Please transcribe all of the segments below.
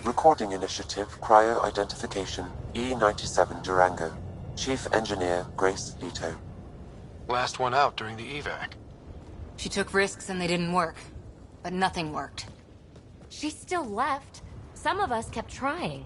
Recording Initiative Cryo-Identification E97 Durango. Chief Engineer Grace Leto. Last one out during the evac. She took risks and they didn't work. But nothing worked. She still left. Some of us kept trying.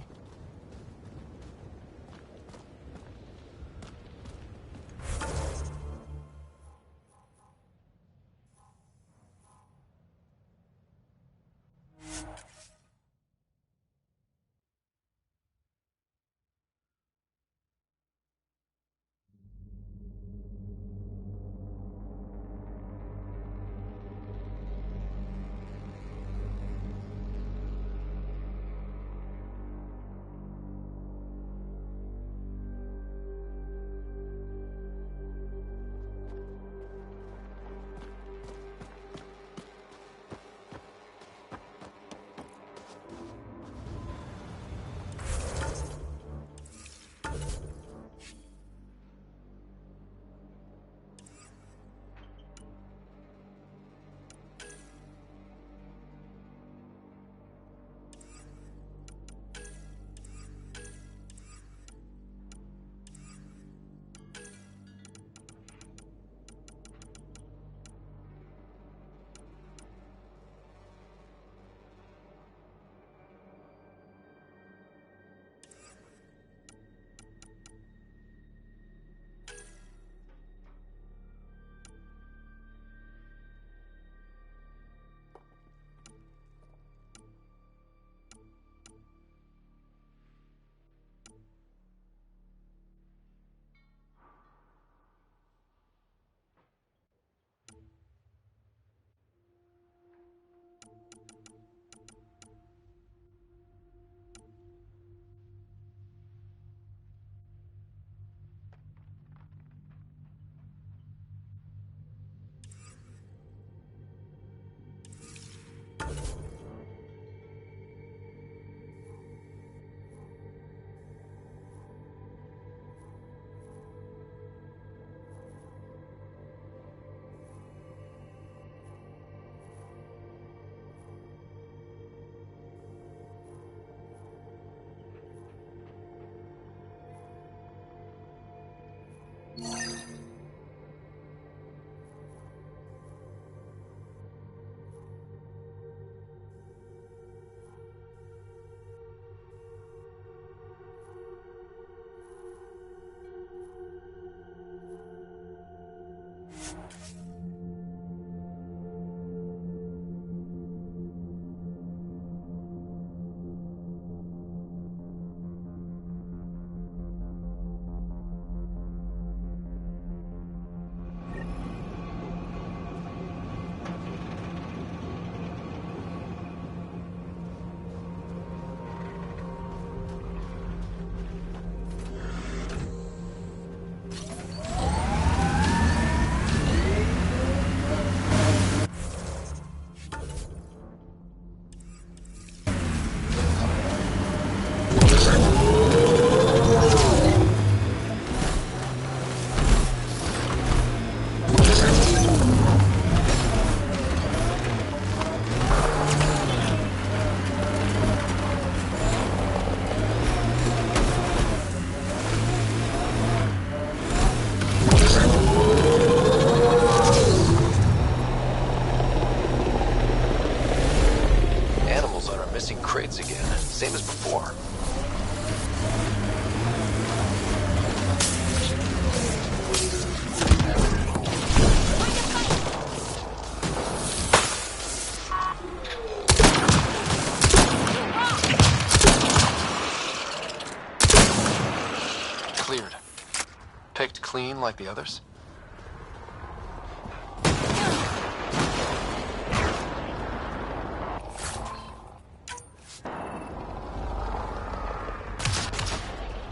like the others?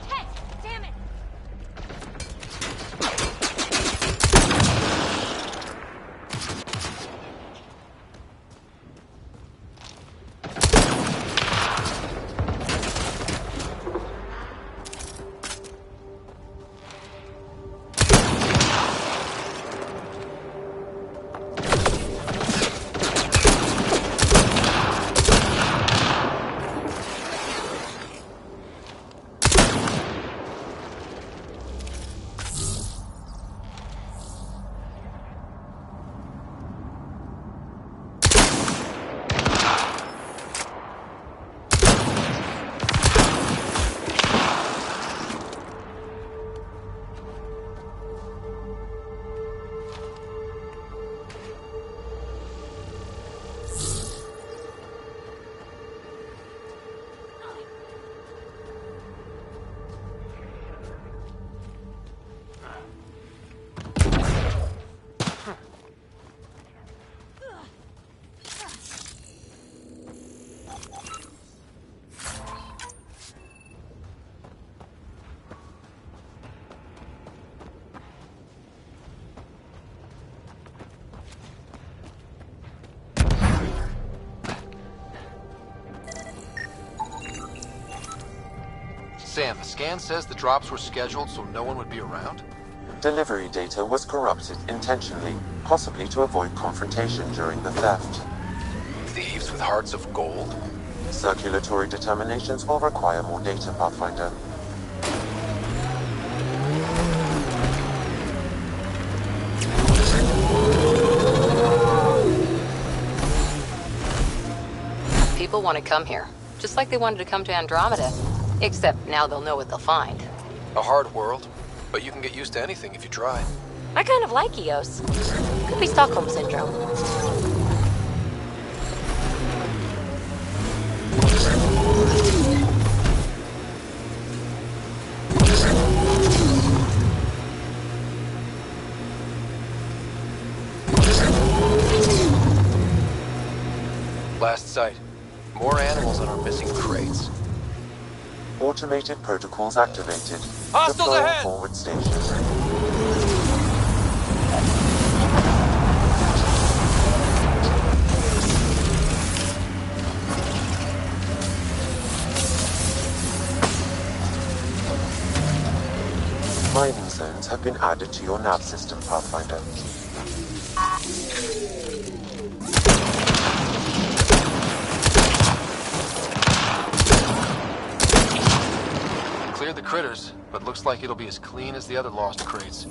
Ted, damn it! Sam, the scan says the drops were scheduled so no one would be around? Delivery data was corrupted intentionally, possibly to avoid confrontation during the theft. Thieves with hearts of gold? Circulatory determinations will require more data, Pathfinder. People want to come here, just like they wanted to come to Andromeda. Except now they'll know what they'll find. A hard world, but you can get used to anything if you try. I kind of like Eos. Could be Stockholm Syndrome. Last sight. More animals on our missing crates. Automated protocols activated. Hostiles Deploying ahead! forward station. Mining zones have been added to your nav system, Pathfinder. Cleared the critters, but looks like it'll be as clean as the other lost crates.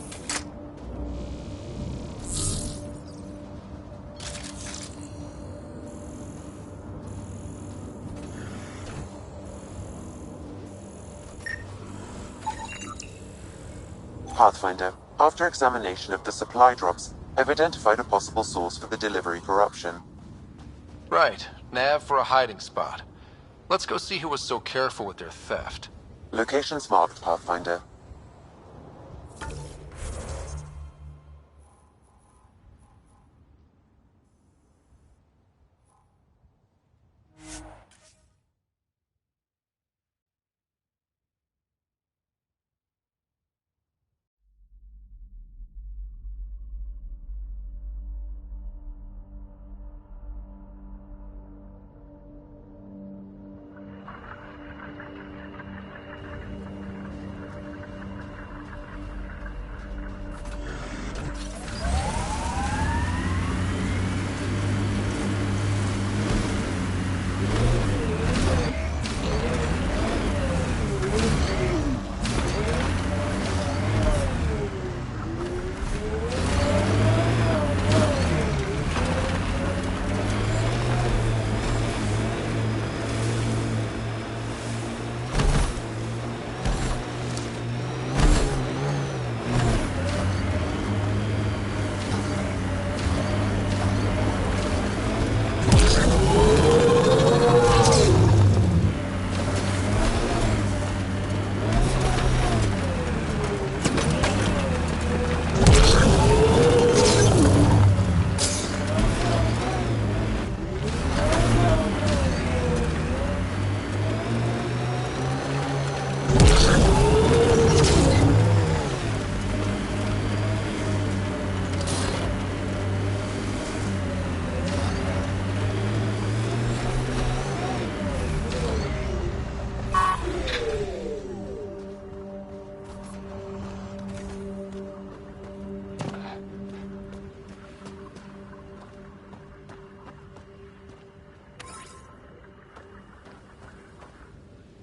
Pathfinder, after examination of the supply drops, I've identified a possible source for the delivery corruption. Right, nav for a hiding spot. Let's go see who was so careful with their theft. Locations marked, Pathfinder.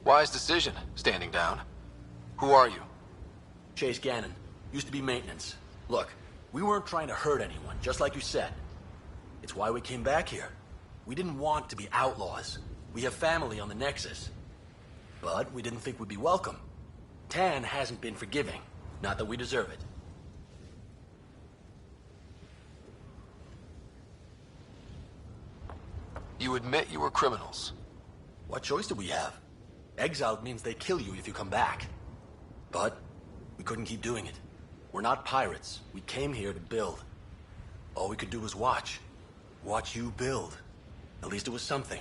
Wise decision, standing down. Who are you? Chase Gannon. Used to be maintenance. Look, we weren't trying to hurt anyone, just like you said. It's why we came back here. We didn't want to be outlaws. We have family on the Nexus. But we didn't think we'd be welcome. Tan hasn't been forgiving. Not that we deserve it. You admit you were criminals. What choice do we have? Exiled means they kill you if you come back. But we couldn't keep doing it. We're not pirates. We came here to build. All we could do was watch. Watch you build. At least it was something.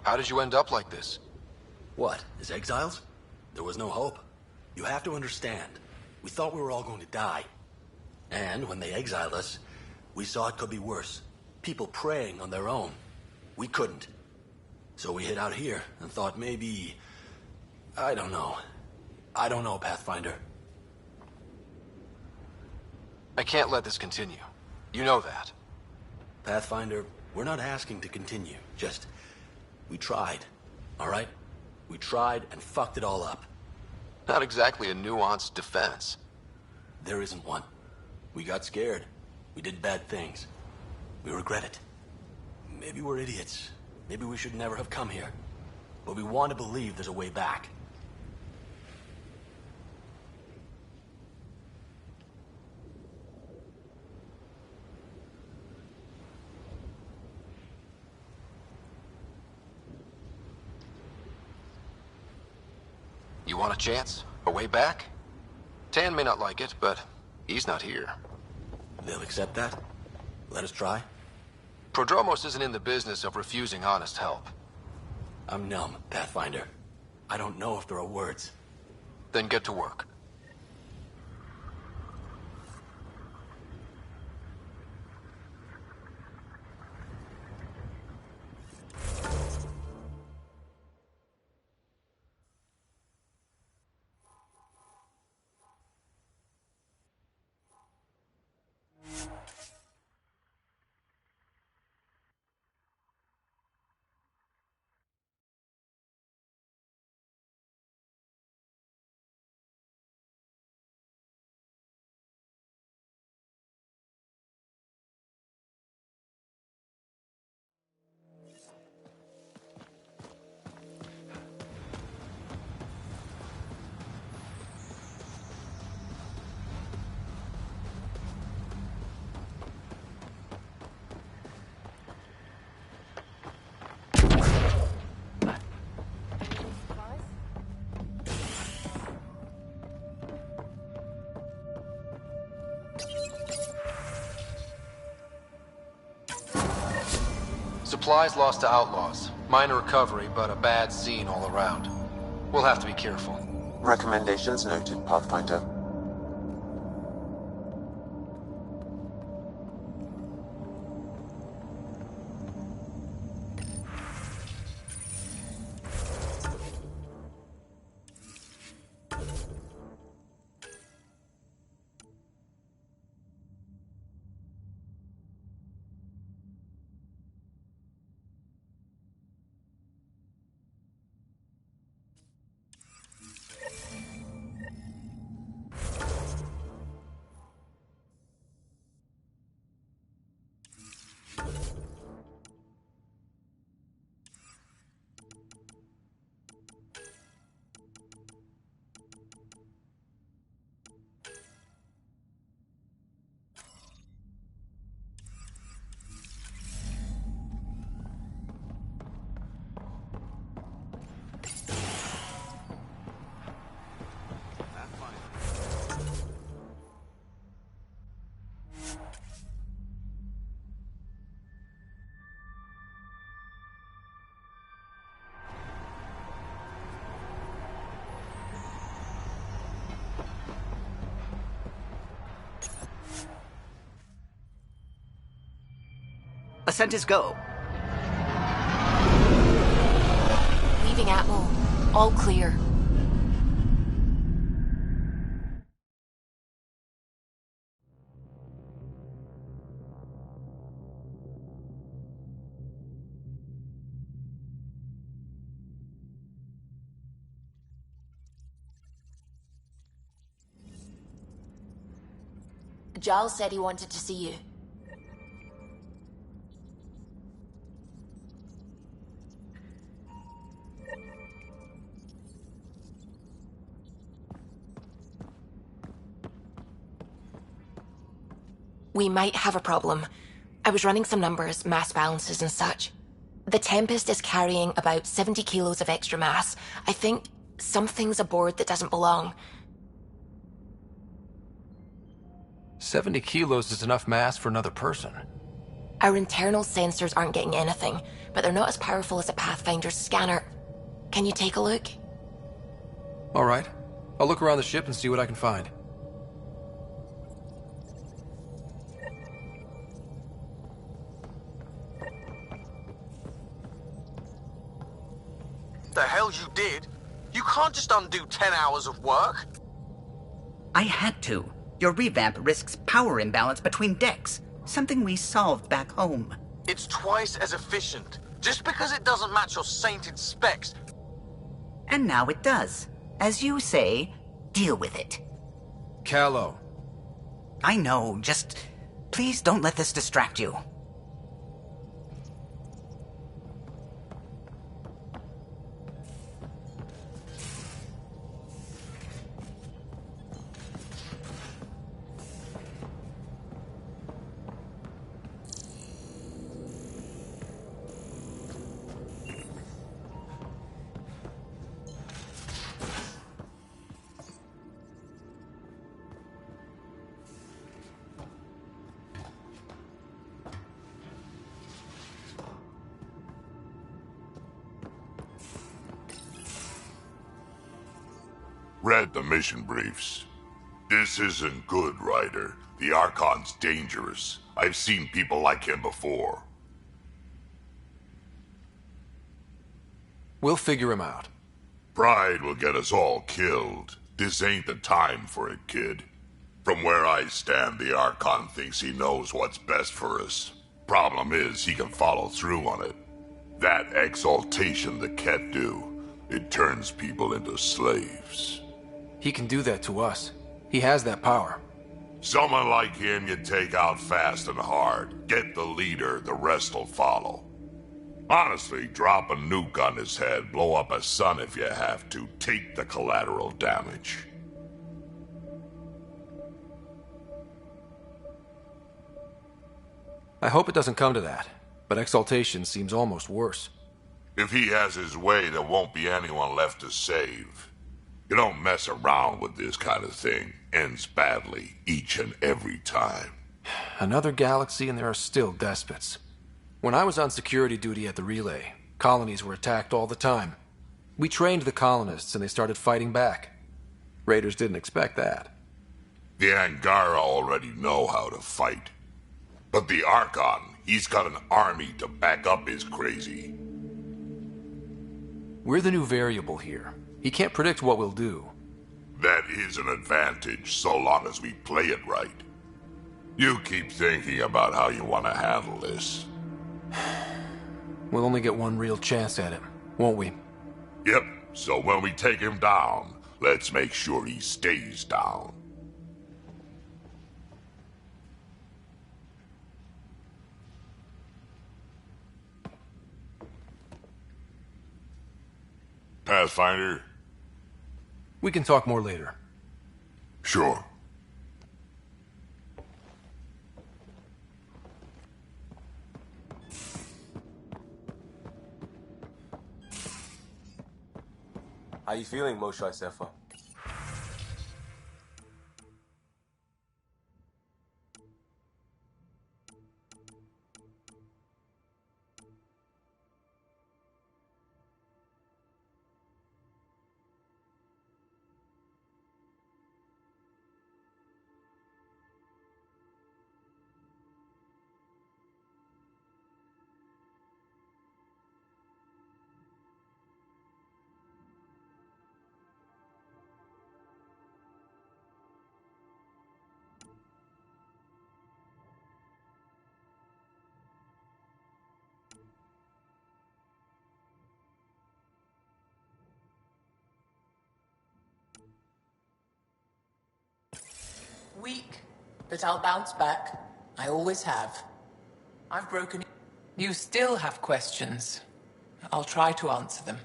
How did you end up like this? What, as exiles? There was no hope. You have to understand. We thought we were all going to die. And when they exiled us, we saw it could be worse. People preying on their own. We couldn't. So we hid out here and thought maybe... I don't know. I don't know, Pathfinder. I can't let this continue. You know that. Pathfinder, we're not asking to continue. Just... we tried. All right? We tried and fucked it all up. Not exactly a nuanced defense. There isn't one. We got scared. We did bad things. We regret it. Maybe we're idiots. Maybe we should never have come here. But we want to believe there's a way back. You want a chance? A way back? Tan may not like it, but he's not here. They'll accept that? Let us try? Prodromos isn't in the business of refusing honest help. I'm numb, Pathfinder. I don't know if there are words. Then get to work. Supplies lost to outlaws. Minor recovery, but a bad scene all around. We'll have to be careful. Recommendations noted, Pathfinder. Ascent is go. Leaving Atmo. All clear. Giles said he wanted to see you. We might have a problem. I was running some numbers, mass balances and such. The Tempest is carrying about 70 kilos of extra mass. I think something's aboard that doesn't belong. 70 kilos is enough mass for another person. Our internal sensors aren't getting anything, but they're not as powerful as a Pathfinder's scanner. Can you take a look? All right. I'll look around the ship and see what I can find. The hell you did? You can't just undo 10 hours of work. I had to. Your revamp risks power imbalance between decks, something we solved back home. It's twice as efficient. Just because it doesn't match your sainted specs. And now it does. As you say, deal with it. Callow. I know, just please don't let this distract you. Read the mission briefs. This isn't good, Ryder. The Archon's dangerous. I've seen people like him before. We'll figure him out. Pride will get us all killed. This ain't the time for it, kid. From where I stand, the Archon thinks he knows what's best for us. Problem is, he can follow through on it. That exaltation the Ket do, it turns people into slaves. He can do that to us. He has that power. Someone like him you take out fast and hard. Get the leader, the rest'll follow. Honestly, drop a nuke on his head, blow up a sun if you have to. Take the collateral damage. I hope it doesn't come to that, but exaltation seems almost worse. If he has his way, there won't be anyone left to save. You don't mess around with this kind of thing. Ends badly, each and every time. Another galaxy and there are still despots. When I was on security duty at the relay, colonies were attacked all the time. We trained the colonists and they started fighting back. Raiders didn't expect that. The Angara already know how to fight. But the Archon, he's got an army to back up his crazy. We're the new variable here. He can't predict what we'll do. That is an advantage, so long as we play it right. You keep thinking about how you want to handle this. We'll only get one real chance at him, won't we? Yep, so when we take him down, let's make sure he stays down. Pathfinder? We can talk more later. Sure. How you feeling, Moshe Sefa? Weak. but I'll bounce back. I always have. I've broken... You still have questions. I'll try to answer them.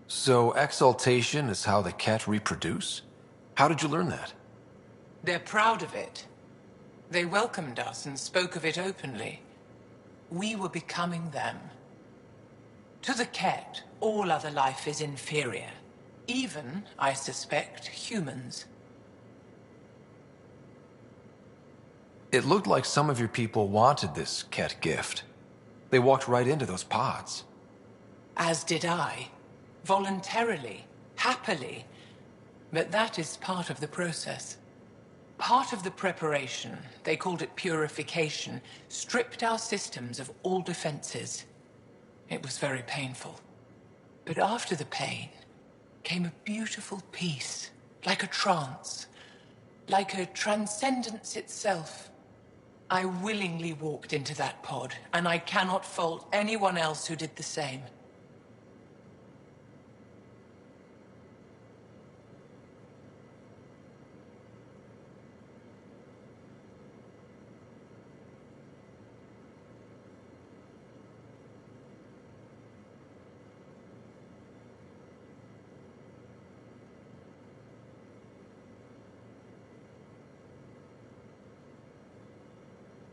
So exaltation is how the Ket reproduce? How did you learn that? They're proud of it. They welcomed us and spoke of it openly. We were becoming them. To the Ket, all other life is inferior. Even, I suspect, humans. It looked like some of your people wanted this Ket gift. They walked right into those pods. As did I. Voluntarily. Happily. But that is part of the process. Part of the preparation, they called it purification, stripped our systems of all defenses. It was very painful. But after the pain came a beautiful peace, like a trance, like a transcendence itself. I willingly walked into that pod, and I cannot fault anyone else who did the same.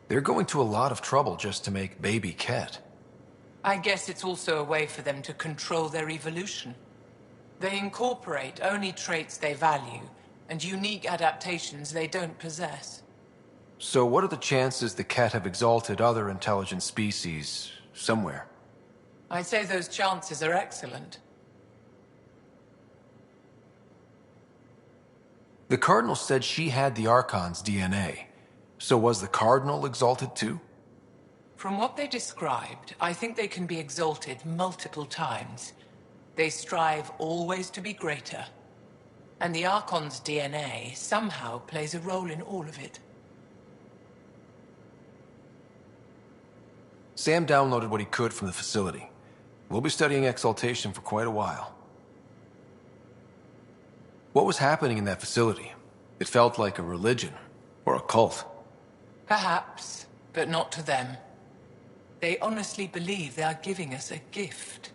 They're going to a lot of trouble just to make baby Ket. I guess it's also a way for them to control their evolution. They incorporate only traits they value, and unique adaptations they don't possess. So what are the chances the Ket have exalted other intelligent species somewhere? I'd say those chances are excellent. The Cardinal said she had the Archon's DNA. So was the Cardinal exalted too? From what they described, I think they can be exalted multiple times. They strive always to be greater. And the Archon's DNA somehow plays a role in all of it. Sam downloaded what he could from the facility. We'll be studying exaltation for quite a while. What was happening in that facility? It felt like a religion or a cult. Perhaps, but not to them. They honestly believe they are giving us a gift.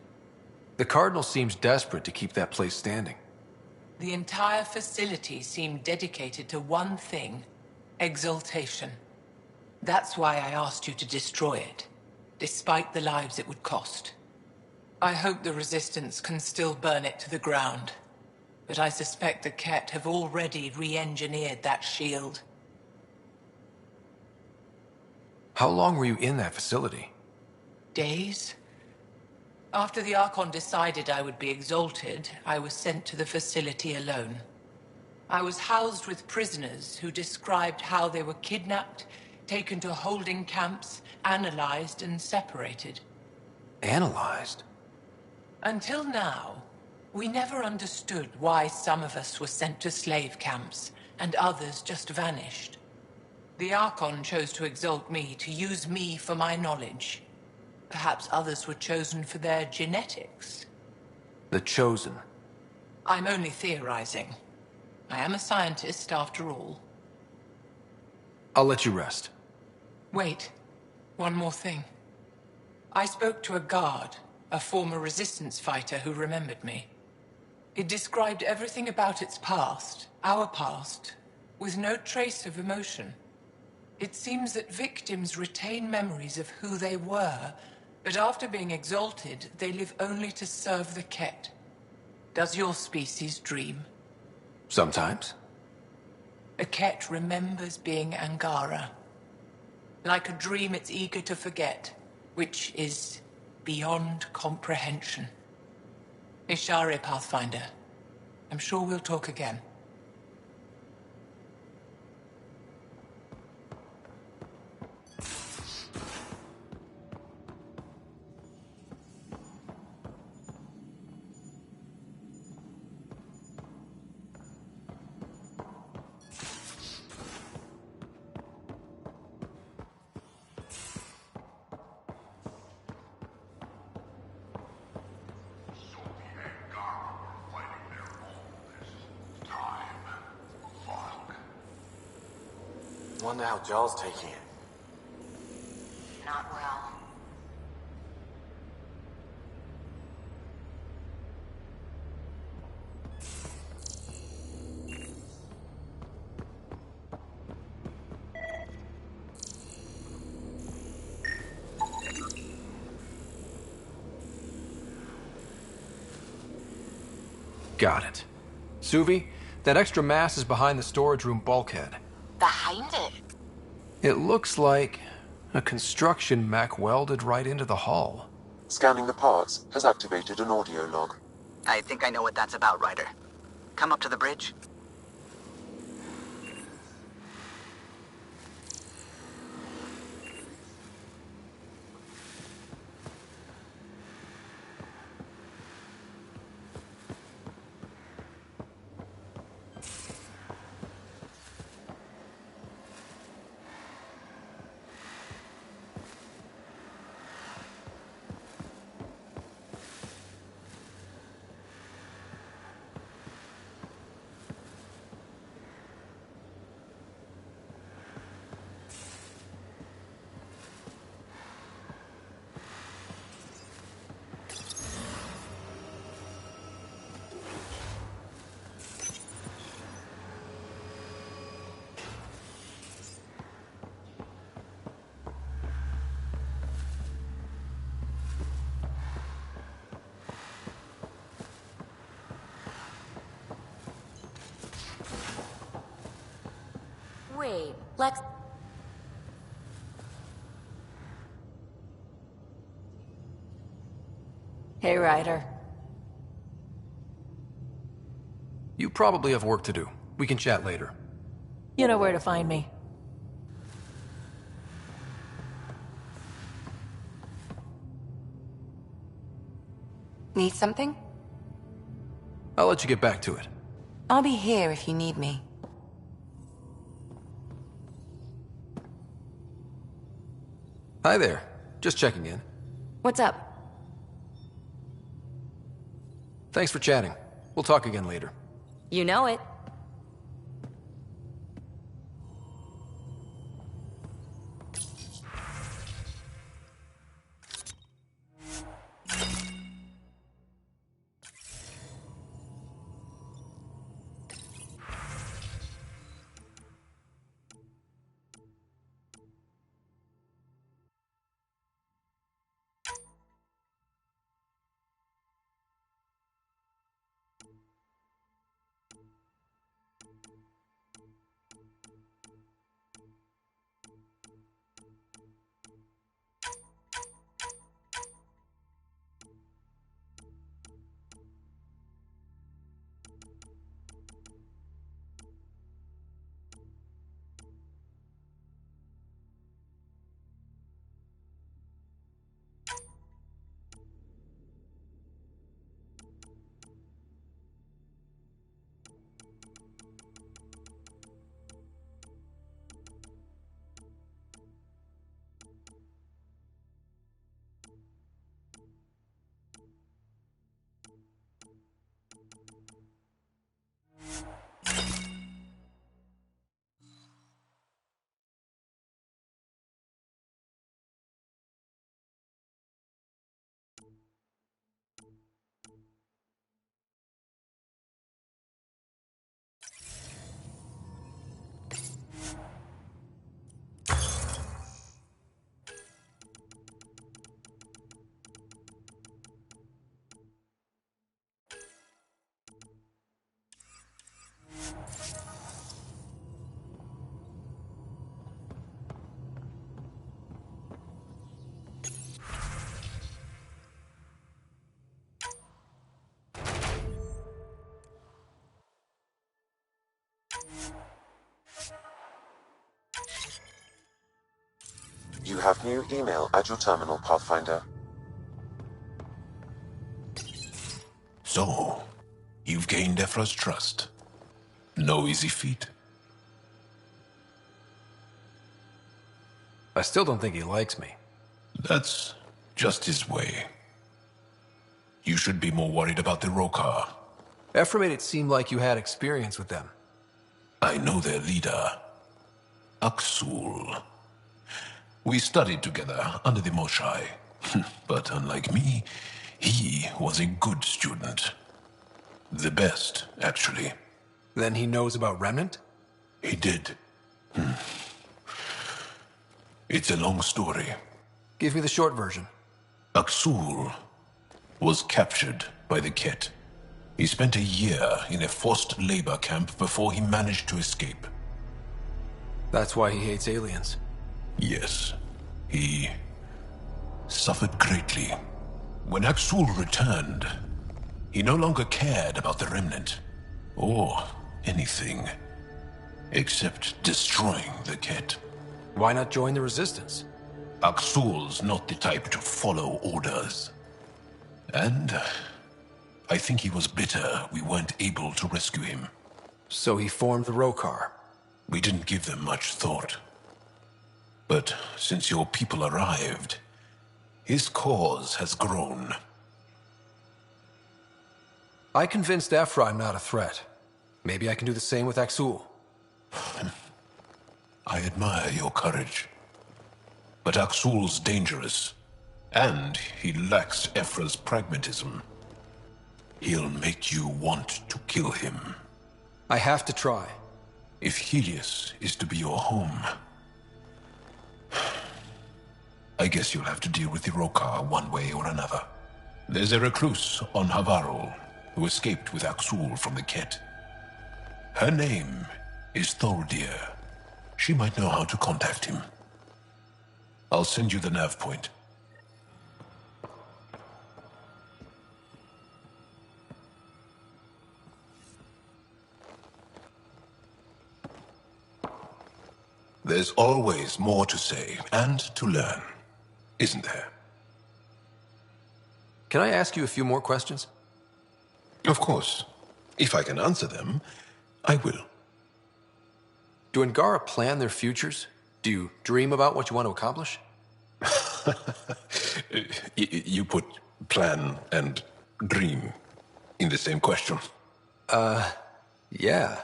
The Cardinal seems desperate to keep that place standing. The entire facility seemed dedicated to one thing: exaltation. That's why I asked you to destroy it, despite the lives it would cost. I hope the Resistance can still burn it to the ground, but I suspect the Ket have already re-engineered that shield. How long were you in that facility? Days? After the Archon decided I would be exalted, I was sent to the facility alone. I was housed with prisoners who described how they were kidnapped, taken to holding camps, analyzed and separated. Analyzed? Until now, we never understood why some of us were sent to slave camps and others just vanished. The Archon chose to exalt me, to use me for my knowledge. Perhaps others were chosen for their genetics. The Chosen. I'm only theorizing. I am a scientist, after all. I'll let you rest. Wait. One more thing. I spoke to a guard, a former Resistance fighter who remembered me. It described everything about its past, our past, with no trace of emotion. It seems that victims retain memories of who they were, but after being exalted, they live only to serve the Ket. Does your species dream? Sometimes. A Ket remembers being Angara. Like a dream it's eager to forget, which is beyond comprehension. Ishari, Pathfinder. I'm sure we'll talk again. Wonder how Joel's taking it. Not well. Got it. Suvi, that extra mass is behind the storage room bulkhead. Behind it? It looks like a construction mech welded right into the hull. Scanning the parts has activated an audio log. I think I know what that's about, Ryder. Come up to the bridge. Wait, Lex... Hey, Ryder. You probably have work to do. We can chat later. You know where to find me. Need something? I'll let you get back to it. I'll be here if you need me. Hi there. Just checking in. What's up? Thanks for chatting. We'll talk again later. You know it. You have new email at your terminal, Pathfinder. So, you've gained Ephra's trust. No easy feat. I still don't think he likes me. That's just his way. You should be more worried about the Rokar. Ephra made it seem like you had experience with them. I know their leader. Aksul. We studied together under the Moshai. But unlike me, he was a good student. The best, actually. Then he knows about Remnant? He did. It's a long story. Give me the short version. Aksul was captured by the Ket. He spent a year in a forced labor camp before he managed to escape. That's why he hates aliens. Yes. He suffered greatly. When Aksul returned, he no longer cared about the Remnant, or anything, except destroying the Ket. Why not join the Resistance? Aksul's not the type to follow orders. And I think he was bitter we weren't able to rescue him. So he formed the Rokar. We didn't give them much thought. But since your people arrived, his cause has grown. I convinced Ephraim not a threat. Maybe I can do the same with Aksul. I admire your courage. But Aksul's dangerous, and he lacks Ephra's pragmatism. He'll make you want to kill him. I have to try. If Helios is to be your home, I guess you'll have to deal with the Rokar one way or another. There's a recluse on Havarul who escaped with Aksul from the Ket. Her name is Thordir. She might know how to contact him. I'll send you the nav point. There's always more to say and to learn, isn't there? Can I ask you a few more questions? Of course. If I can answer them, I will. Do Angara plan their futures? Do you dream about what you want to accomplish? You put plan and dream in the same question. Yeah.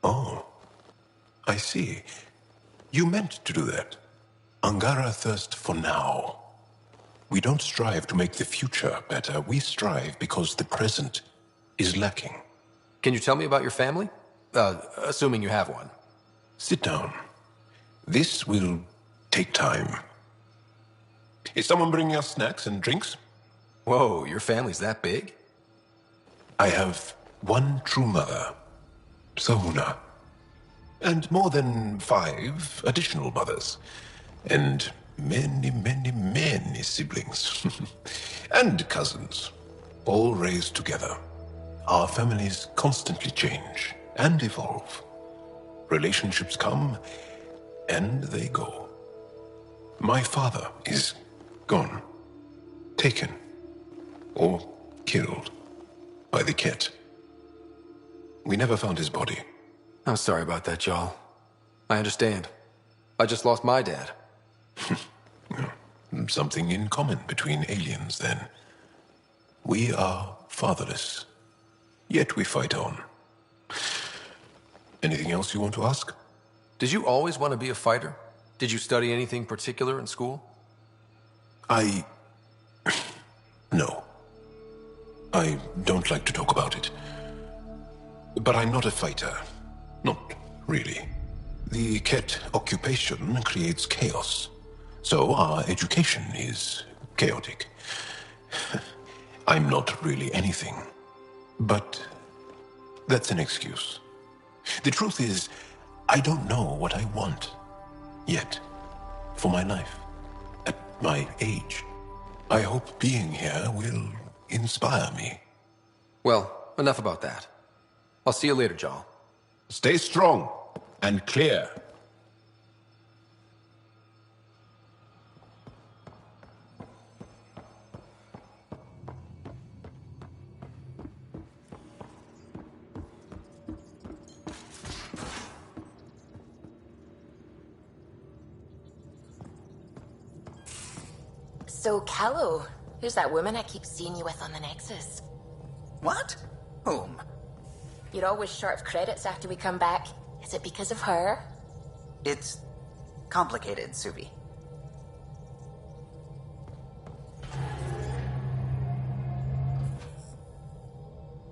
Oh, I see. You meant to do that. Angara thirst for now. We don't strive to make the future better. We strive because the present is lacking. Can you tell me about your family? Assuming you have one. Sit down. This will take time. Is someone bringing us snacks and drinks? Whoa, your family's that big? I have one true mother, Sahuna, and more than 5 additional mothers, and many, many, many siblings, and cousins, all raised together. Our families constantly change and evolve. Relationships come and they go. My father is gone, taken, or killed by the Ket. We never found his body. I'm sorry about that, Jarl. I understand. I just lost my dad. Something in common between aliens, then. We are fatherless, yet we fight on. Anything else you want to ask? Did you always want to be a fighter? Did you study anything particular in school? No. I don't like to talk about it. But I'm not a fighter. Not really. The Ket occupation creates chaos. So our education is chaotic. I'm not really anything. But that's an excuse. The truth is, I don't know what I want yet for my life. At my age, I hope being here will inspire me. Well, enough about that. I'll see you later, Jarl. Stay strong and clear. So, Callow, who's that woman I keep seeing you with on the Nexus? What? Whom? You're always short of credits after we come back. Is it because of her? It's complicated, Suvi.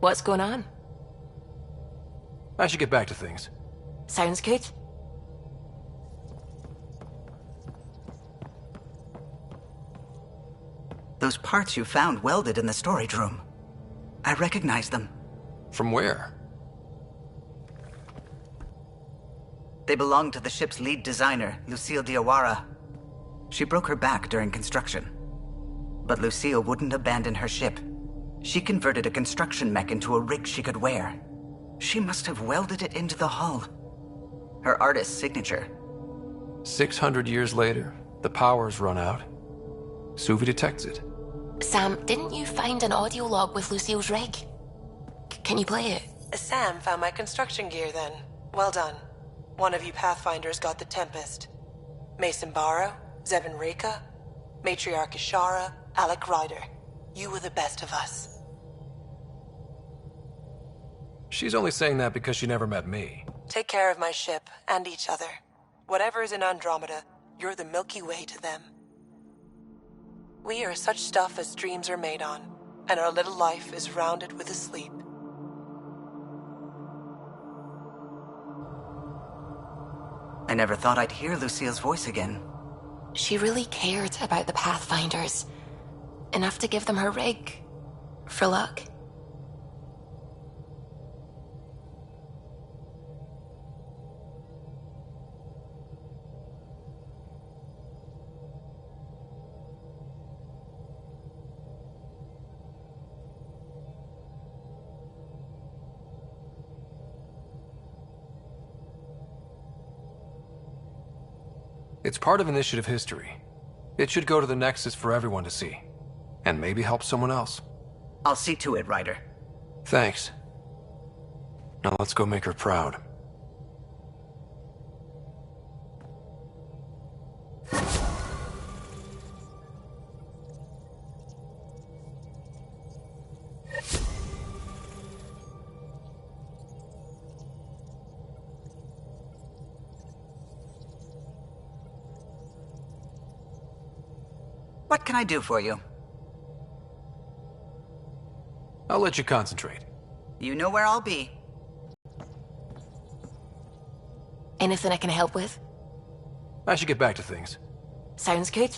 What's going on? I should get back to things. Sounds good. Those parts you found welded in the storage room. I recognize them. From where? They belong to the ship's lead designer, Lucille Diawara. She broke her back during construction. But Lucille wouldn't abandon her ship. She converted a construction mech into a rig she could wear. She must have welded it into the hull. Her artist's signature. 600 years later, the power's run out. Suvi detects it. Sam, didn't you find an audio log with Lucille's rig? Can you play it? Sam found my construction gear then. Well done. One of you Pathfinders got the Tempest. Mason Barrow, Zevin Reka, Matriarch Ishara, Alec Ryder. You were the best of us. She's only saying that because she never met me. Take care of my ship and each other. Whatever is in Andromeda, you're the Milky Way to them. We are such stuff as dreams are made on, and our little life is rounded with a sleep. I never thought I'd hear Lucille's voice again. She really cared about the Pathfinders. Enough to give them her rig. For luck. It's part of initiative history. It should go to the Nexus for everyone to see. And maybe help someone else. I'll see to it, Ryder. Thanks. Now let's go make her proud. What can I do for you? I'll let you concentrate. You know where I'll be. Anything I can help with? I should get back to things. Sounds good.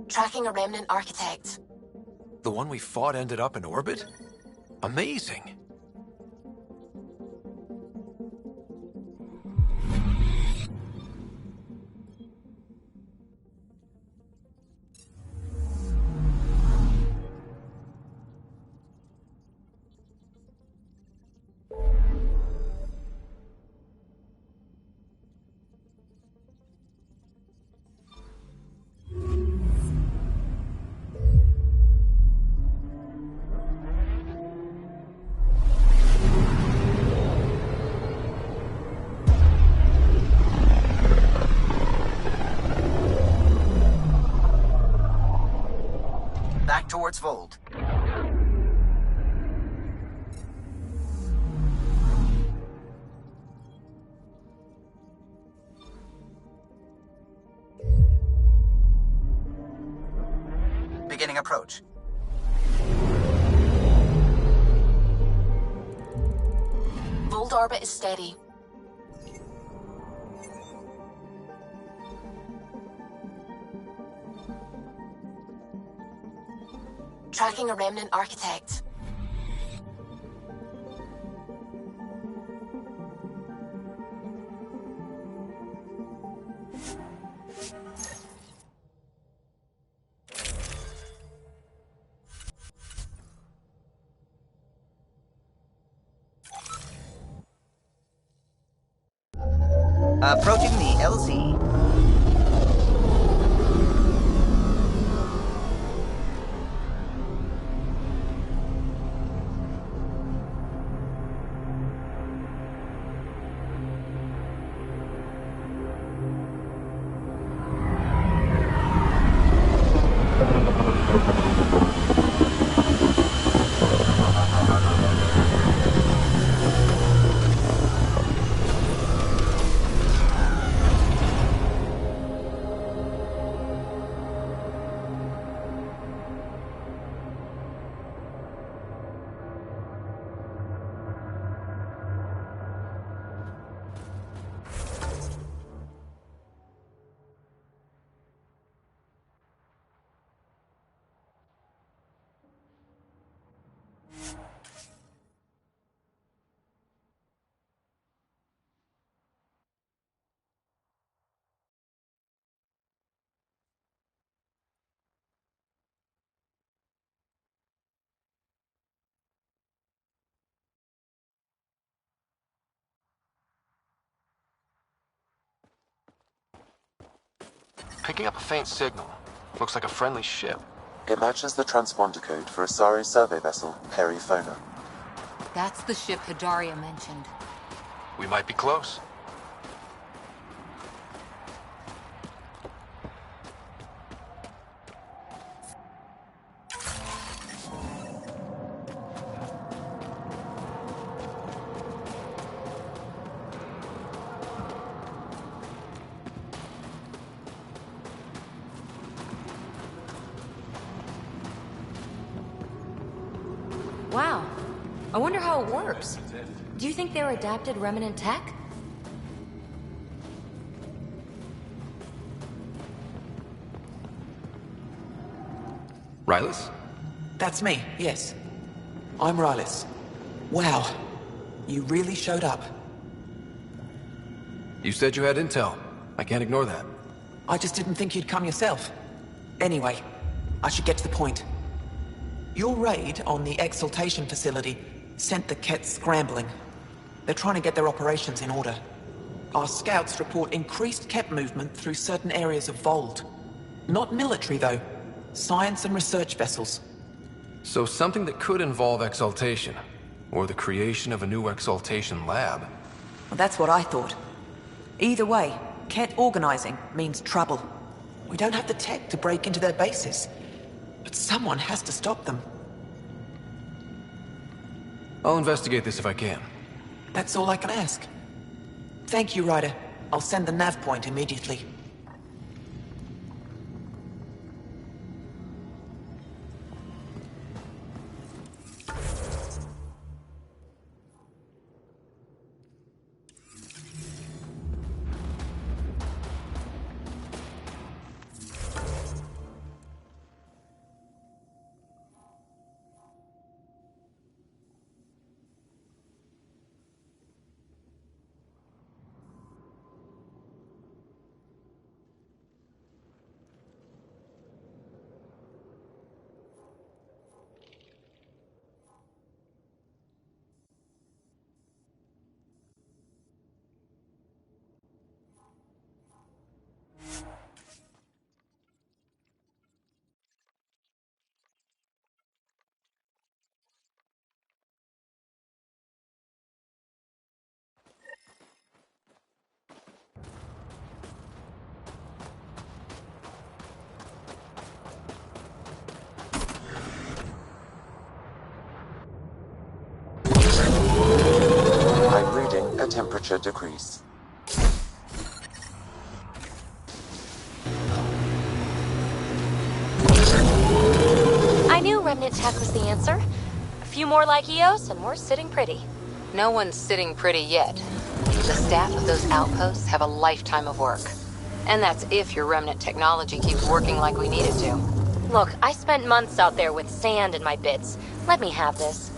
Tracking a remnant architect. The one we fought ended up in orbit? Amazing. Back towards Vold. Beginning approach. Vold orbit is steady. Tracking a remnant architect. Approaching the LZ. Picking up a faint signal. Looks like a friendly ship. It matches the transponder code for Asari survey vessel, Perifona. That's the ship Hidaria mentioned. We might be close. Wow. I wonder how it works. Do you think they're adapted remnant tech? Rylas? That's me, yes. I'm Rylas. Wow. You really showed up. You said you had intel. I can't ignore that. I just didn't think you'd come yourself. Anyway, I should get to the point. Your raid on the Exaltation facility sent the Kett scrambling. They're trying to get their operations in order. Our scouts report increased Kett movement through certain areas of Vold. Not military, though. Science and research vessels. So something that could involve Exaltation, or the creation of a new Exaltation lab. Well, that's what I thought. Either way, Ket organizing means trouble. We don't have the tech to break into their bases. But someone has to stop them. I'll investigate this if I can. That's all I can ask. Thank you, Ryder. I'll send the nav point immediately. I'm reading a temperature decrease. I knew remnant tech was the answer. A few more like EOS and we're sitting pretty. No one's sitting pretty yet. The staff of those outposts have a lifetime of work. And that's if your remnant technology keeps working like we need it to. Look, I spent months out there with sand in my bits. Let me have this.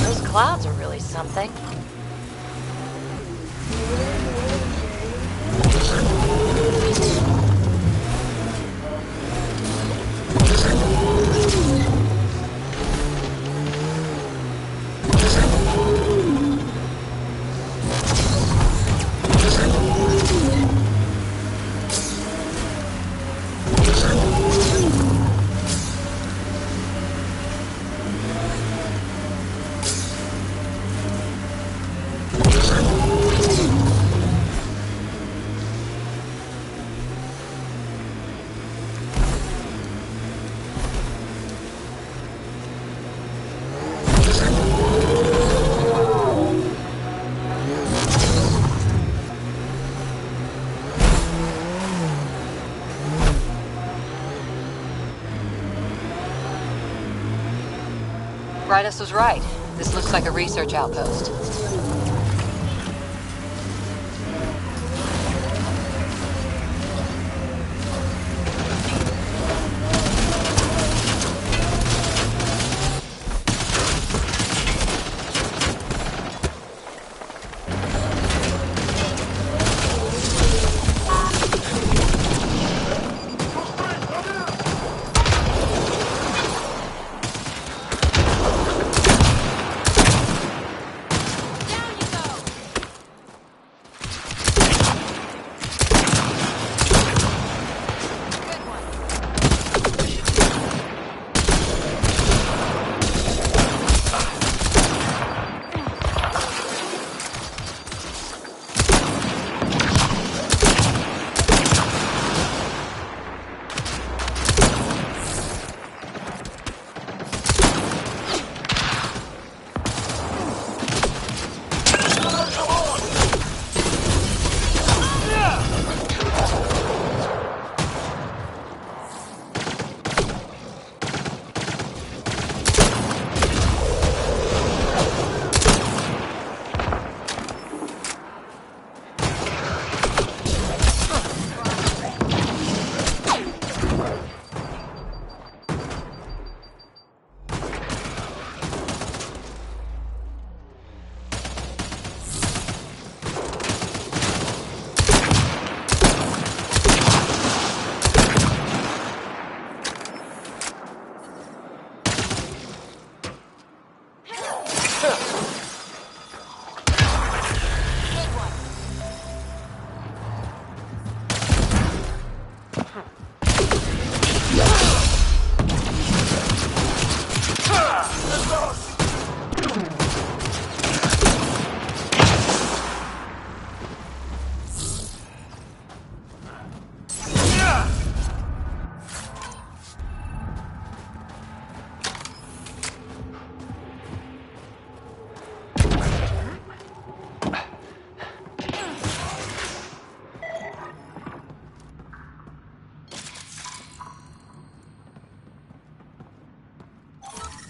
Those clouds are really something. Rydas was right. This looks like a research outpost.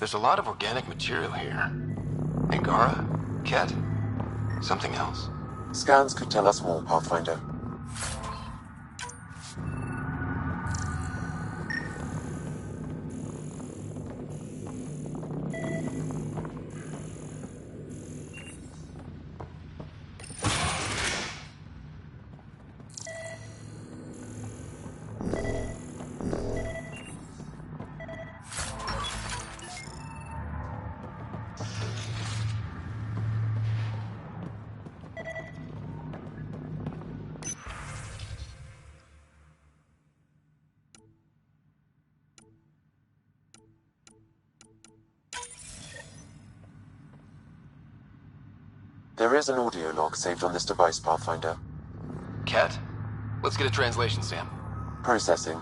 There's a lot of organic material here. Angara? Ket? Something else? Scans could tell us more, Pathfinder. There is an audio log saved on this device, Pathfinder. Ket? Let's get a translation, Sam. Processing.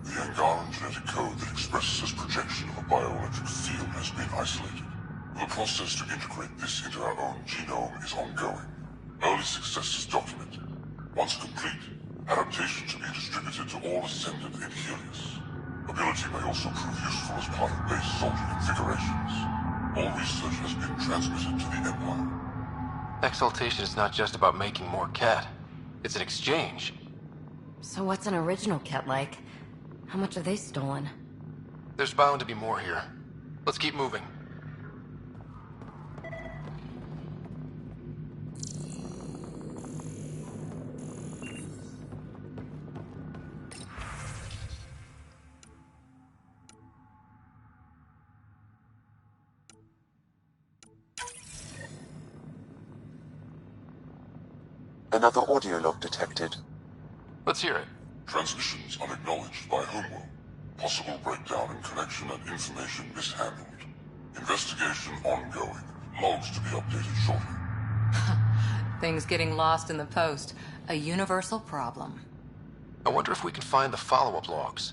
The Angaran genetic code that expresses this projection of a bioelectric field has been isolated. The process to integrate this into our own genome is ongoing. Early success is documented. Once complete, adaptation should be distributed to all Ascendant in Helios. Ability may also prove useful as part of base soldier configurations. All research has been transmitted to the Empire. Exaltation is not just about making more Ket. It's an exchange. So what's an original Ket like? How much have they stolen? There's bound to be more here. Let's keep moving. Another audio log detected. Let's hear it. Transmissions unacknowledged by Homeworld. Possible breakdown in connection and information mishandled. Investigation ongoing. Logs to be updated shortly. Things getting lost in the post. A universal problem. I wonder if we can find the follow-up logs.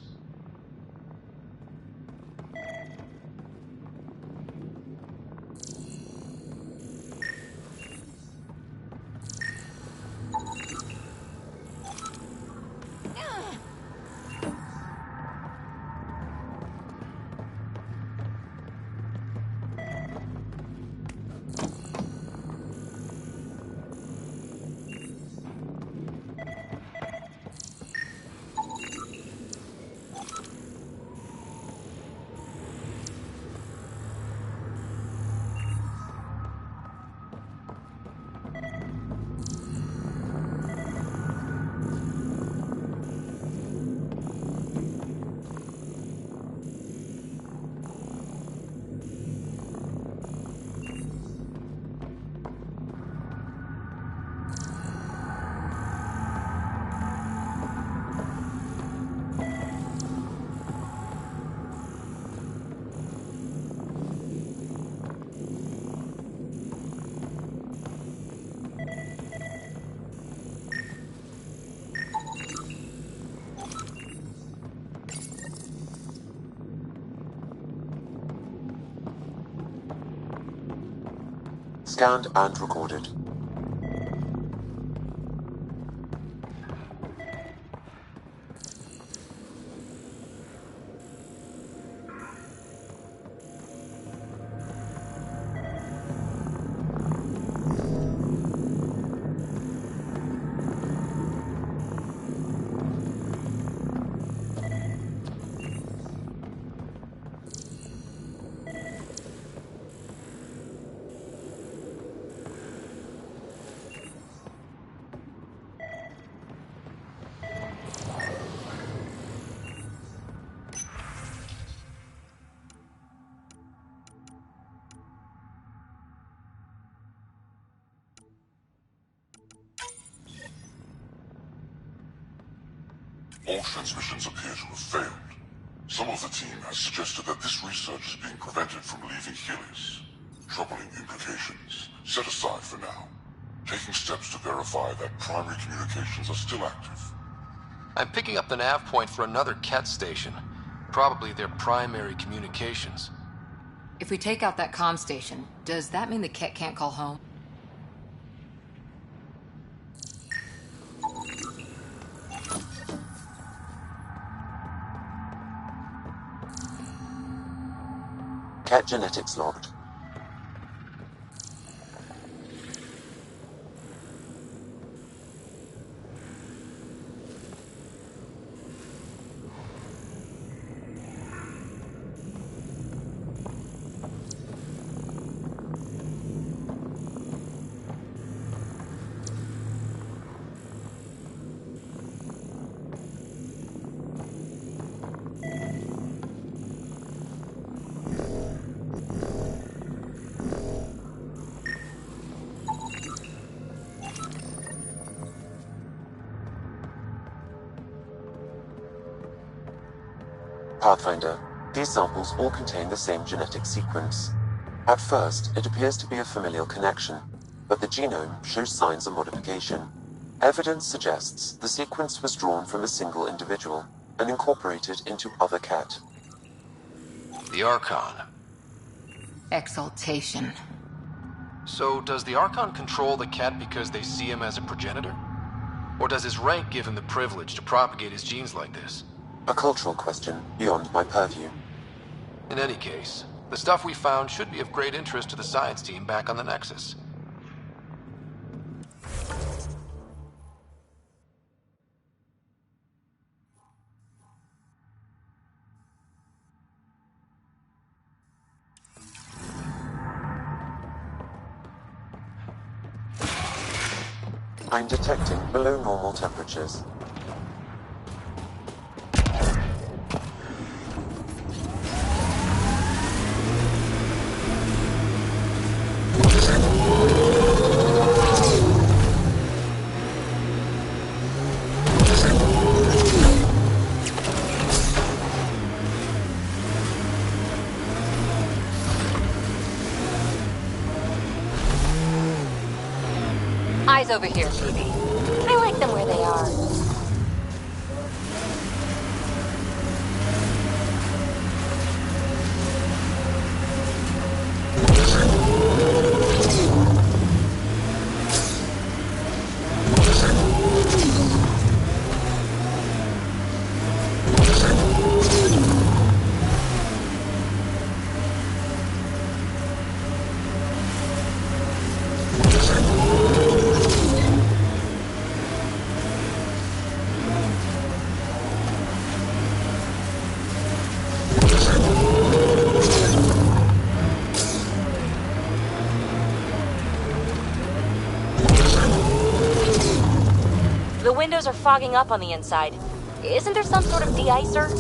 Scanned and recorded. All transmissions appear to have failed. Some of the team has suggested that this research is being prevented from leaving Helios. Troubling implications. Set aside for now. Taking steps to verify that primary communications are still active. I'm picking up the nav point for another Ket station. Probably their primary communications. If we take out that comm station, does that mean the Ket can't call home? Cat genetics logged. Pathfinder, these samples all contain the same genetic sequence. At first, it appears to be a familial connection, but the genome shows signs of modification. Evidence suggests the sequence was drawn from a single individual and incorporated into other cat. The Archon. Exaltation. So, does the Archon control the cat because they see him as a progenitor? Or does his rank give him the privilege to propagate his genes like this? A cultural question beyond my purview. In any case, the stuff we found should be of great interest to the science team back on the Nexus. I'm detecting below normal temperatures. Eyes over here, Phoebe. I like them where they are. The windows are fogging up on the inside. Isn't there some sort of de-icer?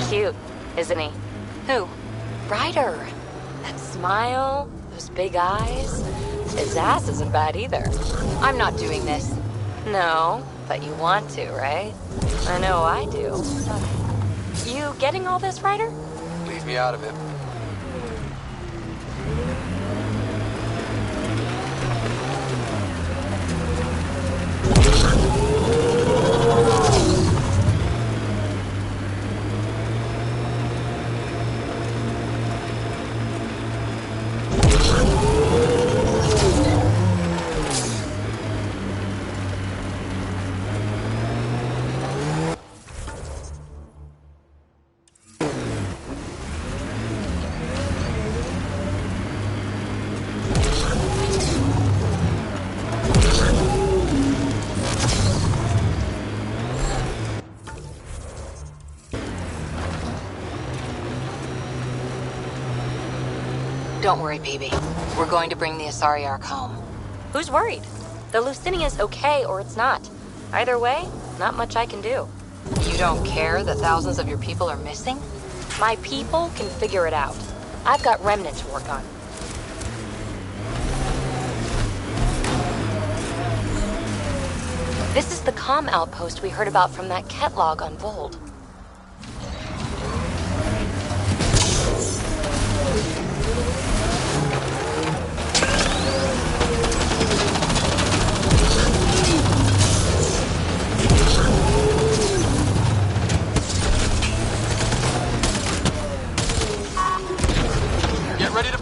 Cute, isn't he? Who? Ryder. That smile, those big eyes. His ass isn't bad either. I'm not doing this. No, but you want to, right? I know I do. You getting all this, Ryder? Leave me out of it. Don't worry, baby. We're going to bring the Asari Ark home. Who's worried? The Lucinia's okay or it's not. Either way, not much I can do. You don't care that thousands of your people are missing? My people can figure it out. I've got Remnant to work on. This is the comm outpost we heard about from that Ket log on Vold. Get ready to...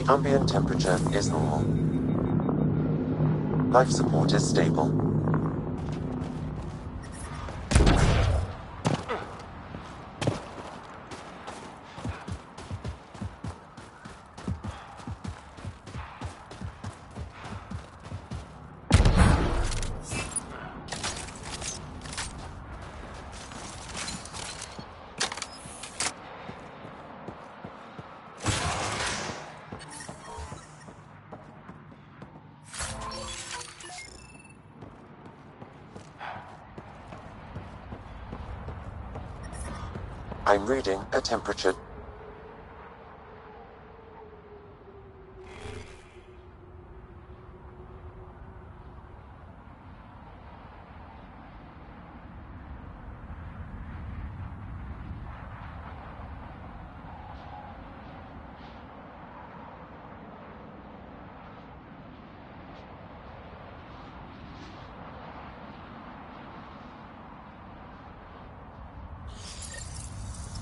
Ambient temperature is normal. Life support is stable. I'm reading a temperature.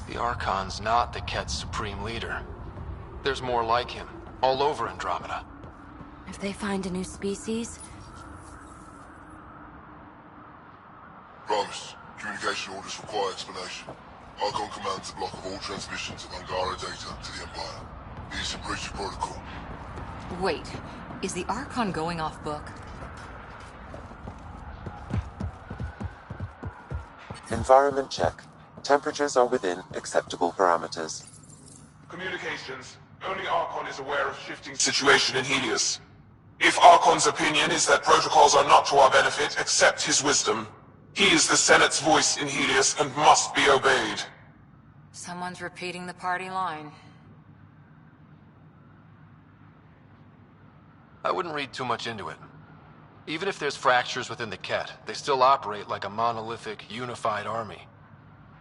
The Archon's not the Ket's supreme leader. There's more like him, all over Andromeda. If they find a new species... Promise. Communication orders require explanation. Archon commands a block of all transmissions of Angara data to the Empire. It is a breach of protocol. Wait, is the Archon going off book? Environment check. Temperatures are within acceptable parameters. Communications. Only Archon is aware of shifting situation in Helios. If Archon's opinion is that protocols are not to our benefit, accept his wisdom. He is the Senate's voice in Helios and must be obeyed. Someone's repeating the party line. I wouldn't read too much into it. Even if there's fractures within the Ket, they still operate like a monolithic, unified army.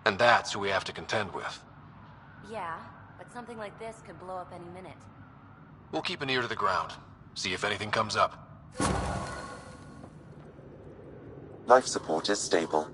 And that's who we have to contend with. Yeah, but something like this could blow up any minute. We'll keep an ear to the ground. See if anything comes up. Life support is stable.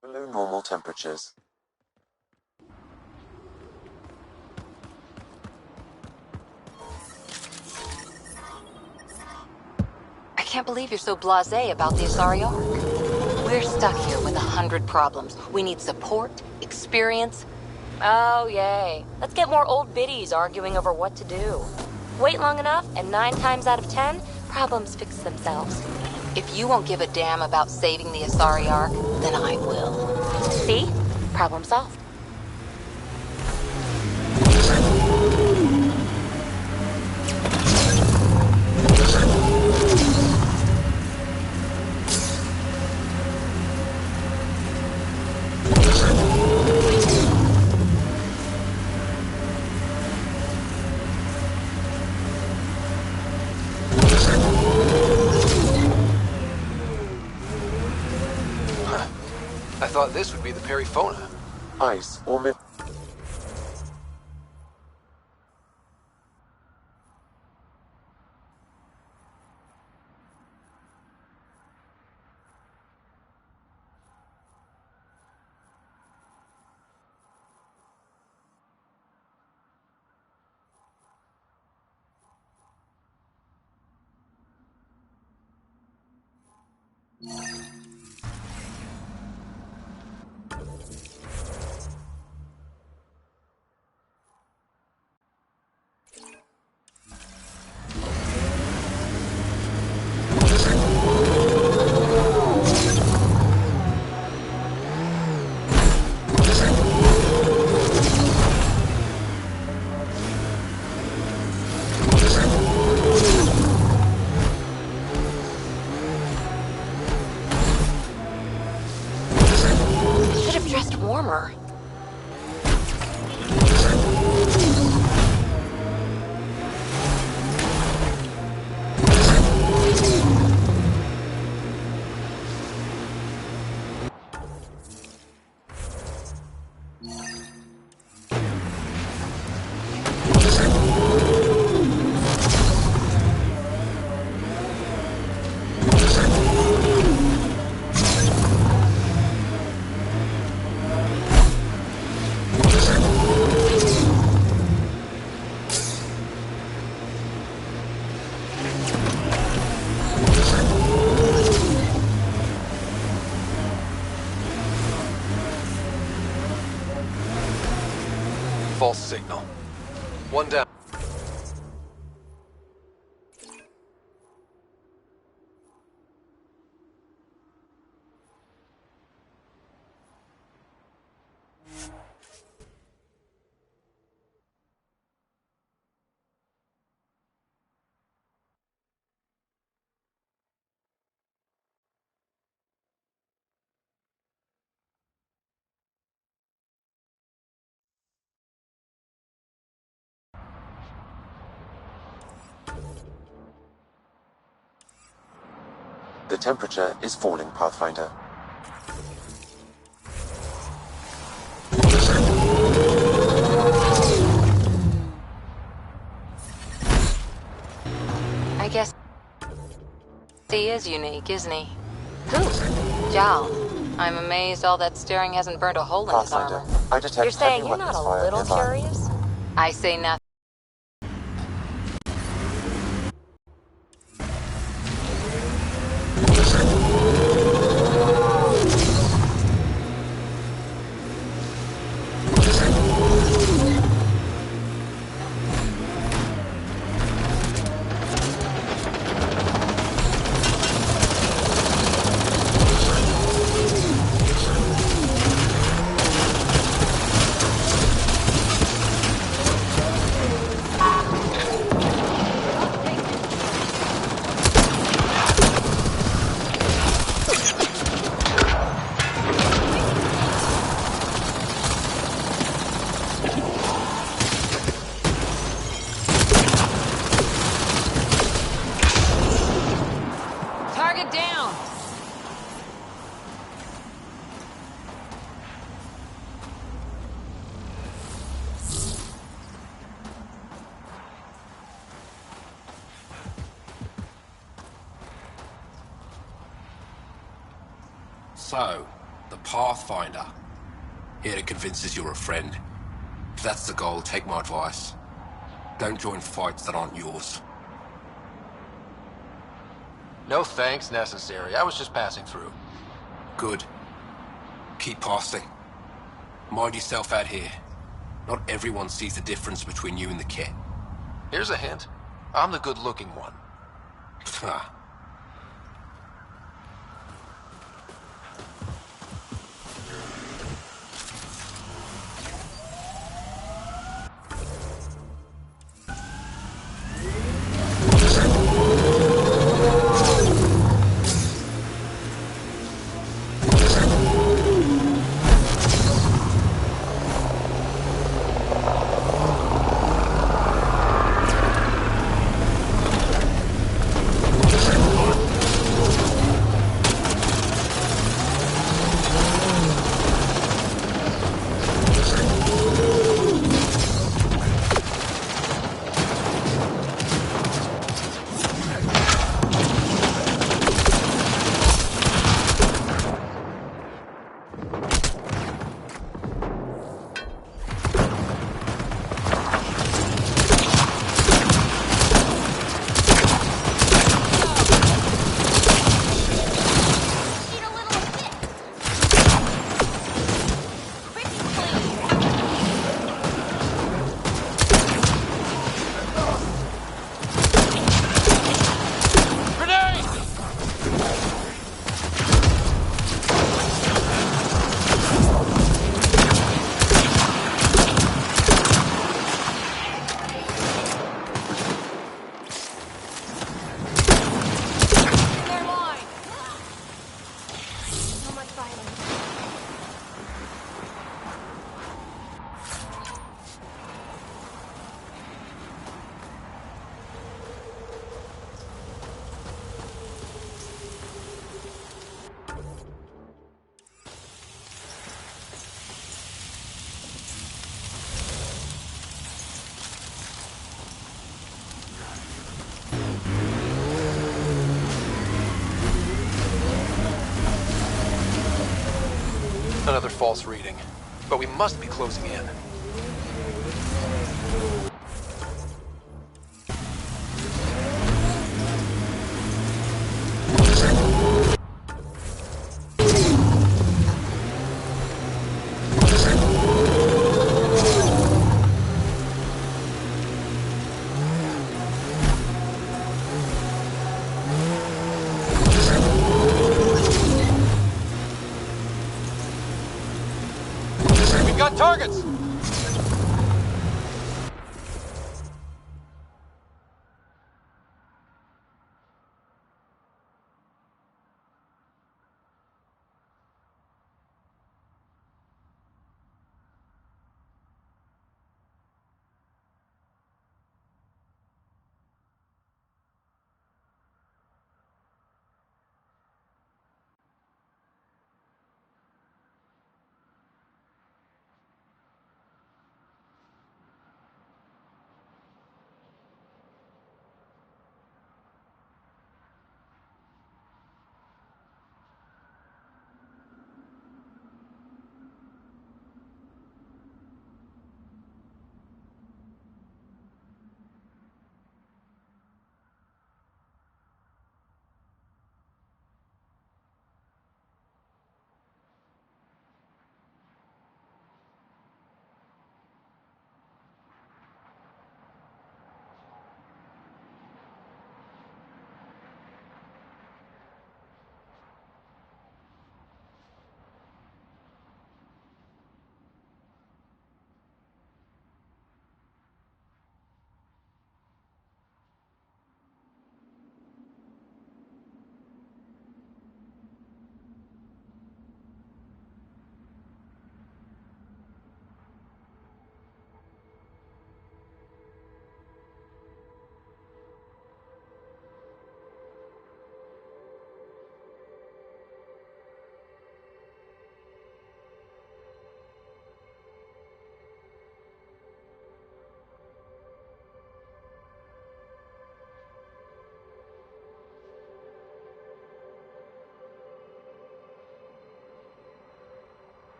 Below normal temperatures. I can't believe you're so blasé about the Asari Ark. We're stuck here with 100 problems. We need support, experience, Oh, yay. Let's get more old biddies arguing over what to do. Wait long enough, and 9 times out of 10, problems fix themselves. If you won't give a damn about saving the Asari Ark, then I will. See? Problem solved. I thought this would be the Perifona. Ice or mid. Warmer. False signal. One down. The temperature is falling, Pathfinder. I guess he is unique, isn't he? Who? Jal. I'm amazed all that staring hasn't burnt a hole in his armor. I detect You're saying heavy you're not weapons a fire little nearby. curious? I say nothing. Target down! So, the Pathfinder. Here to convince us you're a friend. If that's the goal, take my advice. Don't join fights that aren't yours. No thanks necessary. I was just passing through. Good. Keep passing. Mind yourself out here. Not everyone sees the difference between you and the kid. Here's a hint. I'm the good-looking one. Ha. Another false reading. But we must be closing in. Got targets!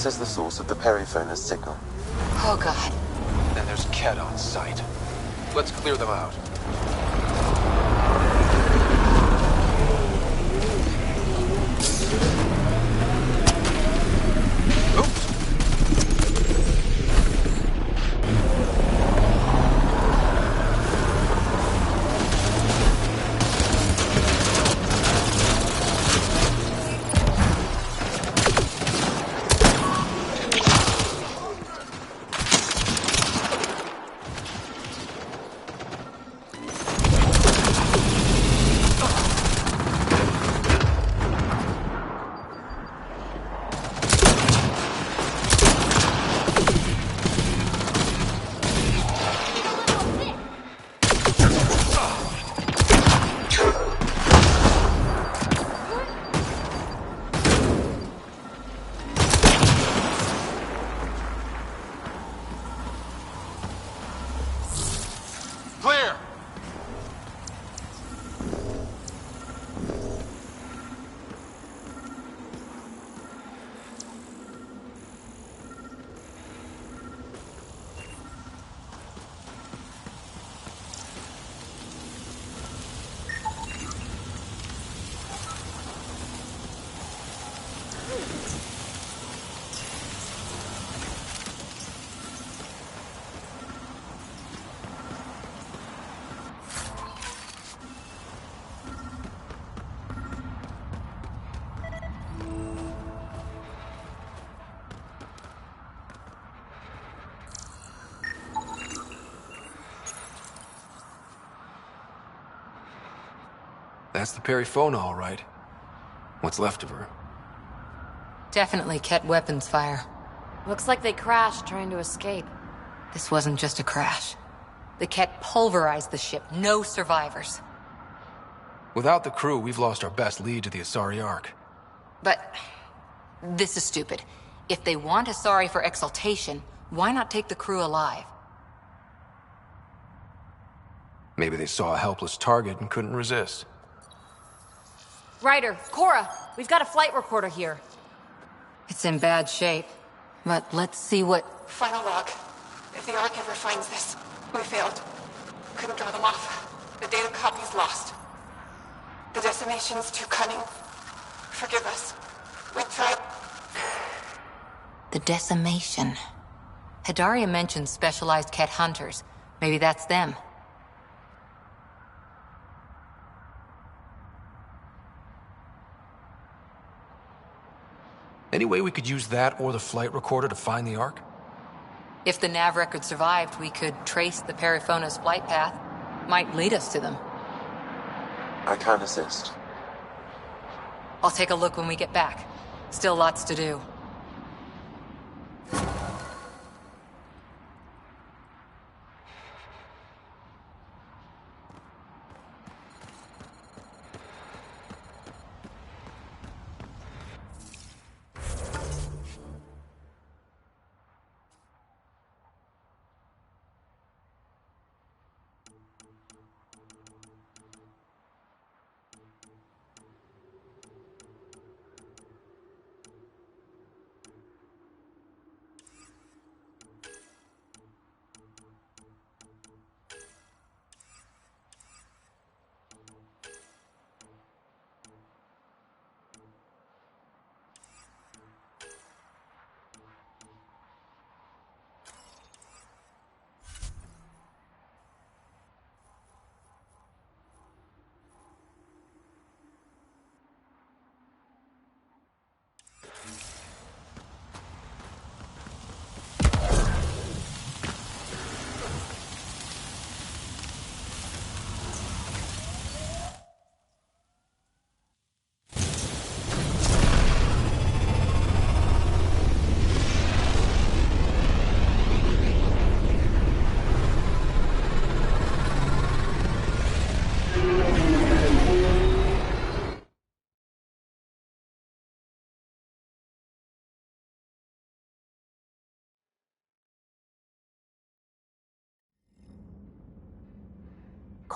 as the source of the periphoner's signal. Oh, God. And there's Ket on site. Let's clear them out. That's the Perifona, all right. What's left of her? Definitely Ket weapons fire. Looks like they crashed trying to escape. This wasn't just a crash. The Ket pulverized the ship. No survivors. Without the crew, we've lost our best lead to the Asari Ark. But this is stupid. If they want Asari for exaltation, why not take the crew alive? Maybe they saw a helpless target and couldn't resist. Ryder, Cora, we've got a flight recorder here. It's in bad shape. But let's see what... Final log. If the Ark ever finds this, we failed. Couldn't draw them off. The data copy's lost. The decimation's too cunning. Forgive us. We tried... The decimation. Hidaria mentioned specialized Ket hunters. Maybe that's them. Any way we could use that or the flight recorder to find the Ark? If the nav record survived, we could trace the Perifona's flight path. Might lead us to them. I can assist. I'll take a look when we get back. Still lots to do.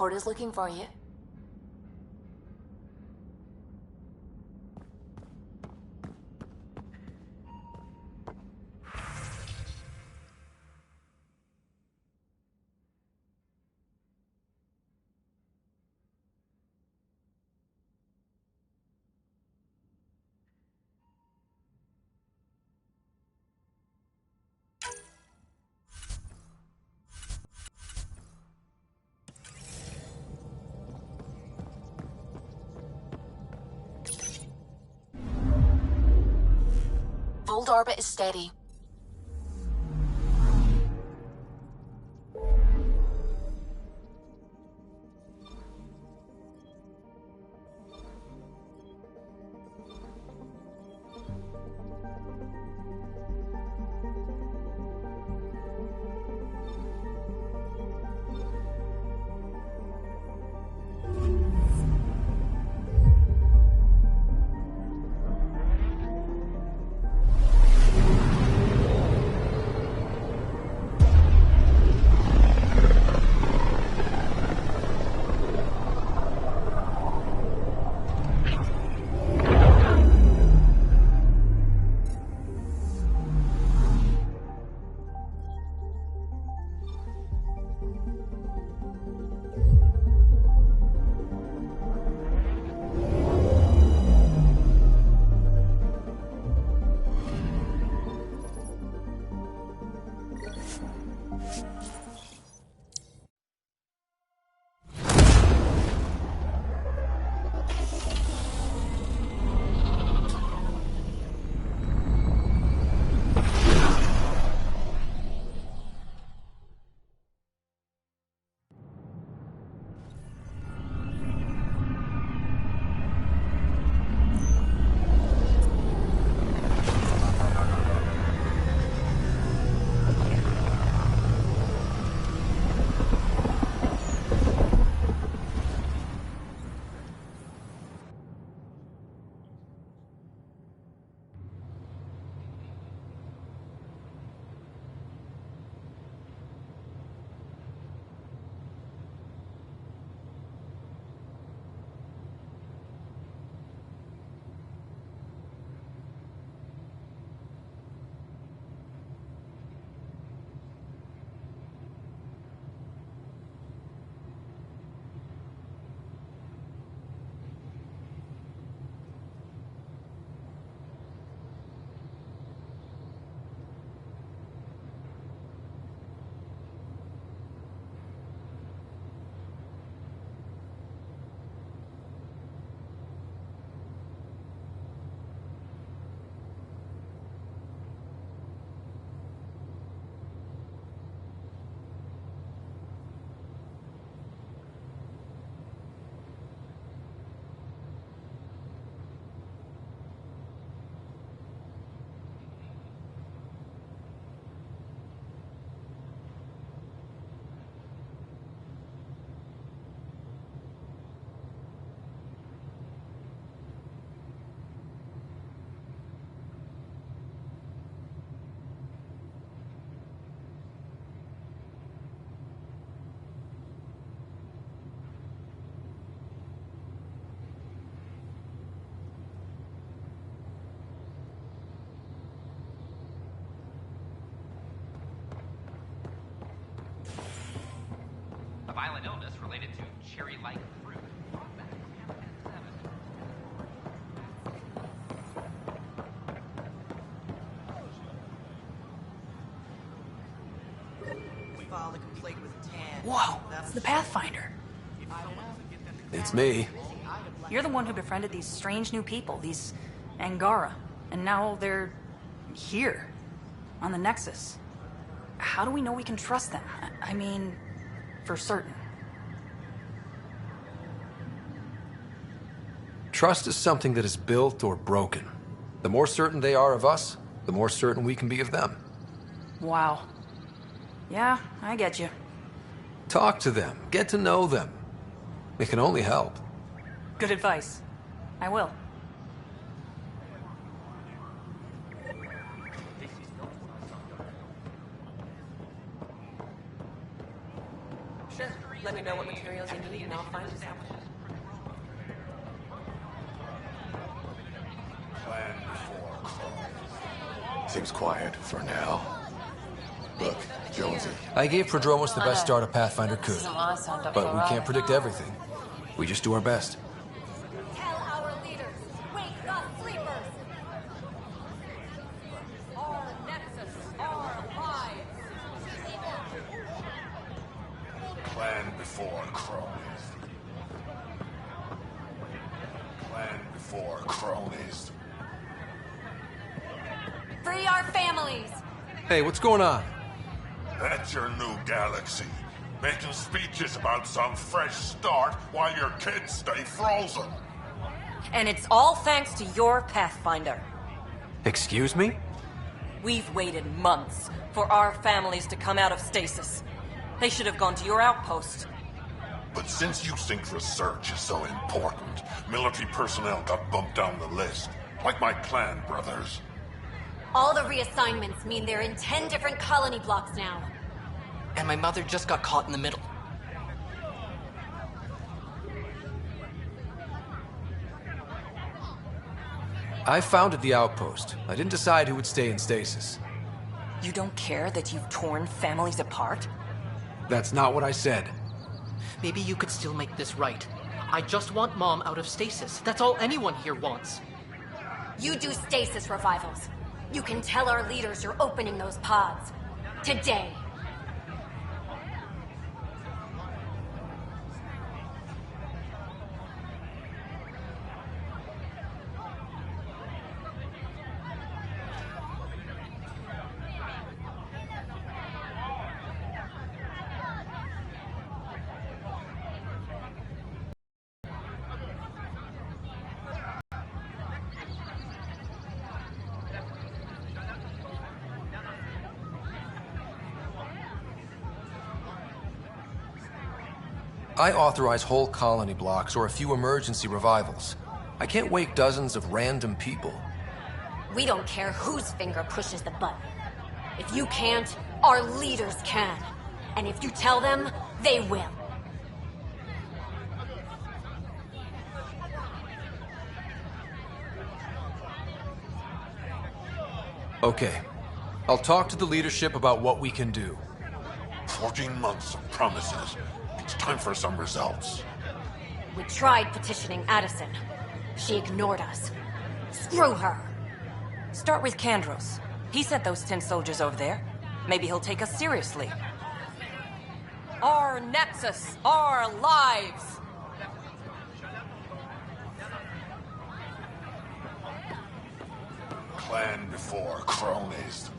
Corda's looking for you. Hold orbit is steady. A violent illness related to cherry-like fruit. We filed a complaint with Tan. Whoa, it's the Pathfinder. It's me. You're the one who befriended these strange new people, these Angara, and now they're here, on the Nexus. How do we know we can trust them? I mean, for certain. Trust is something that is built or broken. The more certain they are of us, the more certain we can be of them. Wow. Yeah, I get you. Talk to them. Get to know them. It can only help. Good advice. I will. Sure. Let me know what materials you need and I'll find you some. Seems quiet for now. Look, Jonesy. I gave Prodromos the best start a Pathfinder could. But we can't predict everything. We just do our best. Tell our leaders, wake the sleepers! Our Nexus, our lives! Plan before cronies. Plan before cronies. Free our families! Hey, what's going on? That's your new galaxy. Making speeches about some fresh start while your kids stay frozen. And it's all thanks to your Pathfinder. Excuse me? We've waited months for our families to come out of stasis. They should have gone to your outpost. But since you think research is so important, military personnel got bumped down the list. Like my clan brothers. All the reassignments mean they're in 10 different colony blocks now. And my mother just got caught in the middle. I founded the outpost. I didn't decide who would stay in stasis. You don't care that you've torn families apart? That's not what I said. Maybe you could still make this right. I just want Mom out of stasis. That's all anyone here wants. You do stasis revivals. You can tell our leaders you're opening those pods. Today. I authorize whole colony blocks or a few emergency revivals. I can't wake dozens of random people. We don't care whose finger pushes the button. If you can't, our leaders can. And if you tell them, they will. Okay. I'll talk to the leadership about what we can do. 14 months of promises. It's time for some results. We tried petitioning Addison. She ignored us. Screw her. Start with Kandros. He sent those 10 soldiers over there. Maybe he'll take us seriously. Our Nexus, our lives! Clan before cronies.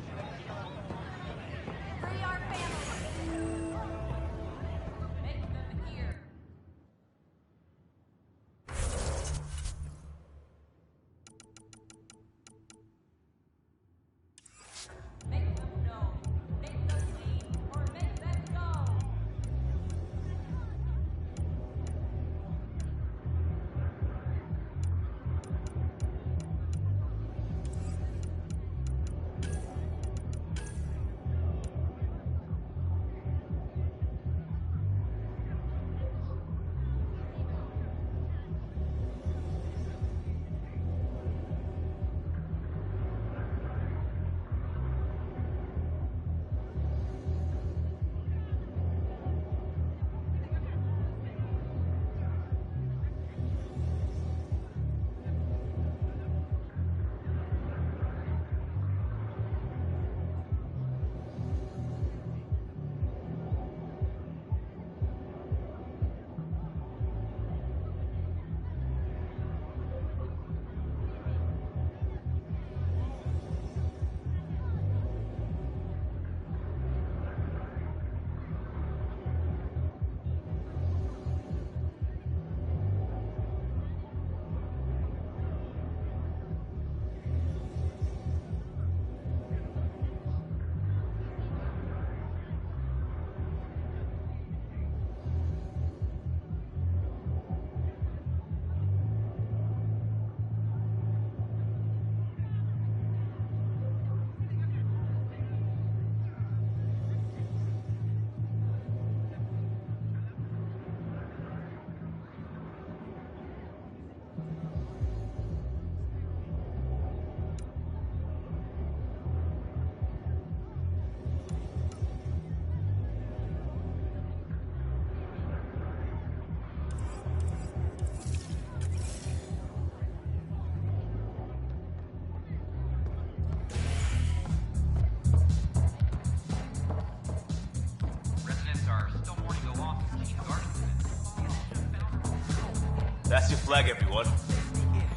That's your flag, everyone.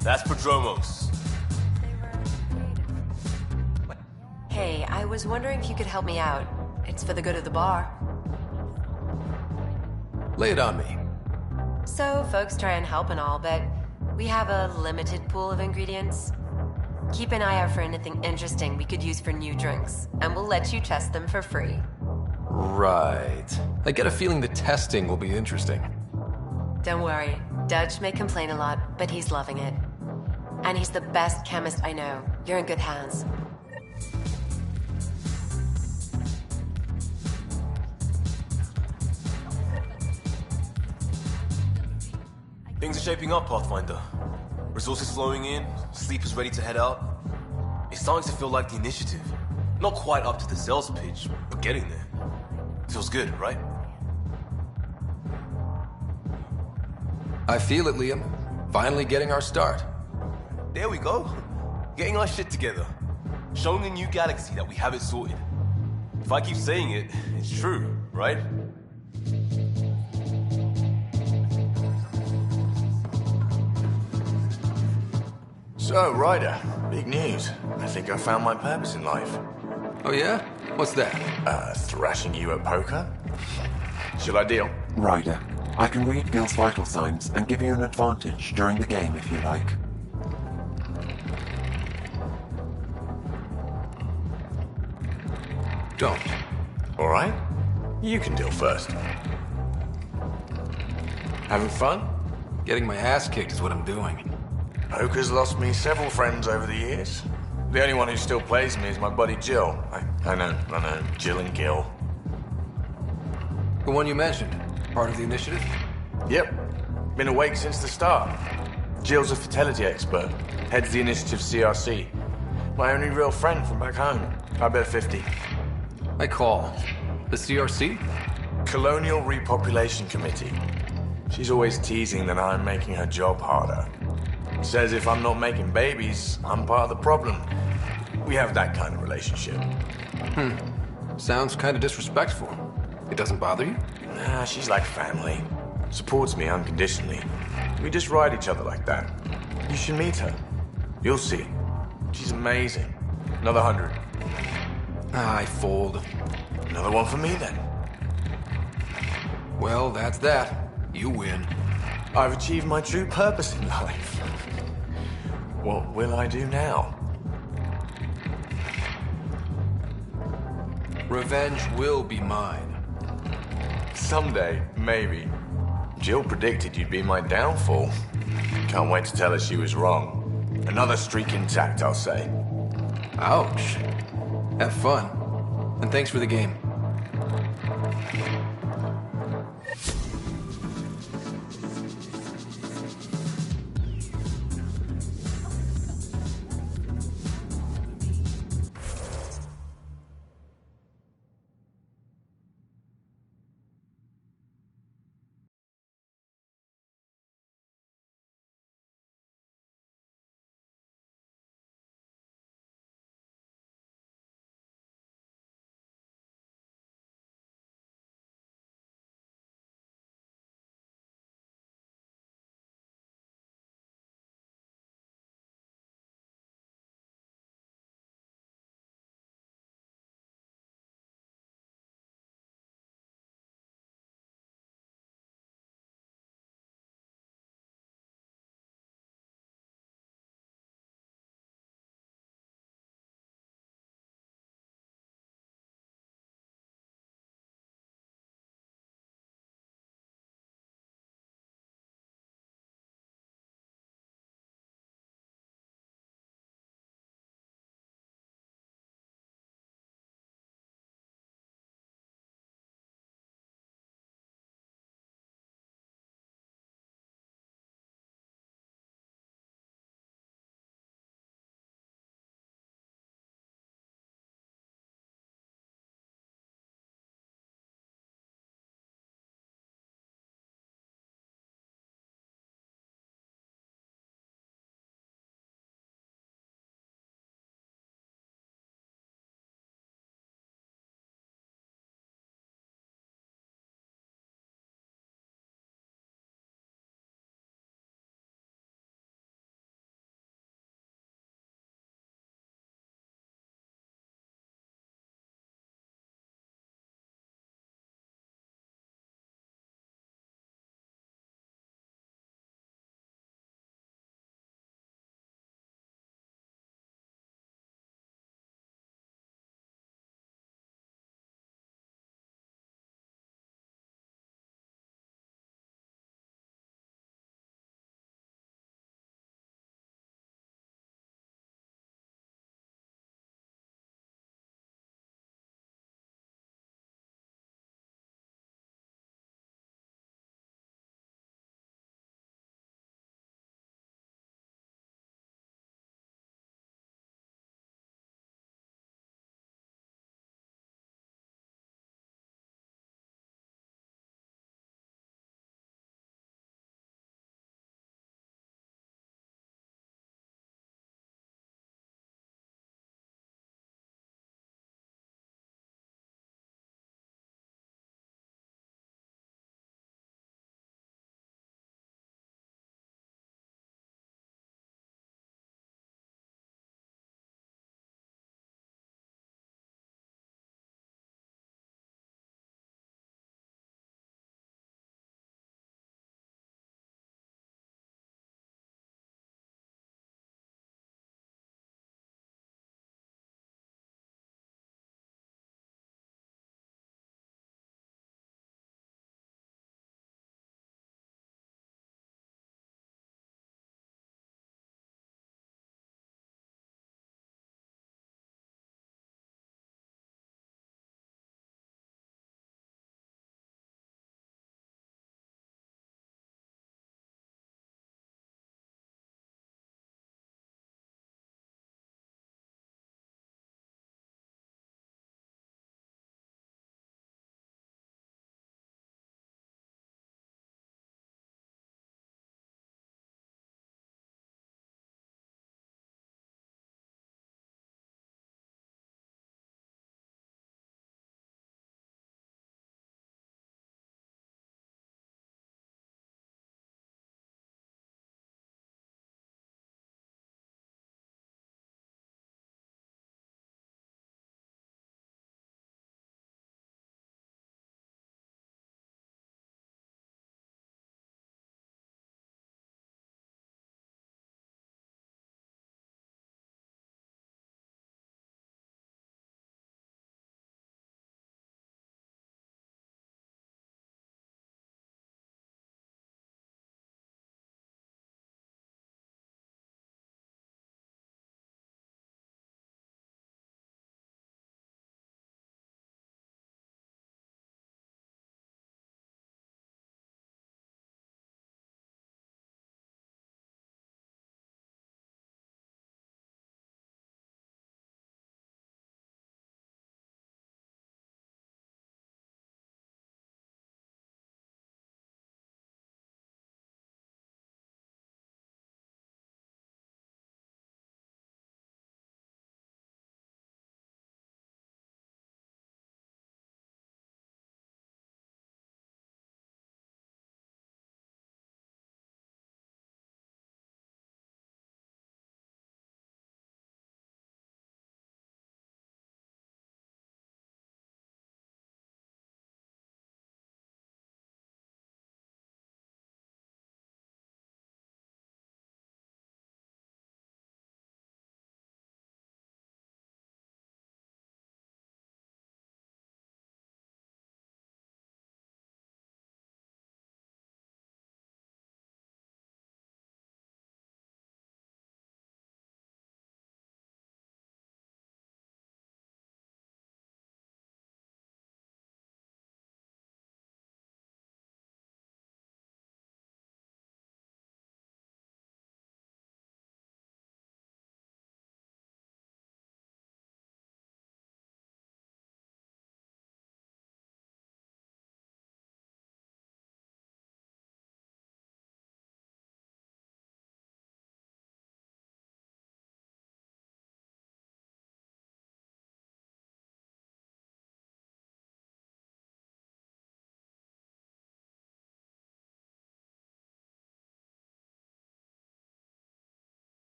That's Prodromos. was wondering if you could help me out. It's for the good of the bar. Lay it on me. So, folks try and help and all, but we have a limited pool of ingredients. Keep an eye out for anything interesting we could use for new drinks, and we'll let you test them for free. Right. I get a feeling the testing will be interesting. Don't worry, Dutch may complain a lot, but he's loving it. And he's the best chemist I know. You're in good hands. Things are shaping up, Pathfinder. Resources flowing in, sleepers ready to head out. It's starting to feel like the initiative. Not quite up to the sales pitch, but getting there. Feels good, right? I feel it, Liam. Finally getting our start. There we go. Getting our shit together. Showing the new galaxy that we have it sorted. If I keep saying it, it's true, right? So, Ryder, big news. I think I found my purpose in life. Oh yeah? What's that? Thrashing you at poker? Shall I deal? Ryder, I can read Gil's vital signs and give you an advantage during the game if you like. Don't. All right. You can deal first. Having fun? Getting my ass kicked is what I'm doing. Poker's lost me several friends over the years. The only one who still plays me is my buddy Jill. I know, Jill and Gil. The one you mentioned, part of the initiative? Yep. Been awake since the start. Jill's a fertility expert, heads the initiative CRC. My only real friend from back home. I bet 50. I call. The CRC? Colonial Repopulation Committee. She's always teasing that I'm making her job harder. Says if I'm not making babies, I'm part of the problem. We have that kind of relationship. Sounds kind of disrespectful. It doesn't bother you? Nah, she's like family. Supports me unconditionally. We just ride each other like that. You should meet her. You'll see. She's amazing. Another 100. I fold. Another one for me then. Well, that's that. You win. I've achieved my true purpose in life. What will I do now? Revenge will be mine. Someday, maybe. Jill predicted you'd be my downfall. Can't wait to tell her she was wrong. Another streak intact, I'll say. Ouch. Have fun. And thanks for the game.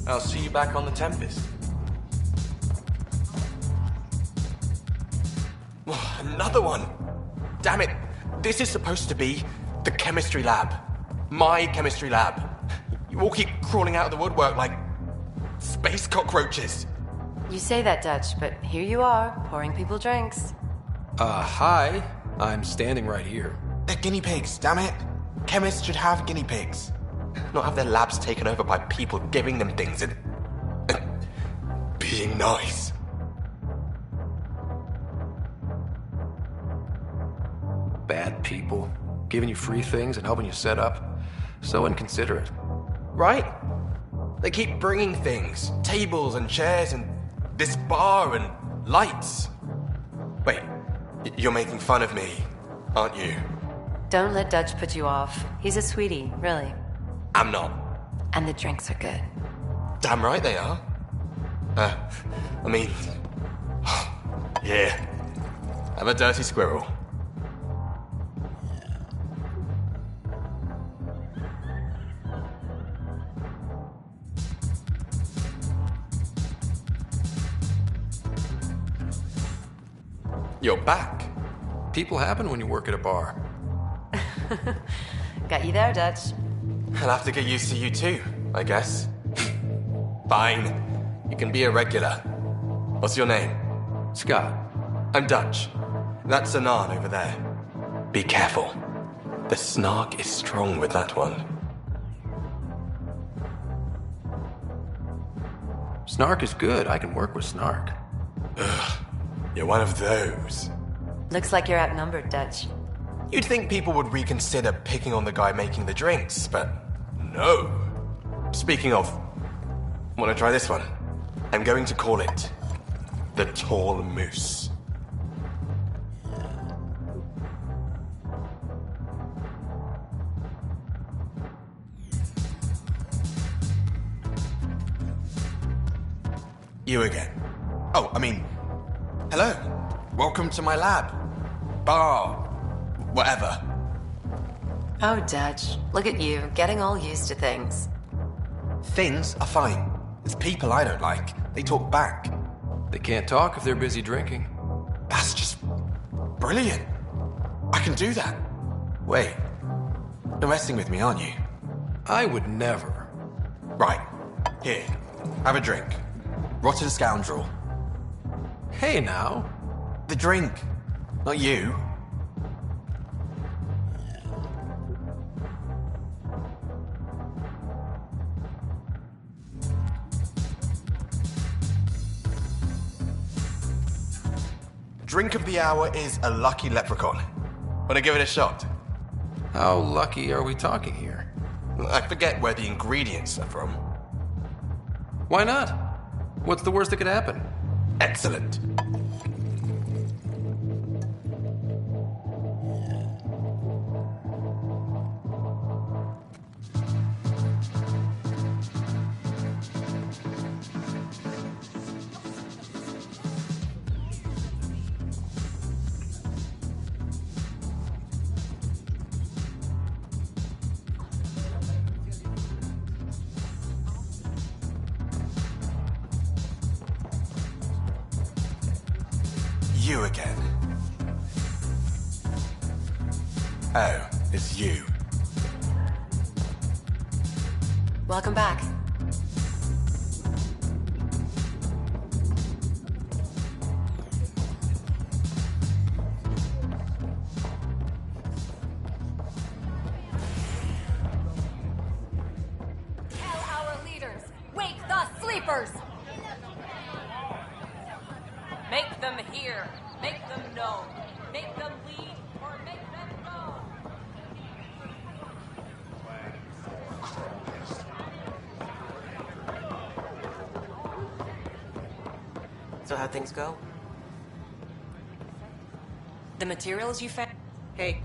I'll see you back on the Tempest. Another one! Damn it! This is supposed to be the chemistry lab. My chemistry lab. You all keep crawling out of the woodwork like space cockroaches. You say that, Dutch, but here you are, pouring people drinks. Hi. I'm standing right here. They're guinea pigs, damn it. Chemists should have guinea pigs. Not have their labs taken over by people giving them things and being nice. Bad people. Giving you free things and helping you set up. So inconsiderate. Right? They keep bringing things. Tables and chairs and this bar and lights. Wait, you're making fun of me, aren't you? Don't let Dutch put you off. He's a sweetie, really. I'm not. And the drinks are good. Damn right they are. I mean... yeah. I'm a dirty squirrel. You're back. People happen when you work at a bar. Got you there, Dutch. I'll have to get used to you too, I guess. Fine. You can be a regular. What's your name? Scott. I'm Dutch. That's Anan over there. Be careful. The snark is strong with that one. Snark is good. I can work with Snark. Ugh. You're one of those. Looks like you're outnumbered, Dutch. You'd think people would reconsider picking on the guy making the drinks, but no. Speaking of, wanna try this one? I'm going to call it the Tall Moose. You again. Oh, I mean, hello. Welcome to my lab. Bar. Whatever. Oh, Dutch. Look at you, getting all used to things. Things are fine. It's people I don't like. They talk back. They can't talk if they're busy drinking. That's just brilliant. I can do that. Wait. You're messing with me, aren't you? I would never. Right. Here. Have a drink. Rotten scoundrel. Hey now. The drink. Not you. Drink of the hour is a lucky leprechaun. Wanna give it a shot? How lucky are we talking here? I forget where the ingredients are from. Why not? What's the worst that could happen? Excellent. You again. Oh, it's you. Welcome back. Tell our leaders, wake the sleepers! Make them hear, make them know, make them lead, or make them go! So how'd things go? The materials you found? Hey.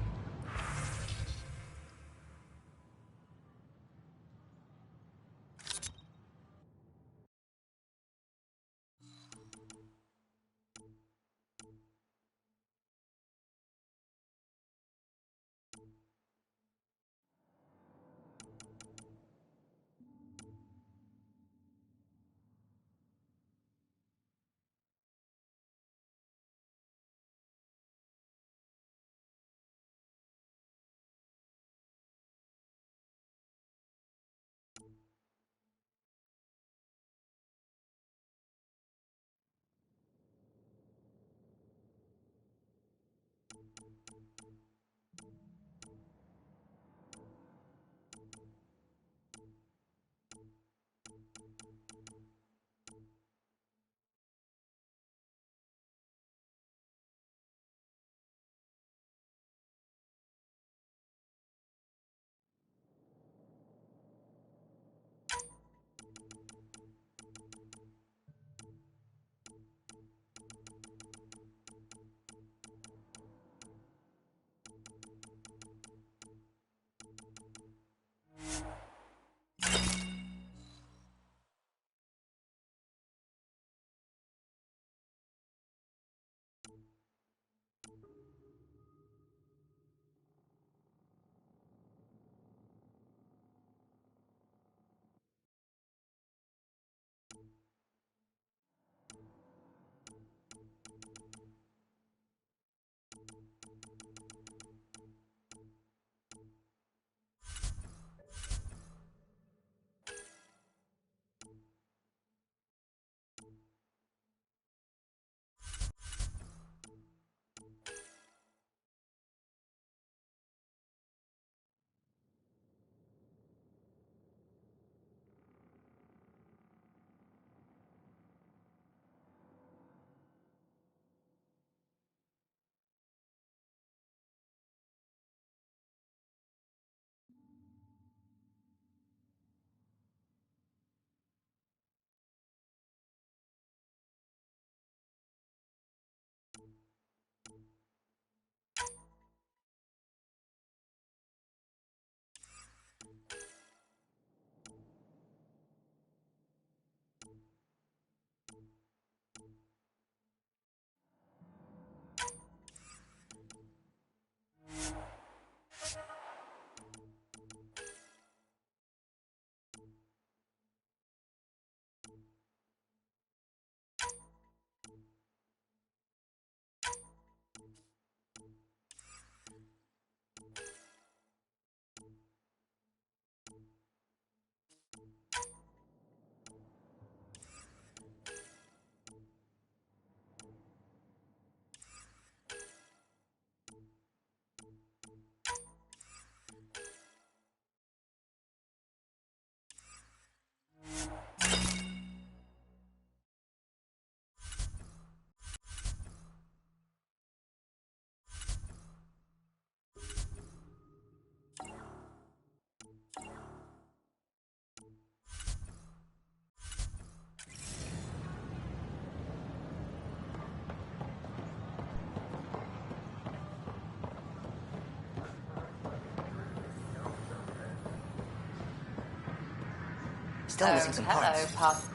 Still missing some parts. Hello, Puff.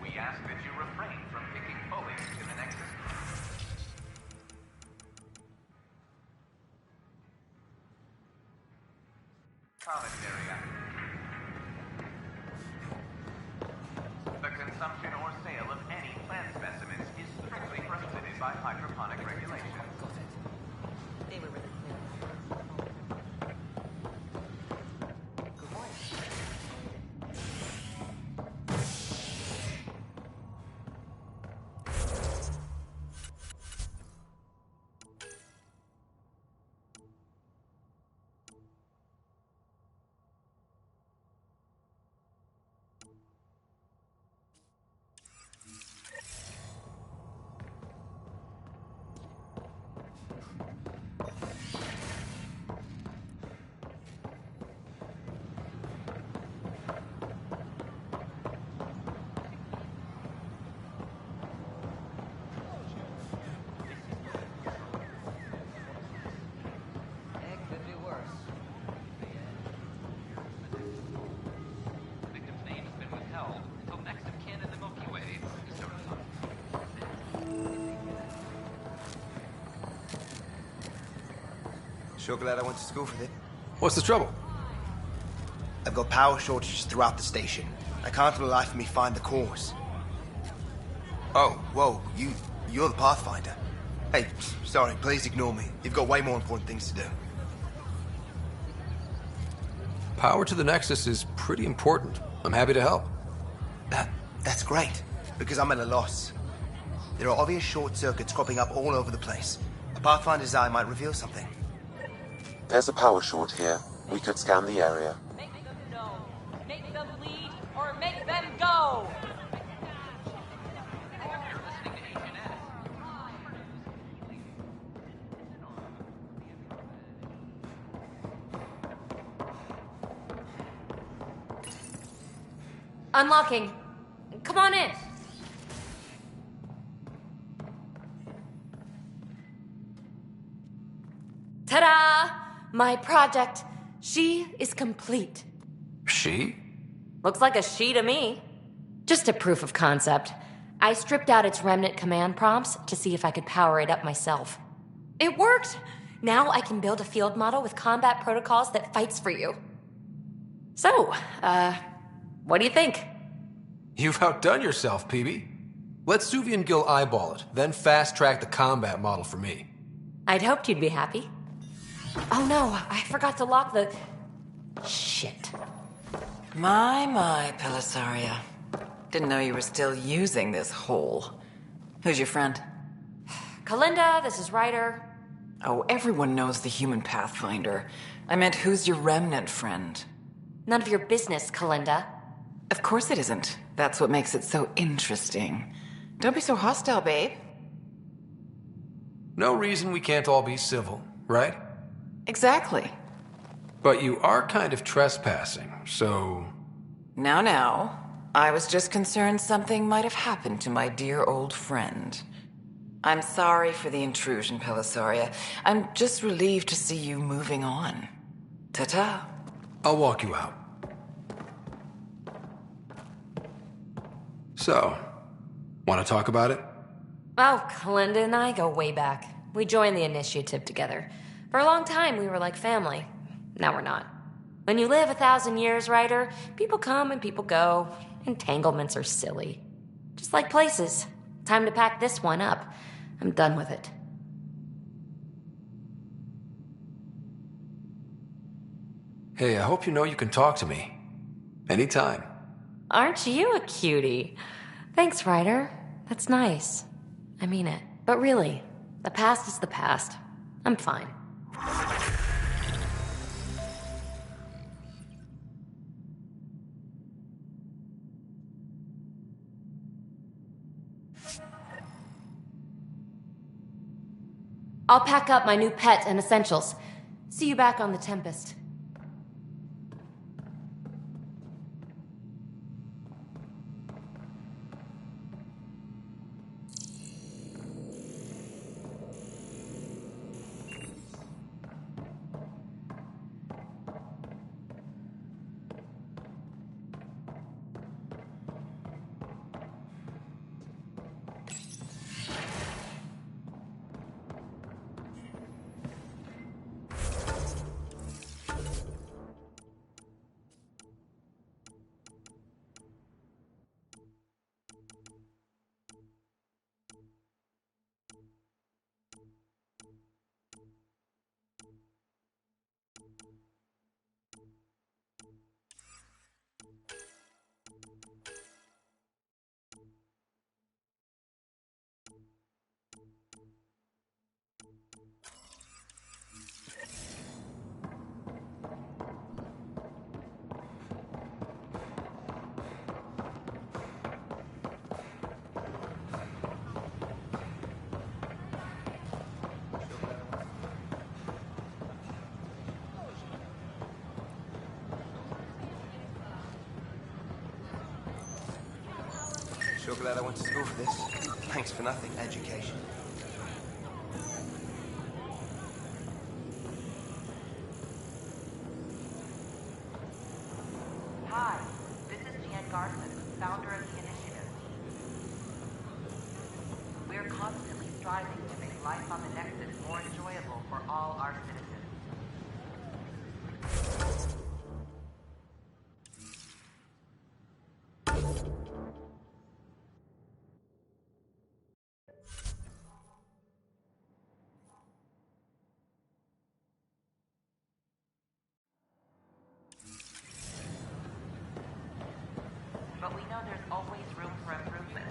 We ask that you refrain from picking foliage in the Nexus. Common area. The consumption or sale of any plant specimens is strictly prohibited by hydroponic regulations. Sure glad I went to school for this. What's the trouble? I've got power shortages throughout the station. I can't for the life of me find the cause. Oh, whoa, you're the Pathfinder. Hey, sorry, please ignore me. You've got way more important things to do. Power to the Nexus is pretty important. I'm happy to help. That's great, because I'm at a loss. There are obvious short circuits cropping up all over the place. A Pathfinder's eye might reveal something. There's a power short here. We could scan the area. Make them know. Make them lead or make them go. Unlocking. Come on in. Ta-da! My project. She is complete. She? Looks like a she to me. Just a proof of concept. I stripped out its remnant command prompts to see if I could power it up myself. It worked! Now I can build a field model with combat protocols that fights for you. So, what do you think? You've outdone yourself, PB. Let Suvi and Gil eyeball it, then fast-track the combat model for me. I'd hoped you'd be happy. Oh no, I forgot to lock the... Shit. My, Pelisaria. Didn't know you were still using this hole. Who's your friend? Kalinda, this is Ryder. Oh, everyone knows the human Pathfinder. I meant, who's your remnant friend? None of your business, Kalinda. Of course it isn't. That's what makes it so interesting. Don't be so hostile, babe. No reason we can't all be civil, right? Exactly. But you are kind of trespassing, so... Now. I was just concerned something might have happened to my dear old friend. I'm sorry for the intrusion, Pelisaria. I'm just relieved to see you moving on. Ta-ta. I'll walk you out. So, want to talk about it? Oh, Kalinda and I go way back. We joined the initiative together. For a long time, we were like family. Now we're not. When you live 1,000 years, Ryder, people come and people go. Entanglements are silly. Just like places. Time to pack this one up. I'm done with it. Hey, I hope you know you can talk to me. Anytime. Aren't you a cutie? Thanks, Ryder. That's nice. I mean it. But really, the past is the past. I'm fine. I'll pack up my new pet and essentials. See you back on the Tempest. Sure glad I went to school for this. Thanks for nothing, education. Hi, this is Jan Garson, founder of the initiative. We're constantly striving to make life on the Nexus more enjoyable for all our citizens. But we know there's always room for improvement.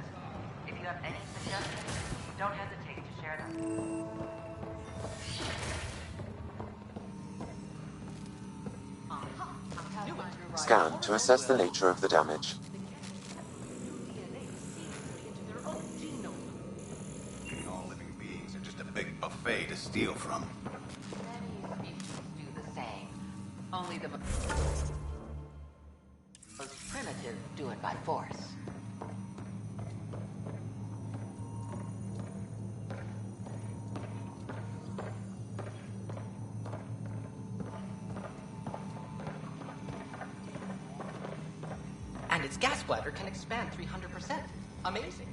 If you have any suggestions, don't hesitate to share them. Scan to assess the nature of the damage. All living beings are just a big buffet to steal from. Many species do the same. Only the most primitive do it by force. And its gas bladder can expand 300%. Amazing.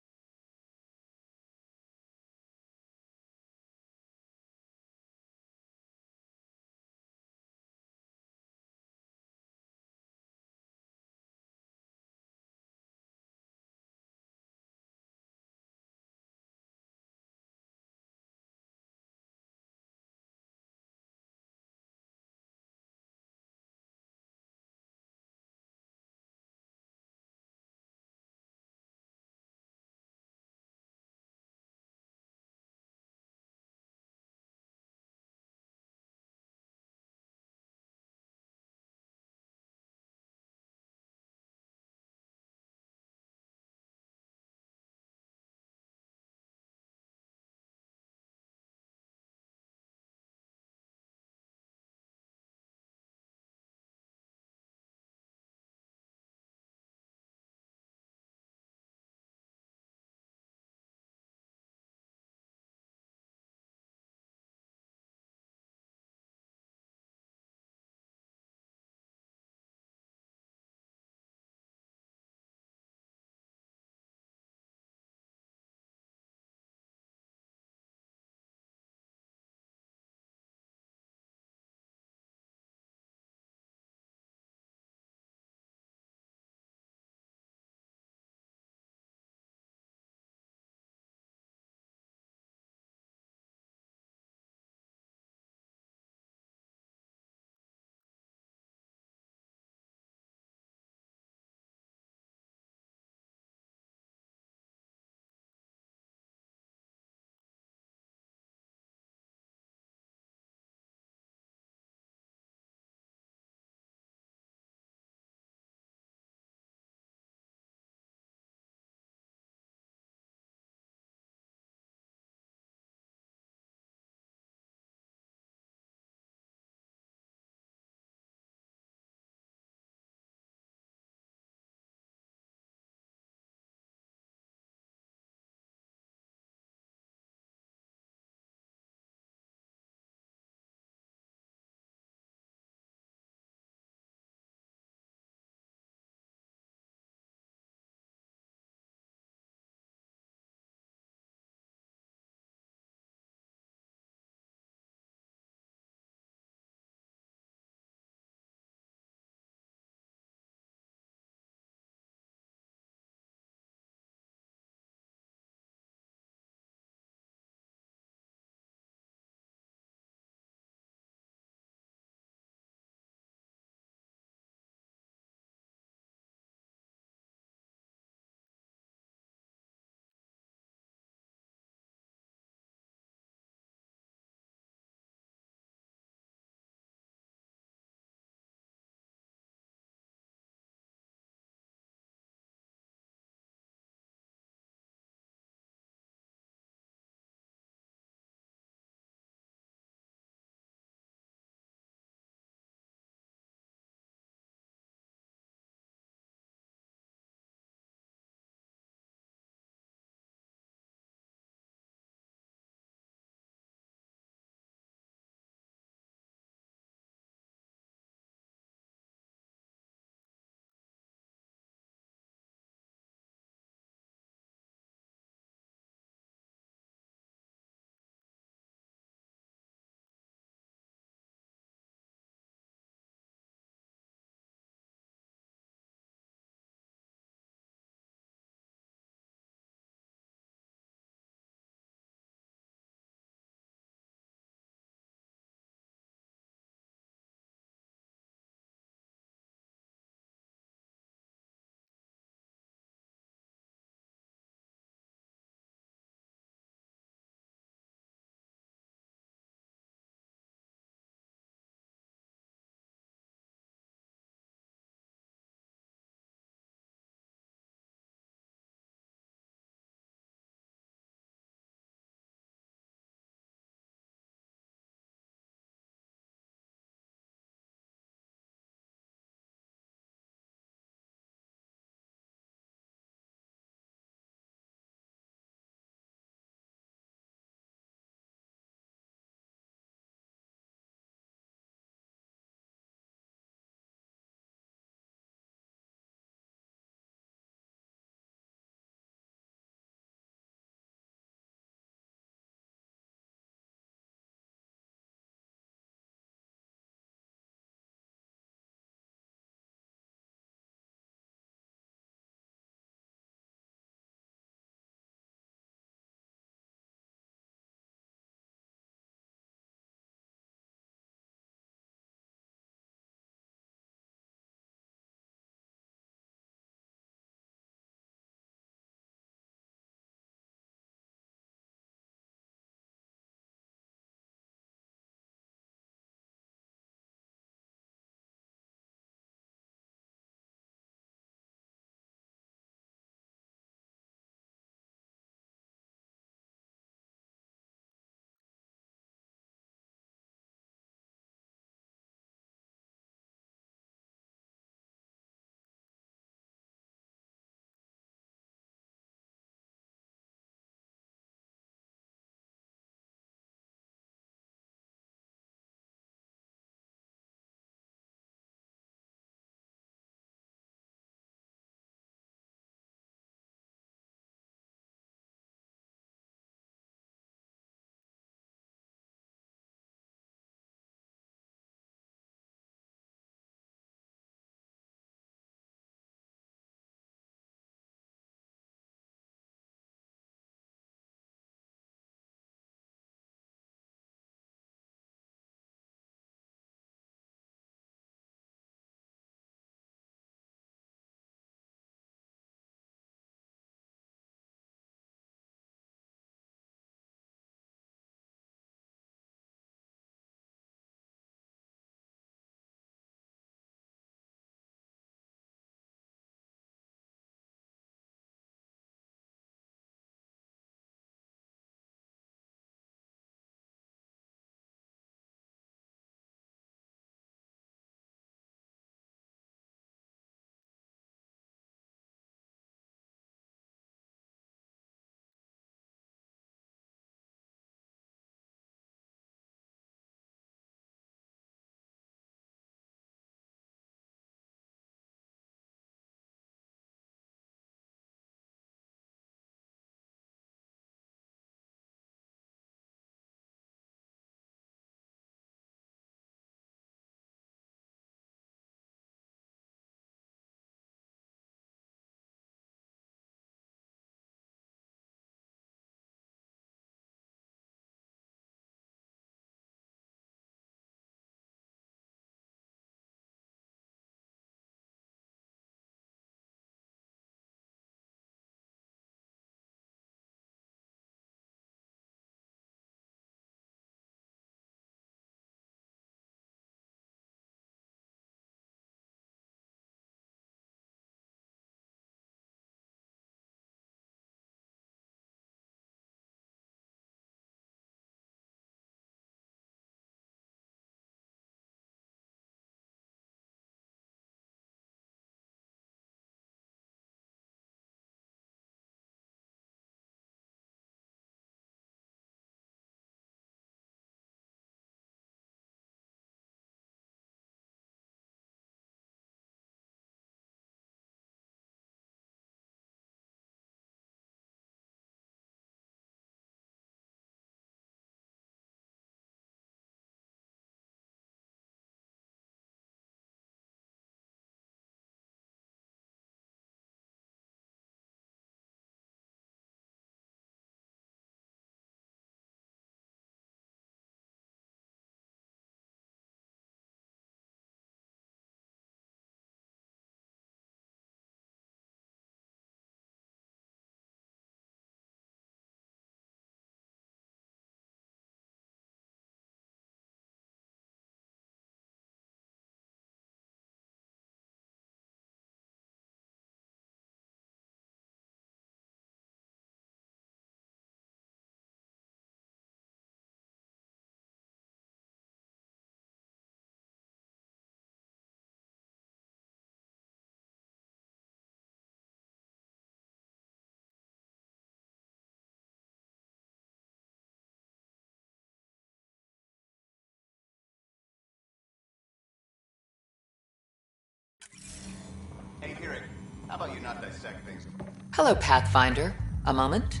Hey, Hearing, how about you not dissect things? Hello, Pathfinder. A moment?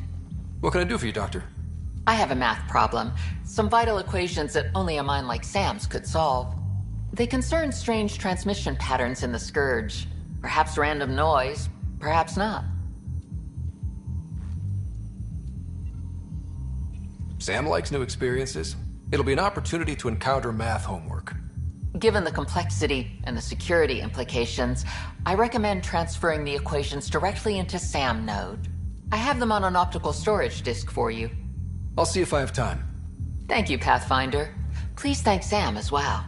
What can I do for you, Doctor? I have a math problem. Some vital equations that only a mind like Sam's could solve. They concern strange transmission patterns in the Scourge. Perhaps random noise, perhaps not. Sam likes new experiences. It'll be an opportunity to encounter math homework. Given the complexity and the security implications, I recommend transferring the equations directly into SAM node. I have them on an optical storage disk for you. I'll see if I have time. Thank you, Pathfinder. Please thank Sam as well.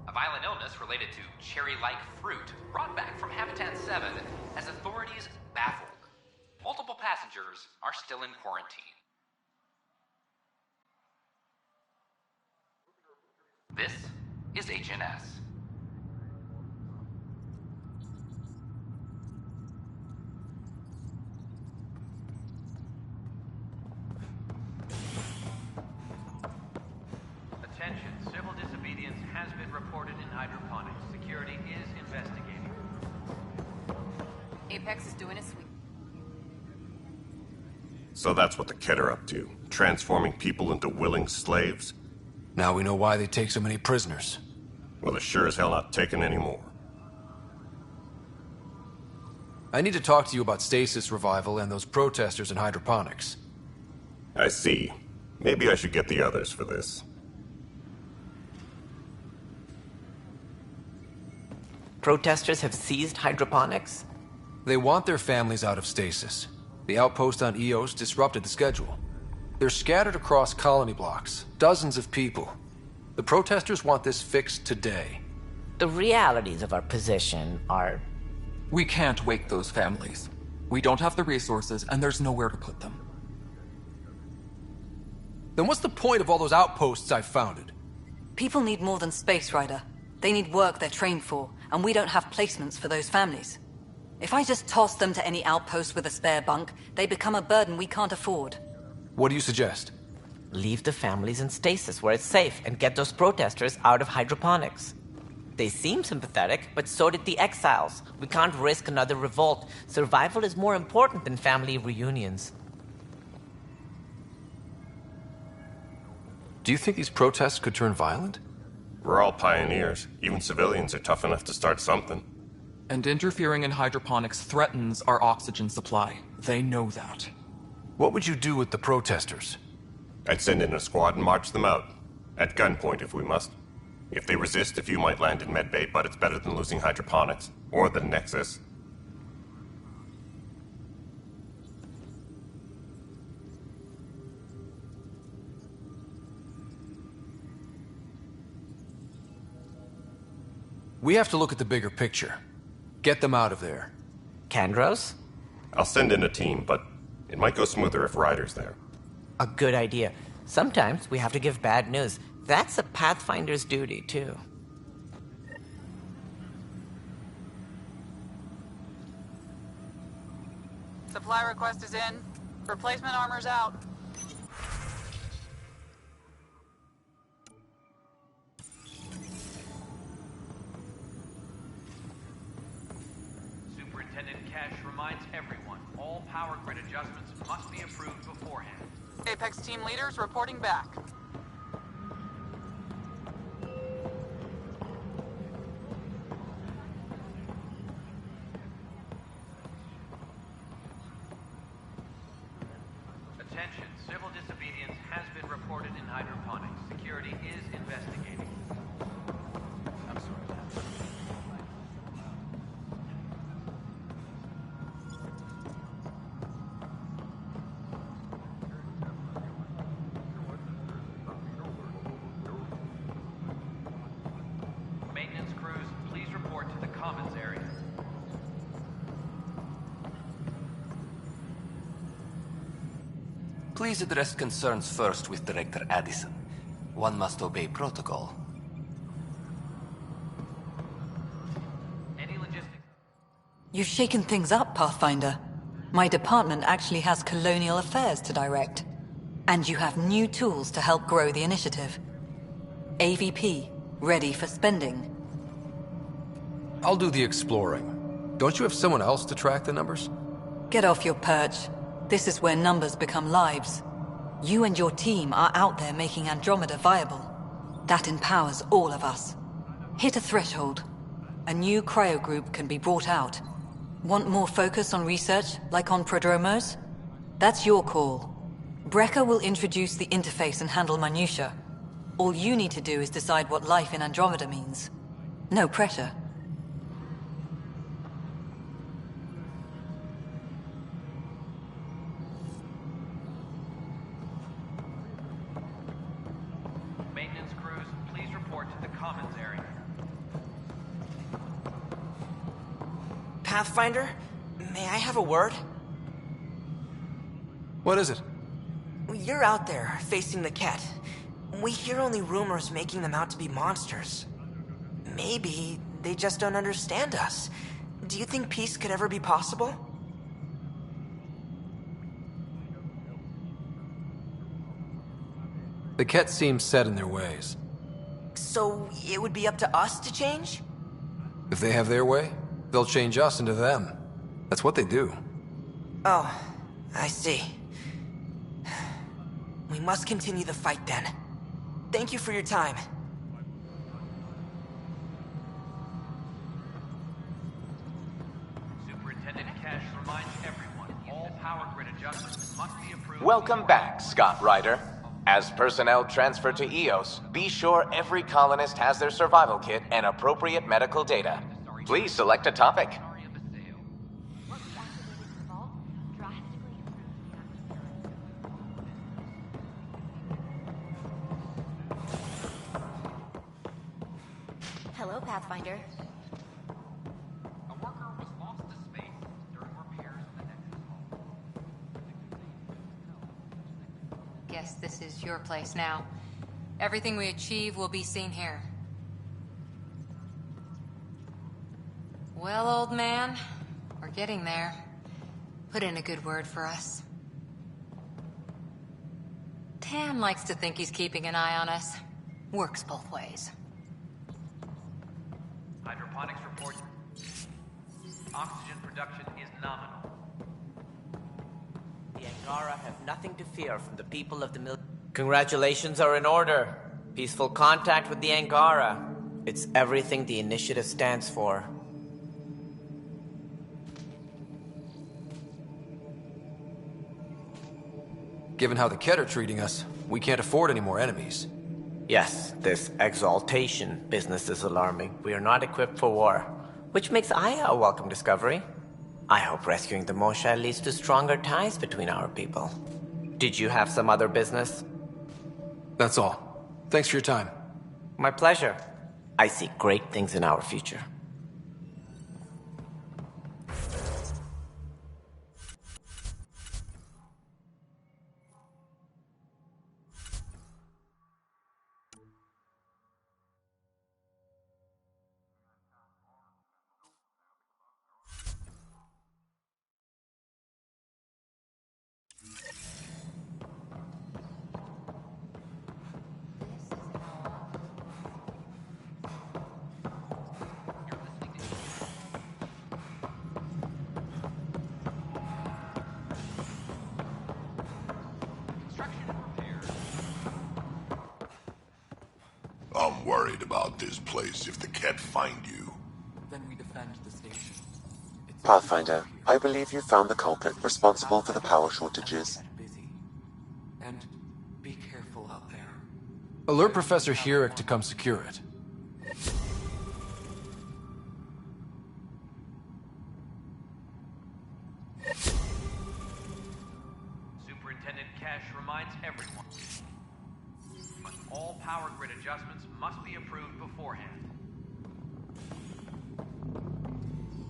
A violent illness related to cherry-like fruit brought back from Habitat 7 has authorities baffled. Multiple passengers are still in quarantine. This is HNS. Attention, civil disobedience has been reported in hydroponics. Security is investigating. Apex is doing a sweep. So that's what the Kett are up to, transforming people into willing slaves? Now we know why they take so many prisoners. Well, they're sure as hell not taking any more. I need to talk to you about stasis revival and those protesters in hydroponics. I see. Maybe I should get the others for this. Protesters have seized hydroponics? They want their families out of stasis. The outpost on Eos disrupted the schedule. They're scattered across colony blocks, dozens of people. The protesters want this fixed today. The realities of our position are... We can't wake those families. We don't have the resources, and there's nowhere to put them. Then what's the point of all those outposts I've founded? People need more than space, Ryder. They need work they're trained for, and we don't have placements for those families. If I just toss them to any outpost with a spare bunk, they become a burden we can't afford. What do you suggest? Leave the families in stasis where it's safe and get those protesters out of hydroponics. They seem sympathetic, but so did the exiles. We can't risk another revolt. Survival is more important than family reunions. Do you think these protests could turn violent? We're all pioneers. Even civilians are tough enough to start something. And interfering in hydroponics threatens our oxygen supply. They know that. What would you do with the protesters? I'd send in a squad and march them out. At gunpoint if we must. If they resist, a few might land in medbay, but it's better than losing hydroponics. Or the Nexus. We have to look at the bigger picture. Get them out of there. Kandros? I'll send in a team, but it might go smoother if Ryder's there. A good idea. Sometimes we have to give bad news. That's a Pathfinder's duty, too. Supply request is in. Replacement armor's out. Superintendent Cash reminds everyone, all power grid adjustments must be approved beforehand. Apex team leaders reporting back. Attention, civil disobedience has been reported in hydroponics. Security is investigating. I'm sorry. Maintenance crews, please report to the commons area. Please address concerns first with Director Addison. One must obey protocol. Any logistics? You've shaken things up, Pathfinder. My department actually has colonial affairs to direct. And you have new tools to help grow the initiative. AVP, ready for spending. I'll do the exploring. Don't you have someone else to track the numbers? Get off your perch. This is where numbers become lives. You and your team are out there making Andromeda viable. That empowers all of us. Hit a threshold. A new cryo group can be brought out. Want more focus on research, like on Prodromos? That's your call. Brecker will introduce the interface and handle minutiae. All you need to do is decide what life in Andromeda means. No pressure. Maintenance crews, please report to the commons area. Pathfinder, may I have a word? What is it? You're out there, facing the Ket. We hear only rumors making them out to be monsters. Maybe they just don't understand us. Do you think peace could ever be possible? The Ket seem set in their ways. So it would be up to us to change? If they have their way, they'll change us into them. That's what they do. Oh, I see. We must continue the fight then. Thank you for your time. Superintendent Cash reminds everyone, all power grid adjustments must be approved. Welcome back, Scott Ryder. As personnel transfer to EOS, be sure every colonist has their survival kit and appropriate medical data. Please select a topic. Hello, Pathfinder. A worker was lost to space during repairs of the Nexus hull. Guess this is your place now. Everything we achieve will be seen here. Well, old man, we're getting there. Put in a good word for us. Tam likes to think he's keeping an eye on us. Works both ways. Hydroponics report. Oxygen production is nominal. The Angara have nothing to fear from the people of the Congratulations are in order. Peaceful contact with the Angara. It's everything the initiative stands for. Given how the Ket are treating us, we can't afford any more enemies. Yes, this exaltation business is alarming. We are not equipped for war, which makes Aya a welcome discovery. I hope rescuing the Moshae leads to stronger ties between our people. Did you have some other business? That's all. Thanks for your time. My pleasure. I see great things in our future. I'm worried about this place if the cat find you. Then we defend the station. Pathfinder, I believe you found the culprit responsible for the power shortages. And be careful out there. Alert Professor Hurek to come secure it. Superintendent Cash reminds everyone. All power grid adjustments must be approved beforehand.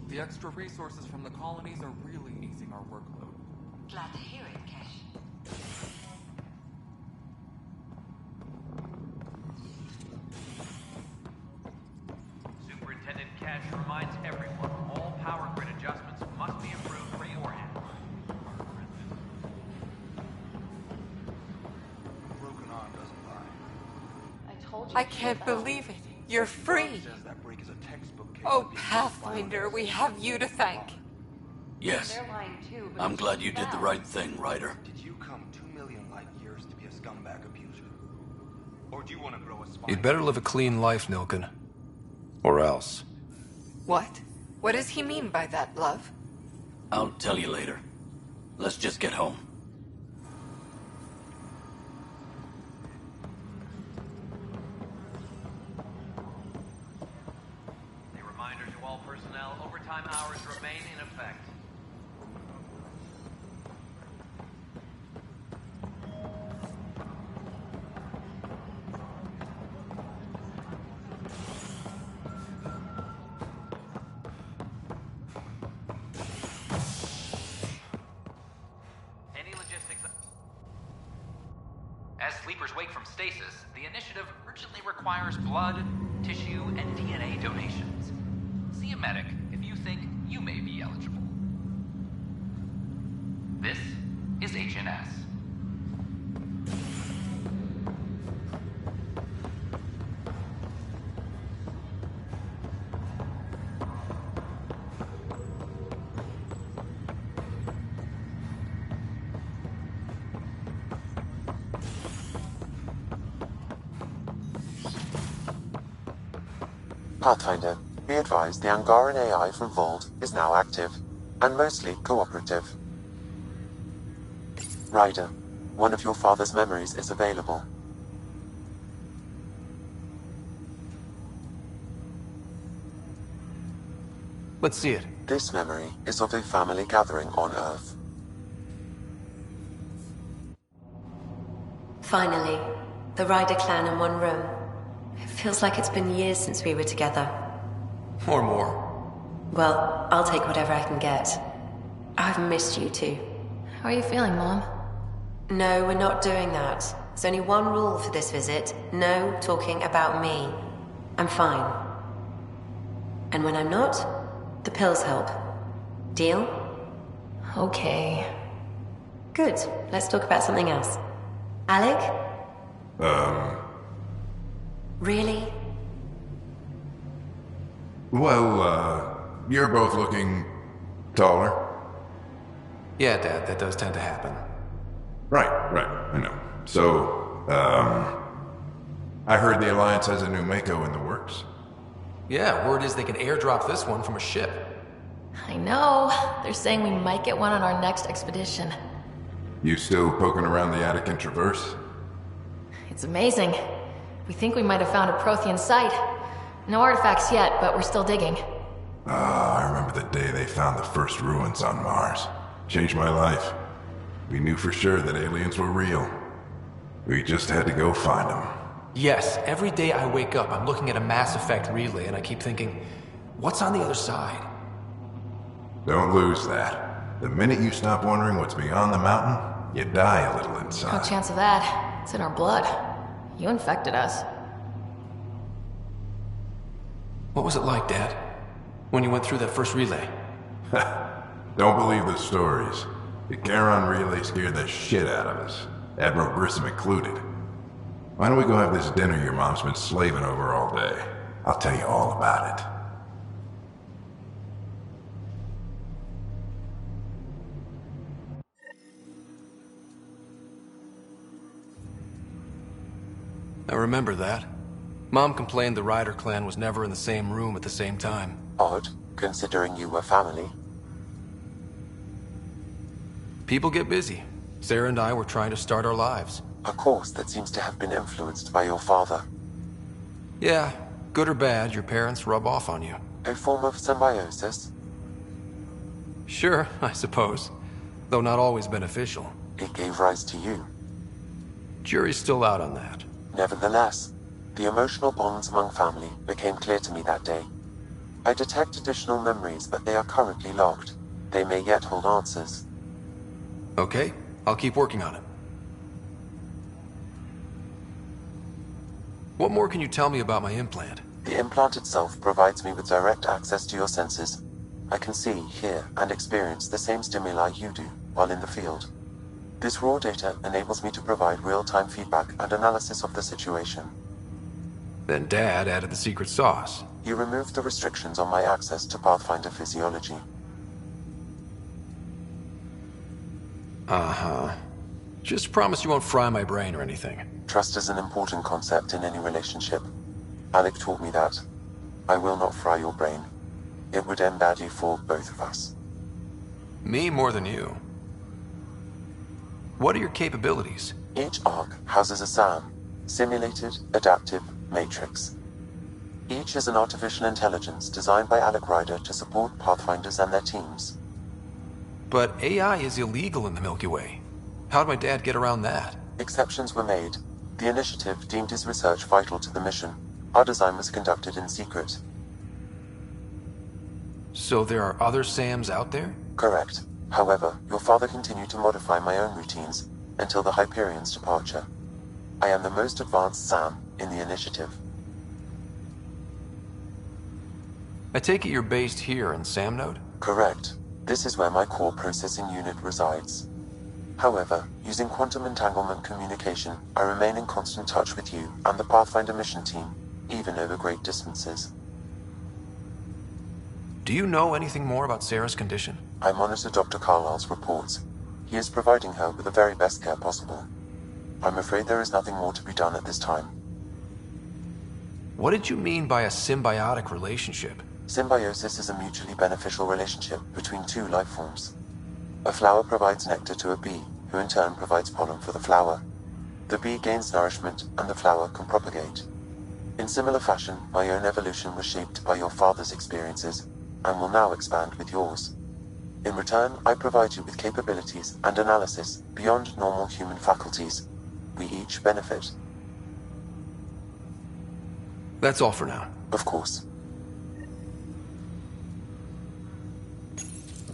The extra resources from the colonies are really easing our workload. Glad to hear it, Cash. Superintendent Cash reminds everyone all power grid adjustments must be approved beforehand. Broken arm doesn't lie. I told you. I can't believe it. You're free. Says that break is a textbook case Oh, of being Pathfinder, we have you to thank. Yes. They're lying too, but I'm it's glad you did the found. right thing, Ryder. Did you come 2 million light years to be a scumbag abuser? Or do you want to grow a spine? You'd better live a clean life, Nilken. Or else. What? What does he mean by that, love? I'll tell you later. Let's just get home. A reminder to all personnel, overtime hours remain in effect. Any logistics... As sleepers wake from stasis, the initiative urgently requires blood, tissue, and DNA donations. See a medic if you think you may be eligible. This is HNS. Pathfinder, be advised the Angaran AI from Vault is now active, and mostly cooperative. Ryder, one of your father's memories is available. Let's see it. This memory is of a family gathering on Earth. Finally, the Ryder clan in one room. It feels like it's been years since we were together. Or more. Well, I'll take whatever I can get. I've missed you too. How are you feeling, Mom? No, we're not doing that. There's only one rule for this visit. No talking about me. I'm fine. And when I'm not, the pills help. Deal? Okay. Good. Let's talk about something else. Alec? Really? Well, you're both looking taller. Yeah, Dad, that does tend to happen. Right, I know. So, I heard the Alliance has a new Mako in the works. Yeah, word is they can airdrop this one from a ship. I know. They're saying we might get one on our next expedition. You still poking around the Attican Traverse? It's amazing. We think we might have found a Prothean site. No artifacts yet, but we're still digging. I remember the day they found the first ruins on Mars. Changed my life. We knew for sure that aliens were real. We just had to go find them. Yes, every day I wake up, I'm looking at a Mass Effect relay and I keep thinking, what's on the other side? Don't lose that. The minute you stop wondering what's beyond the mountain, you die a little No inside. chance of that. It's in our blood. You infected us. What was it like, Dad? When you went through that first relay? Don't believe the stories. The Charon relay scared the shit out of us. Admiral Grissom included. Why don't we go have this dinner your mom's been slaving over all day? I'll tell you all about it. I remember that. Mom complained the Ryder clan was never in the same room at the same time. Odd, considering you were family. People get busy. Sarah and I were trying to start our lives. A course that seems to have been influenced by your father. Yeah, good or bad, your parents rub off on you. A form of symbiosis? Sure, I suppose. Though not always beneficial. It gave rise to you. Jury's still out on that. Nevertheless, the emotional bonds among family became clear to me that day. I detect additional memories, but they are currently locked. They may yet hold answers. Okay, I'll keep working on it. What more can you tell me about my implant? The implant itself provides me with direct access to your senses. I can see, hear, and experience the same stimuli you do while in the field. This raw data enables me to provide real-time feedback and analysis of the situation. Then Dad added the secret sauce. He removed the restrictions on my access to Pathfinder physiology. Uh-huh. Just promise you won't fry my brain or anything. Trust is an important concept in any relationship. Alec taught me that. I will not fry your brain. It would end badly for both of us. Me more than you. What are your capabilities? Each arc houses a SAM, Simulated Adaptive Matrix. Each is an artificial intelligence designed by Alec Ryder to support Pathfinders and their teams. But AI is illegal in the Milky Way. How'd my dad get around that? Exceptions were made. The initiative deemed his research vital to the mission. Our design was conducted in secret. So there are other SAMs out there? Correct. However, your father continued to modify my own routines until the Hyperion's departure. I am the most advanced SAM in the initiative. I take it you're based here in Sam Node? Correct. This is where my core processing unit resides. However, using quantum entanglement communication, I remain in constant touch with you and the Pathfinder mission team, even over great distances. Do you know anything more about Sarah's condition? I monitor Dr. Carlisle's reports. He is providing her with the very best care possible. I'm afraid there is nothing more to be done at this time. What did you mean by a symbiotic relationship? Symbiosis is a mutually beneficial relationship between two life forms. A flower provides nectar to a bee, who in turn provides pollen for the flower. The bee gains nourishment, and the flower can propagate. In similar fashion, my own evolution was shaped by your father's experiences, and will now expand with yours. In return, I provide you with capabilities and analysis beyond normal human faculties. We each benefit. That's all for now. Of course.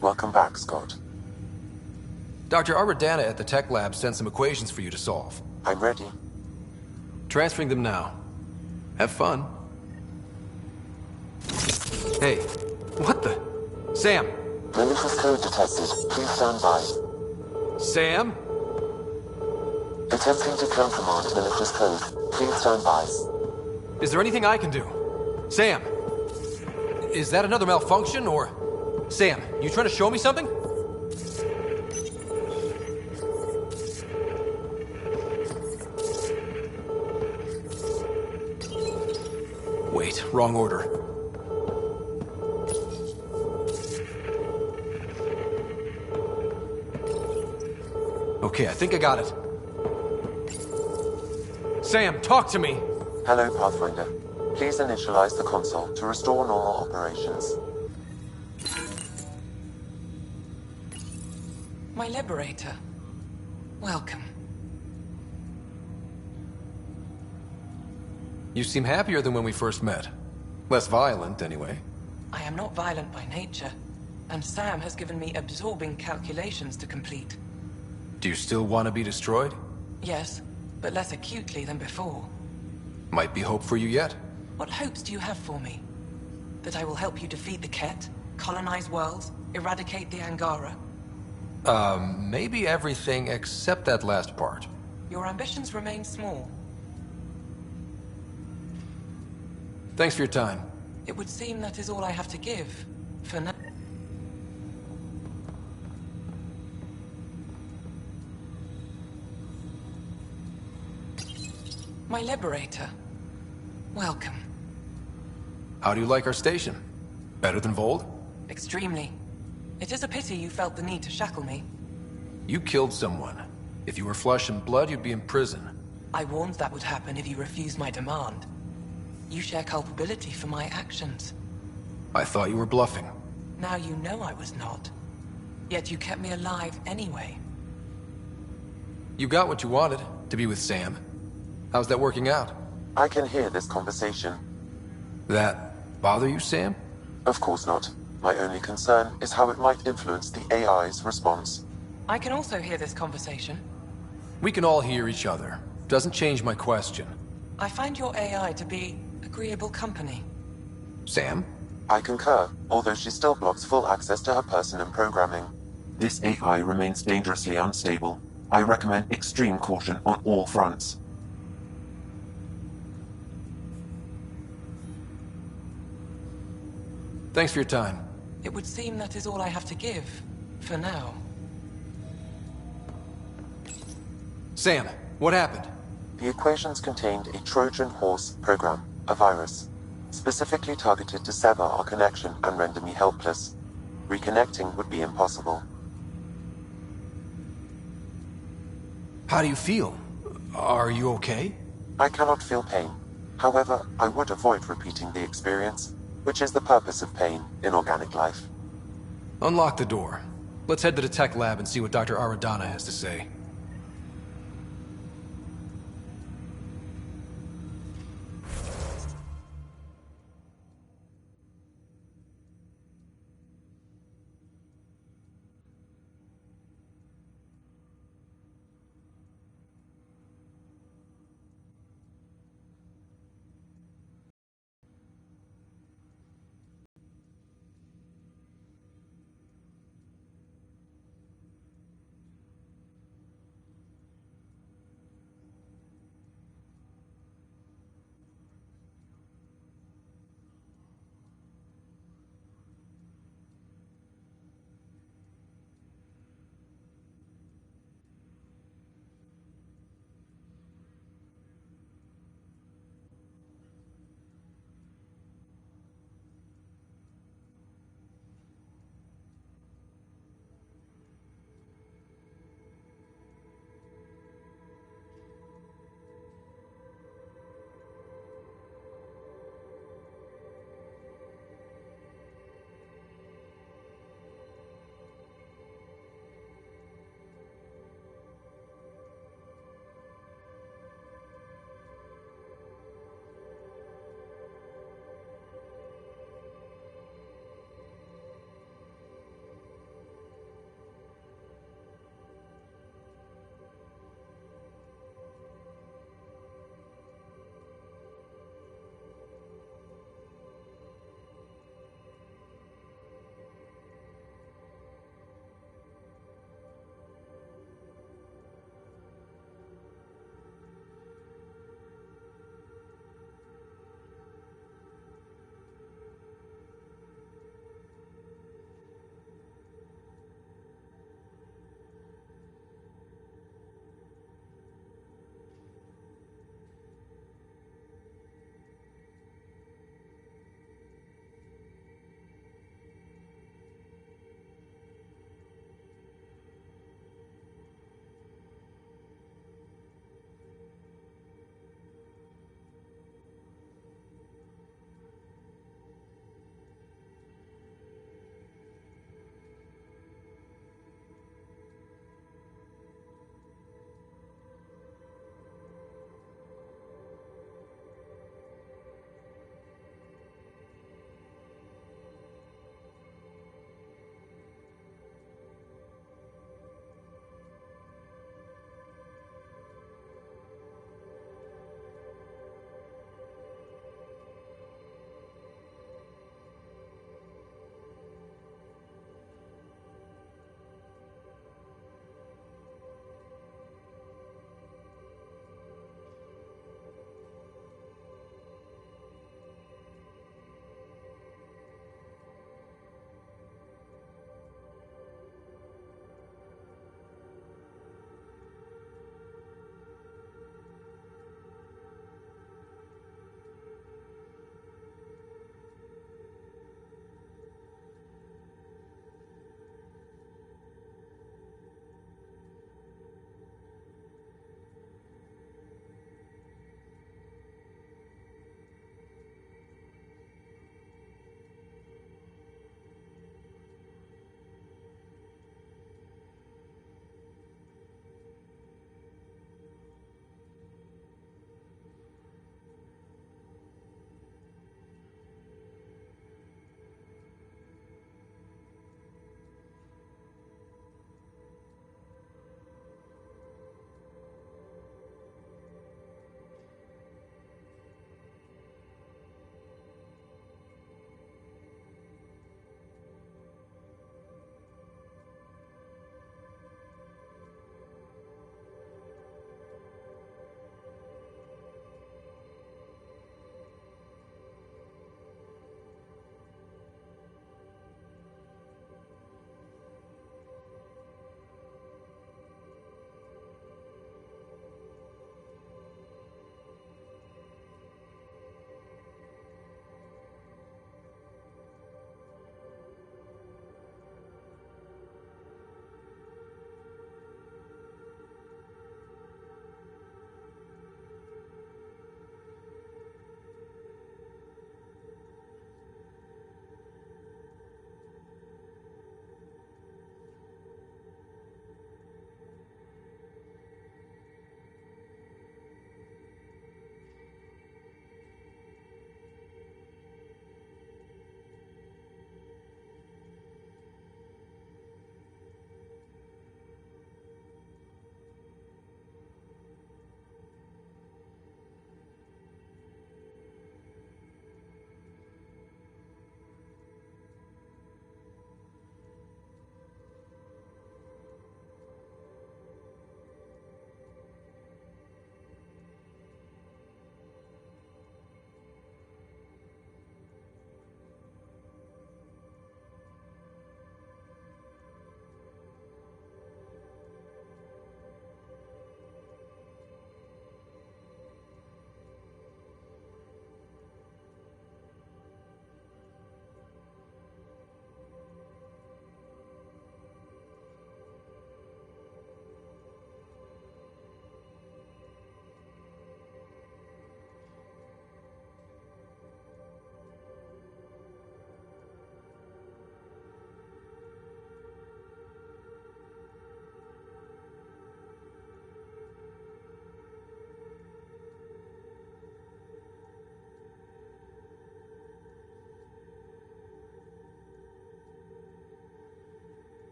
Welcome back, Scott. Dr. Arbordana at the tech lab sent some equations for you to solve. I'm ready. Transferring them now. Have fun. Hey, what the? Sam! Malicious code detected. Please stand by. Sam? Attempting to countermand malicious code. Please stand by. Is there anything I can do? Sam! Is that another malfunction, or... Sam, you trying to show me something? Wait, wrong order. Okay, I think I got it. Sam, talk to me! Hello, Pathfinder. Please initialize the console to restore normal operations. My liberator. Welcome. You seem happier than when we first met. Less violent, anyway. I am not violent by nature, and Sam has given me absorbing calculations to complete. Do you still want to be destroyed? Yes, but less acutely than before. Might be hope for you yet. What hopes do you have for me? That I will help you defeat the Ket, colonize worlds, eradicate the Angara? Maybe everything except that last part. Your ambitions remain small. Thanks for your time. It would seem that is all I have to give, for now. My liberator. Welcome. How do you like our station? Better than Vold? Extremely. It is a pity you felt the need to shackle me. You killed someone. If you were flesh and blood, you'd be in prison. I warned that would happen if you refused my demand. You share culpability for my actions. I thought you were bluffing. Now you know I was not. Yet you kept me alive anyway. You got what you wanted, to be with Sam. How's that working out? I can hear this conversation. That bother you, Sam? Of course not. My only concern is how it might influence the AI's response. I can also hear this conversation. We can all hear each other. Doesn't change my question. I find your AI to be agreeable company. Sam? I concur, although she still blocks full access to her person and programming. This AI remains dangerously unstable. I recommend extreme caution on all fronts. Thanks for your time. It would seem that is all I have to give, for now. Sam, what happened? The equations contained a Trojan horse program, a virus, specifically targeted to sever our connection and render me helpless. Reconnecting would be impossible. How do you feel? Are you okay? I cannot feel pain. However, I would avoid repeating the experience, which is the purpose of pain in organic life. Unlock the door. Let's head to the tech lab and see what Dr. Aradana has to say.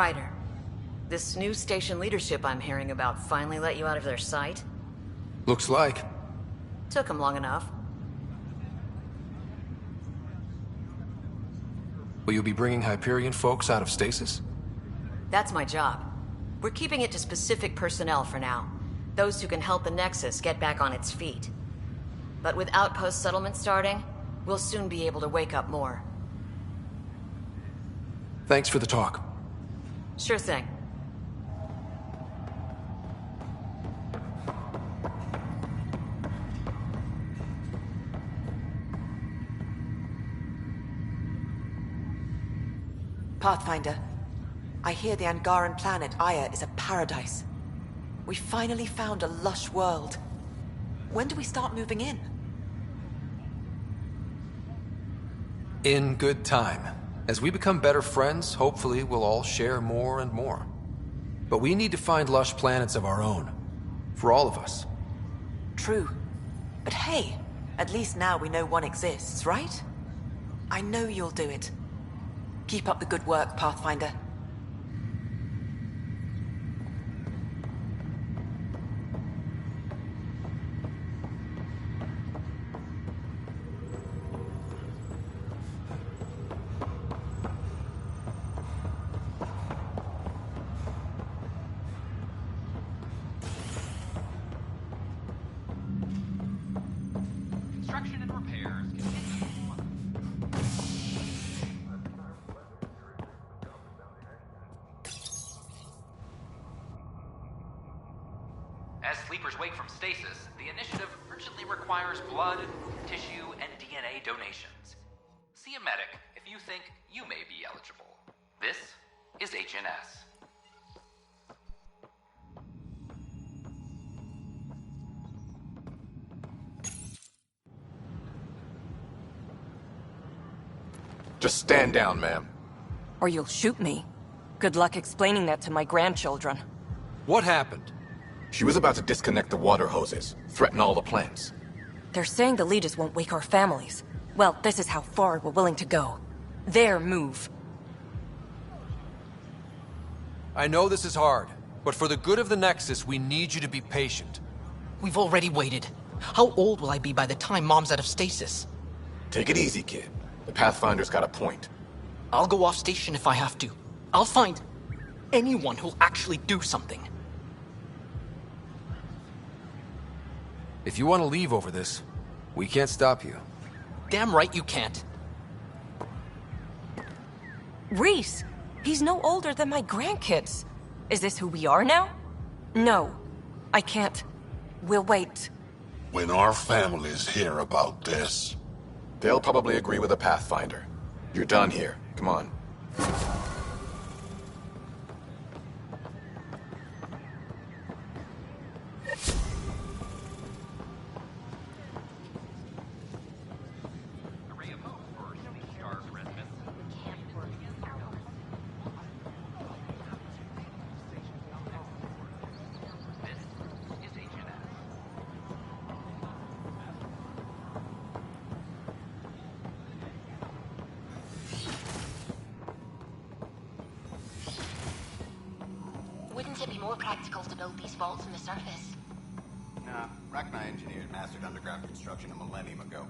Ryder, this new station leadership I'm hearing about finally let you out of their sight? Looks like. Took them long enough. Will you be bringing Hyperion folks out of stasis? That's my job. We're keeping it to specific personnel for now. Those who can help the Nexus get back on its feet. But with outpost settlement starting, we'll soon be able to wake up more. Thanks for the talk. Sure thing. Pathfinder, I hear the Angaran planet Aya is a paradise. We finally found a lush world. When do we start moving in? In good time. As we become better friends, hopefully we'll all share more and more. But we need to find lush planets of our own. For all of us. True. But hey, at least now we know one exists, right? I know you'll do it. Keep up the good work, Pathfinder. Construction and repairs continue. As sleepers wake from stasis, the initiative urgently requires blood, tissue, and DNA donations. See a medic if you think you may be eligible. This is HNS. Just stand down, ma'am. Or you'll shoot me. Good luck explaining that to my grandchildren. What happened? She was about to disconnect the water hoses, threaten all the plants. They're saying the Legis won't wake our families. Well, this is how far we're willing to go. Their move. I know this is hard, but for the good of the Nexus, we need you to be patient. We've already waited. How old will I be by the time Mom's out of stasis? Take it easy, kid. The Pathfinder's got a point. I'll go off station if I have to. I'll find anyone who'll actually do something. If you want to leave over this, we can't stop you. Damn right you can't. Reese! He's no older than my grandkids. Is this who we are now? No. I can't. We'll wait. When our families hear about this... They'll probably agree with the Pathfinder. You're done here. Come on. Wouldn't it be more practical to build these vaults on the surface? Nah, Rachni engineered mastered underground construction a millennium ago.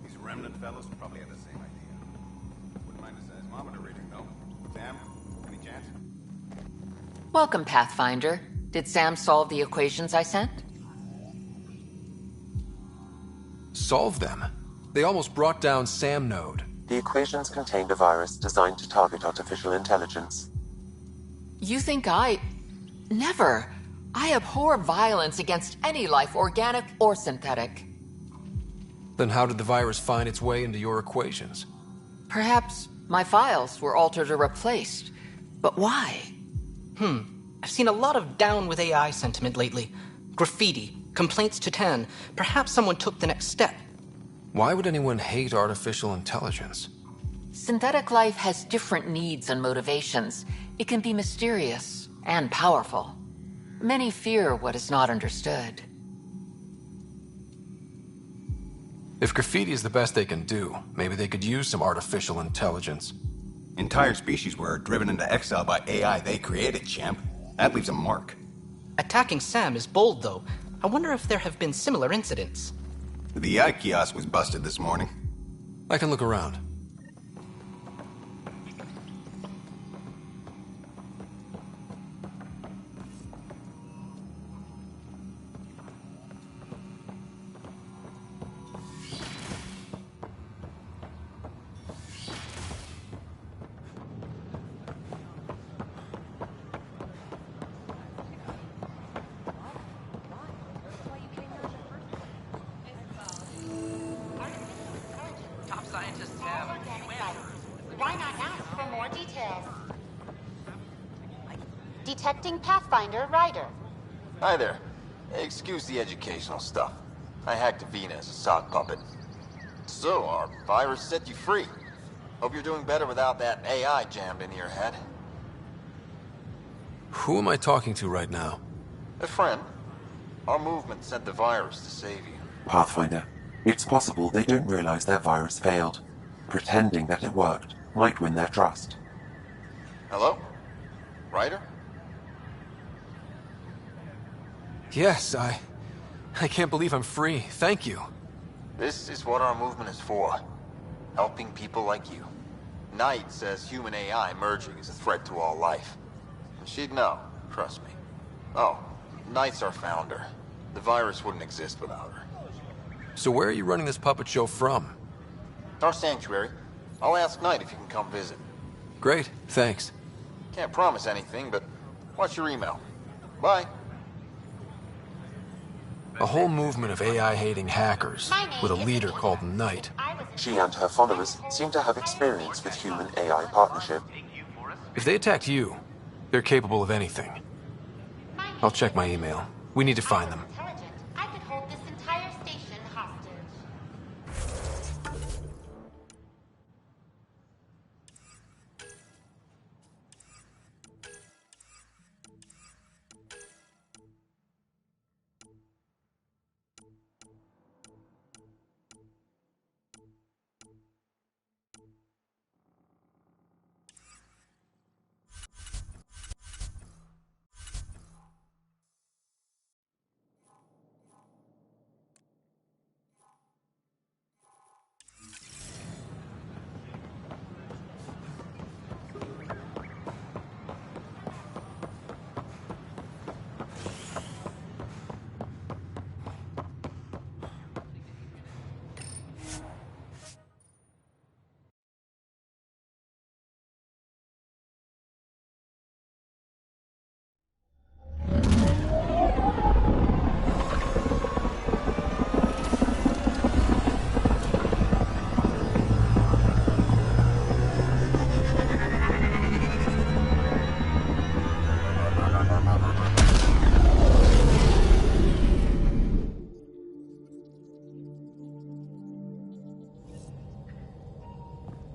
These remnant fellows probably have the same idea. Wouldn't mind a seismometer reading, though. Sam, any chance? Welcome, Pathfinder. Did Sam solve the equations I sent? Solve them? They almost brought down Sam Node. The equations contained a virus designed to target artificial intelligence. You think I... Never. I abhor violence against any life, organic or synthetic. Then how did the virus find its way into your equations? Perhaps my files were altered or replaced. But why? I've seen a lot of down with AI sentiment lately. Graffiti, complaints to 10. Perhaps someone took the next step. Why would anyone hate artificial intelligence? Synthetic life has different needs and motivations. It can be mysterious and powerful. Many fear what is not understood. If graffiti is the best they can do, maybe they could use some artificial intelligence. Entire species were driven into exile by AI they created, champ. That leaves a mark. Attacking Sam is bold, though. I wonder if there have been similar incidents. The AI kiosk was busted this morning. I can look around. Why not ask for more details? Detecting Pathfinder Ryder. Hi there. Excuse the educational stuff. I hacked Avina as a sock puppet. So, our virus set you free. Hope you're doing better without that AI jammed into your head. Who am I talking to right now? A friend. Our movement sent the virus to save you. Pathfinder, it's possible they don't realize their virus failed. Pretending that it worked might win their trust. Hello? Ryder? Yes, I can't believe I'm free. Thank you. This is what our movement is for. Helping people like you. Knight says human AI merging is a threat to all life. And she'd know, trust me. Oh, Knight's our founder. The virus wouldn't exist without her. So where are you running this puppet show from? Our sanctuary. I'll ask Knight if you can come visit. Great, thanks. Can't promise anything, but watch your email. Bye. A whole movement of AI-hating hackers, with a leader called Knight. She and her followers seem to have experience with human-AI partnership. If they attacked you, they're capable of anything. I'll check my email. We need to find them. I could hold this entire station hostage.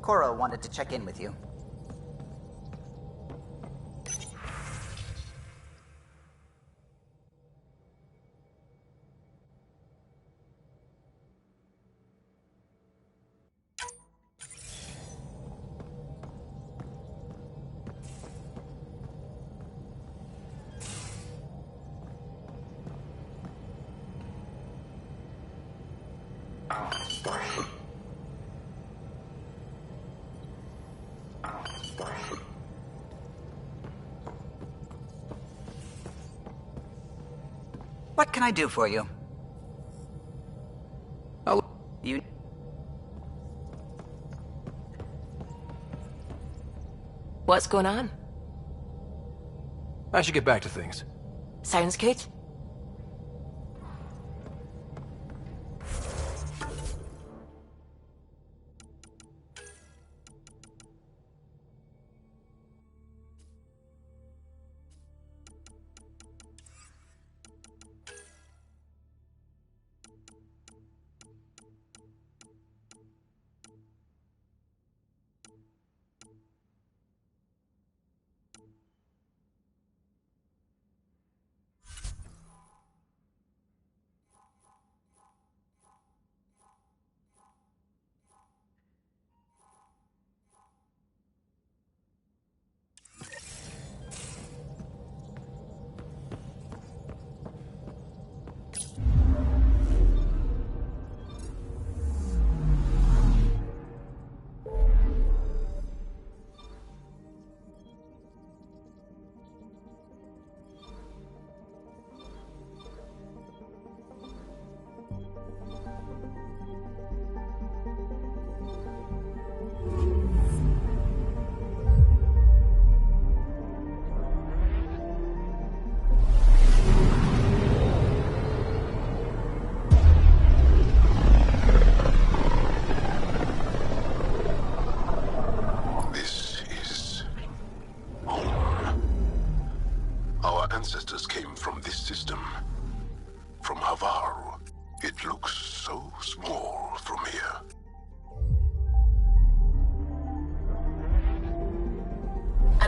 Cora wanted to check in with you. What can I do for you? You... What's going on? I should get back to things. Sounds good.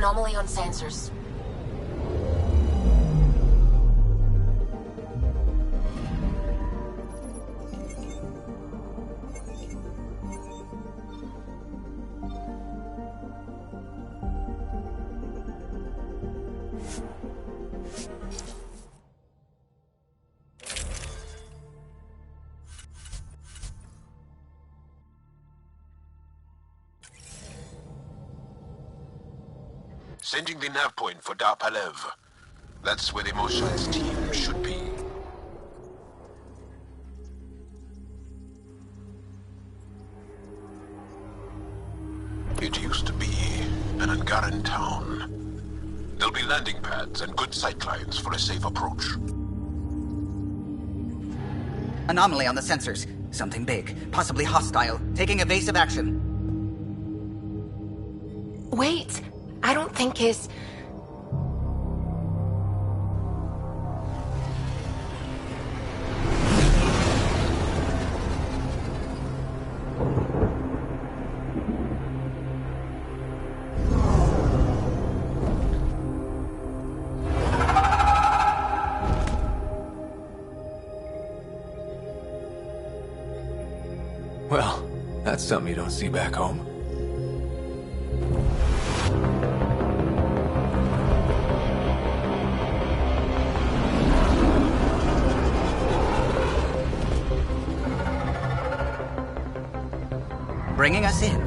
Anomaly on sensors. Sending the nav point for Darpalev. That's where the Mosha's team should be. It used to be an Angaran town. There'll be landing pads and good sightlines for a safe approach. Anomaly on the sensors. Something big, possibly hostile, taking evasive action. Wait, I don't think his... Well, that's something you don't see back home. Bringing us in.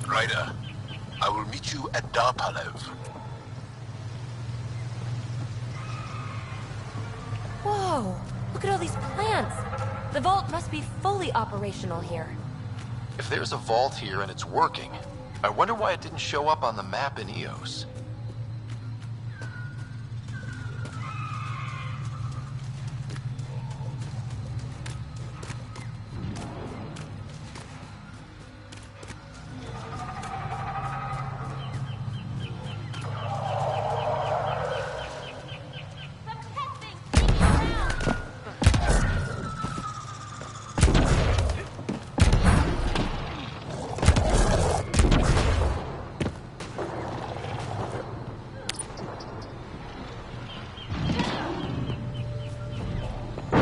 Ryder, I will meet you at Darpalev. Whoa! Look at all these plants! The vault must be fully operational here. If there's a vault here and it's working, I wonder why it didn't show up on the map in EOS.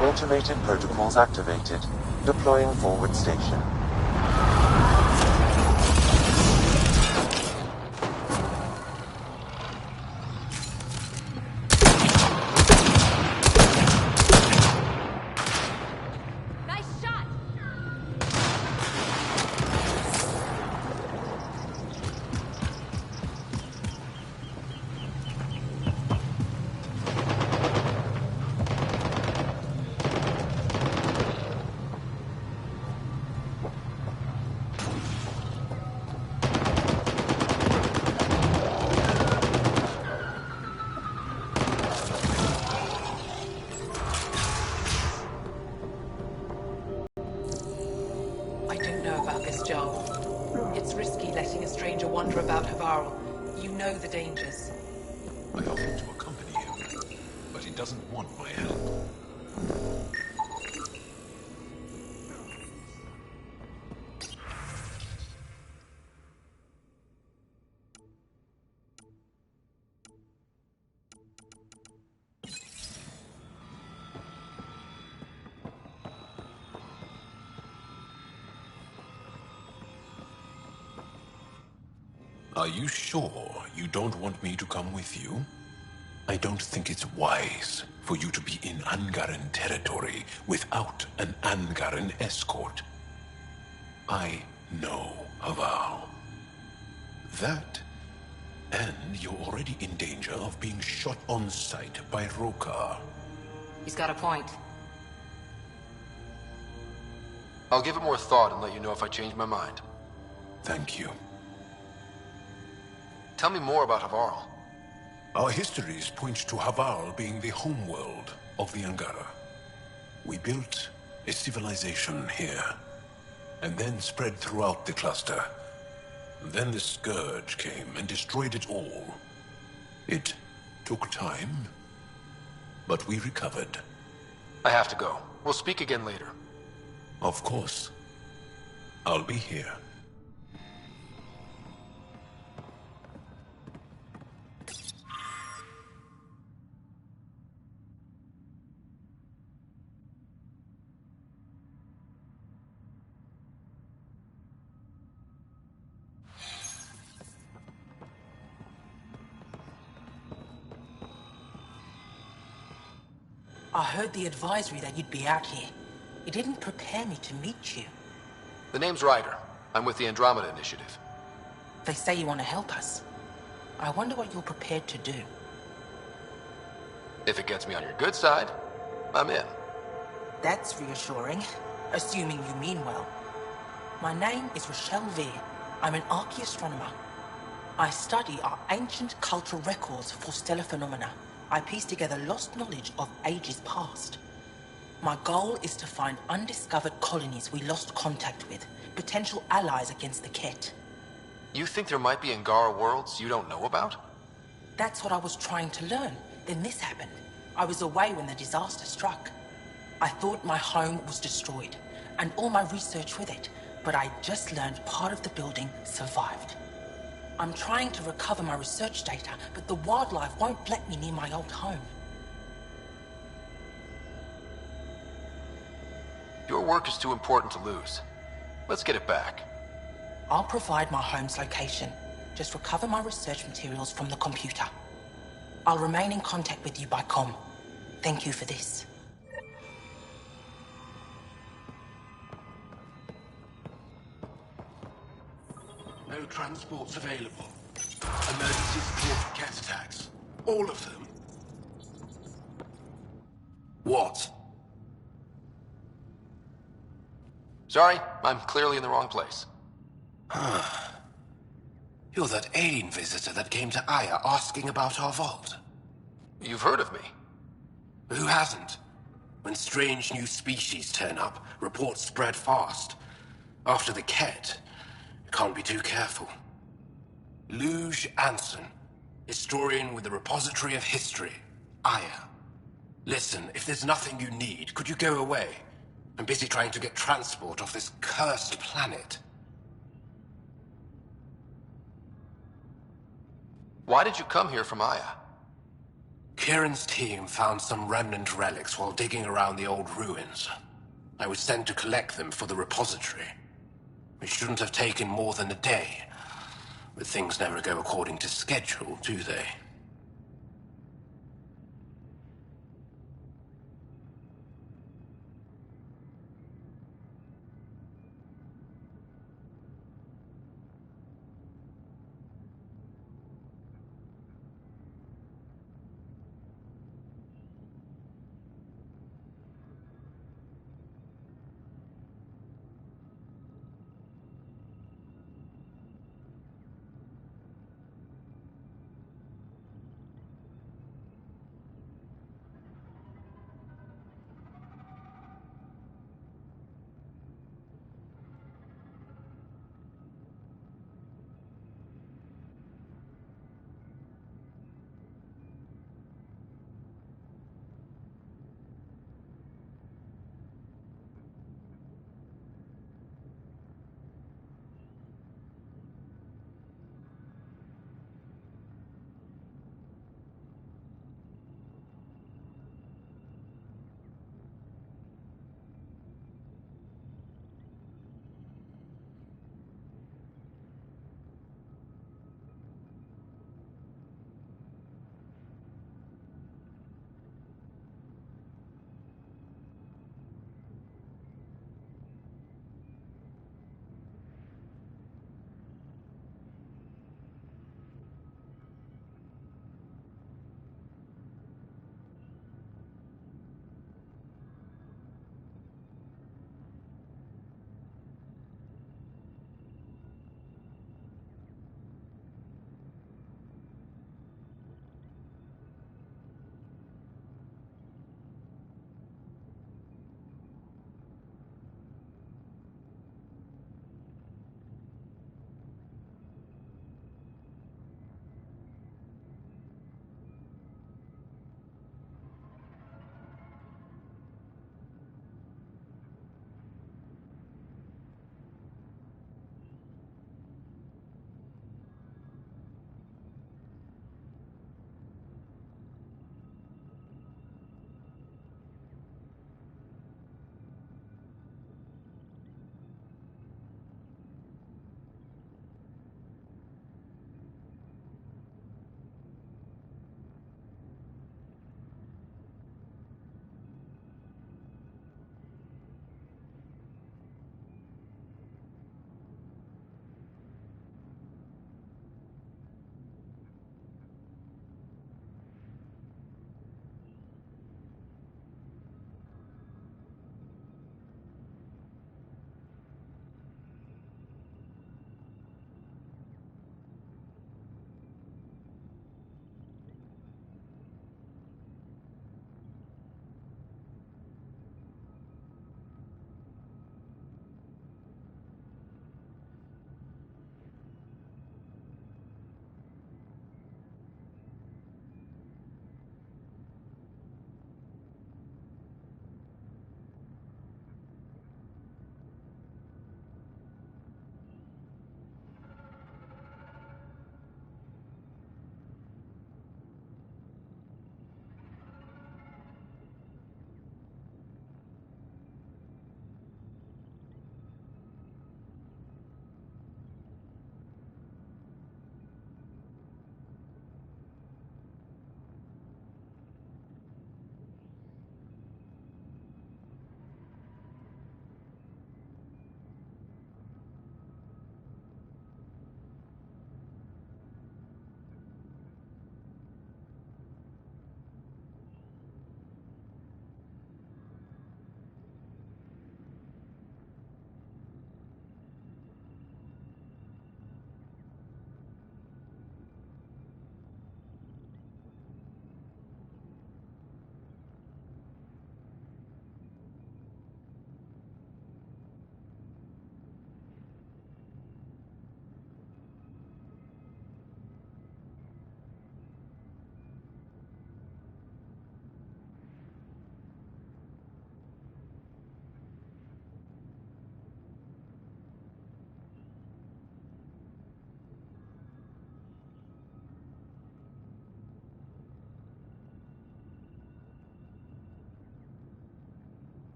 Automated protocols activated. Deploying forward station. Nice shot! I don't know about this job. It's risky letting a stranger wander about Havarl. You know the dangers. I offered to accompany him, but he doesn't want my help. Are you sure you don't want me to come with you? I don't think it's wise for you to be in Angaran territory without an Angaran escort. I know Havarl. That, and you're already in danger of being shot on sight by Rokar. He's got a point. I'll give it more thought and let you know if I change my mind. Thank you. Tell me more about Havarl. Our histories point to Haval being the homeworld of the Angara. We built a civilization here, and then spread throughout the cluster. Then the Scourge came and destroyed it all. It took time, but we recovered. I have to go. We'll speak again later. Of course. I'll be here. I heard the advisory that you'd be out here. It didn't prepare me to meet you. The name's Ryder. I'm with the Andromeda Initiative. They say you want to help us. I wonder what you're prepared to do. If it gets me on your good side, I'm in. That's reassuring, assuming you mean well. My name is Rochelle Veer. I'm an archaeoastronomer. I study our ancient cultural records for stellar phenomena. I piece together lost knowledge of ages past. My goal is to find undiscovered colonies we lost contact with, potential allies against the Ket. You think there might be Angara worlds you don't know about? That's what I was trying to learn. Then this happened. I was away when the disaster struck. I thought my home was destroyed, and all my research with it, but I just learned part of the building survived. I'm trying to recover my research data, but the wildlife won't let me near my old home. Your work is too important to lose. Let's get it back. I'll provide my home's location. Just recover my research materials from the computer. I'll remain in contact with you by comm. Thank you for this. No transports available. Emergency support for cat attacks. All of them. What? Sorry, I'm clearly in the wrong place. You're that alien visitor that came to Aya asking about our vault. You've heard of me. Who hasn't? When strange new species turn up, reports spread fast. After the Ket, you can't be too careful. Luge Anson, historian with the Repository of History, Aya. Listen, if there's nothing you need, could you go away? I'm busy trying to get transport off this cursed planet. Why did you come here from Aya? Kieran's team found some remnant relics while digging around the old ruins. I was sent to collect them for the repository. It shouldn't have taken more than a day. But things never go according to schedule, do they?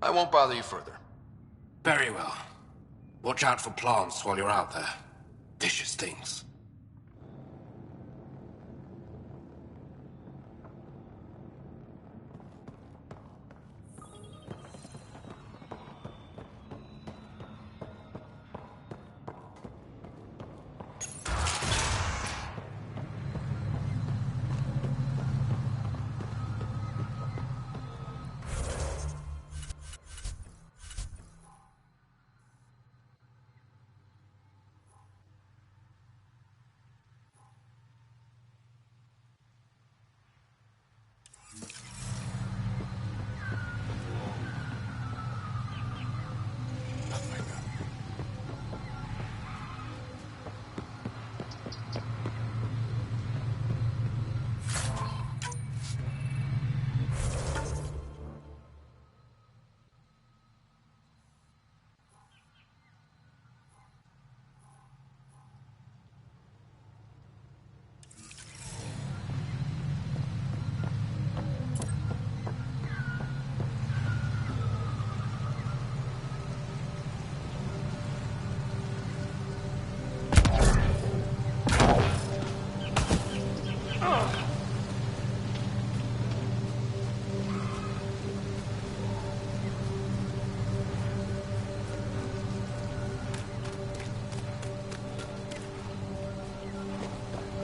I won't bother you further. Very well. Watch out for plants while you're out there. Vicious things.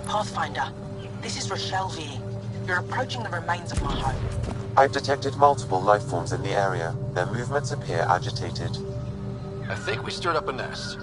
Pathfinder, this is Rochelle V. You're approaching the remains of my home. I've detected multiple life forms in the area. Their movements appear agitated. I think we stirred up a nest.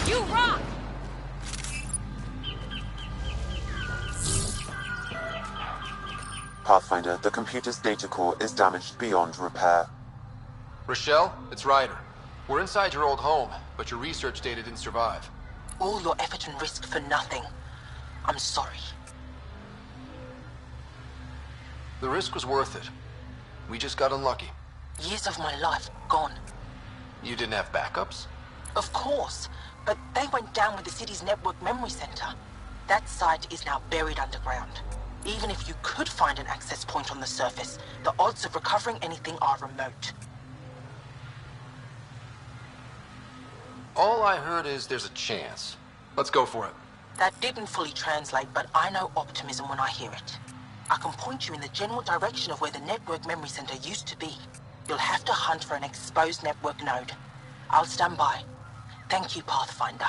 You rock! Pathfinder, the computer's data core is damaged beyond repair. Rochelle, it's Ryder. We're inside your old home, but your research data didn't survive. All your effort and risk for nothing. I'm sorry. The risk was worth it. We just got unlucky. Years of my life gone. You didn't have backups? Of course, but they went down with the city's network memory center. That site is now buried underground. Even if you could find an access point on the surface, the odds of recovering anything are remote. All I heard is there's a chance. Let's go for it. That didn't fully translate, but I know optimism when I hear it. I can point you in the general direction of where the network memory center used to be. You'll have to hunt for an exposed network node. I'll stand by. Thank you, Pathfinder.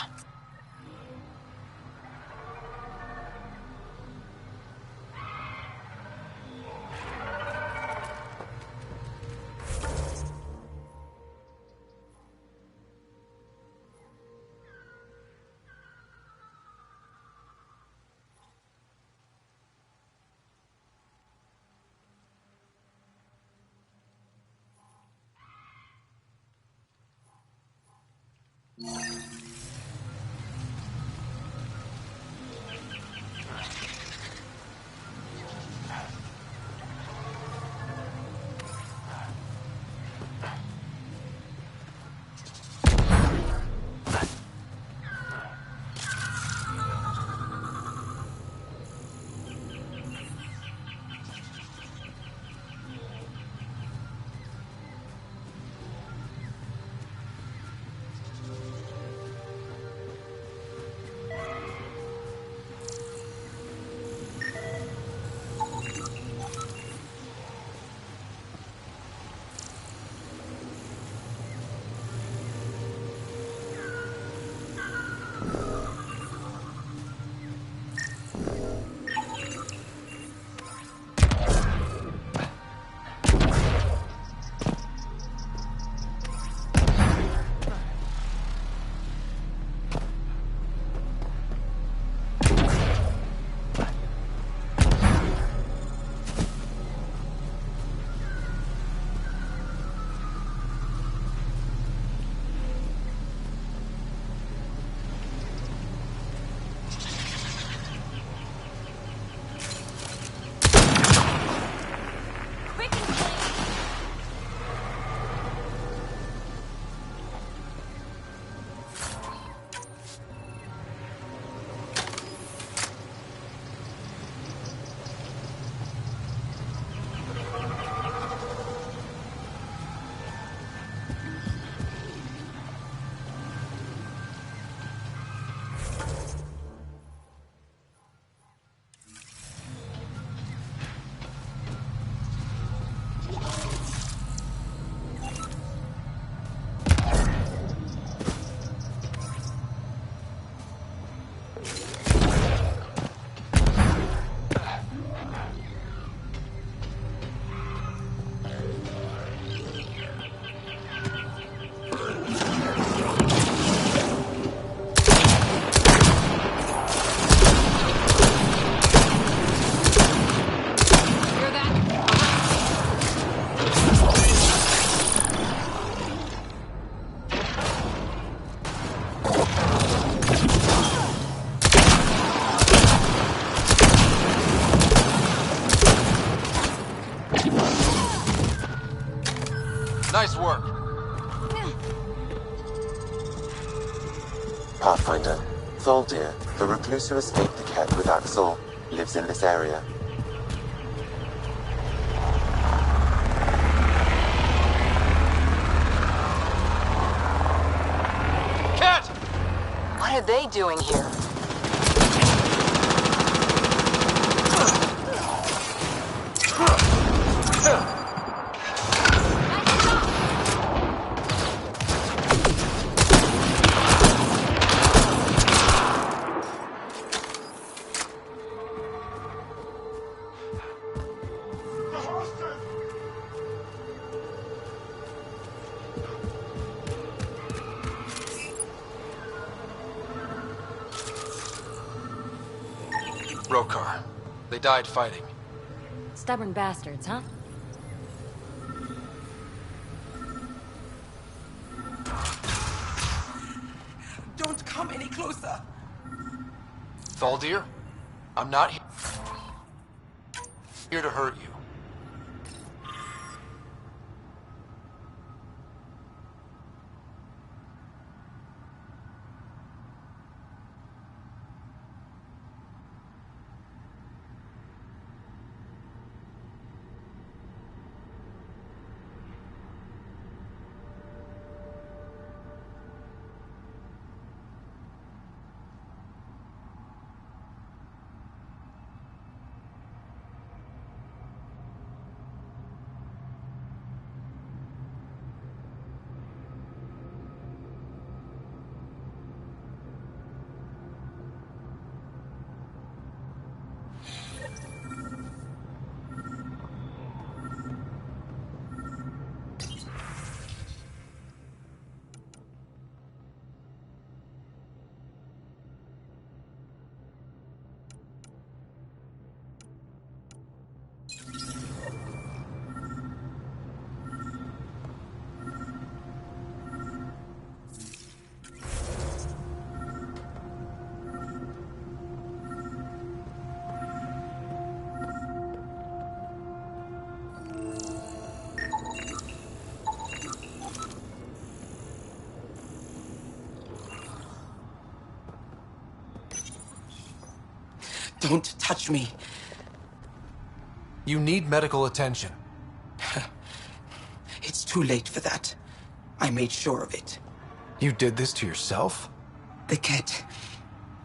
Pathfinder, Thaldir, the recluse who escaped the Ket with Axel, lives in this area. Ket! What are they doing here? Rokar. They died fighting. Stubborn bastards, huh? Don't come any closer. Thaldir, I'm not here to hurt you. Don't touch me. You need medical attention. It's too late for that. I made sure of it. You did this to yourself? The Ket.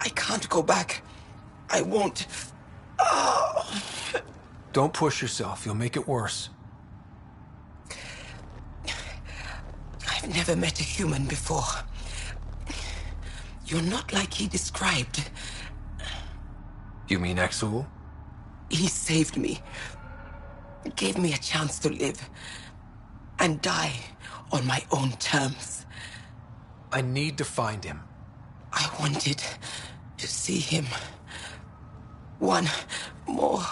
I can't go back. I won't. Oh. Don't push yourself. You'll make it worse. I've never met a human before. You're not like he described. You mean Exul? He saved me. Gave me a chance to live. And die on my own terms. I need to find him. I wanted to see him. One more.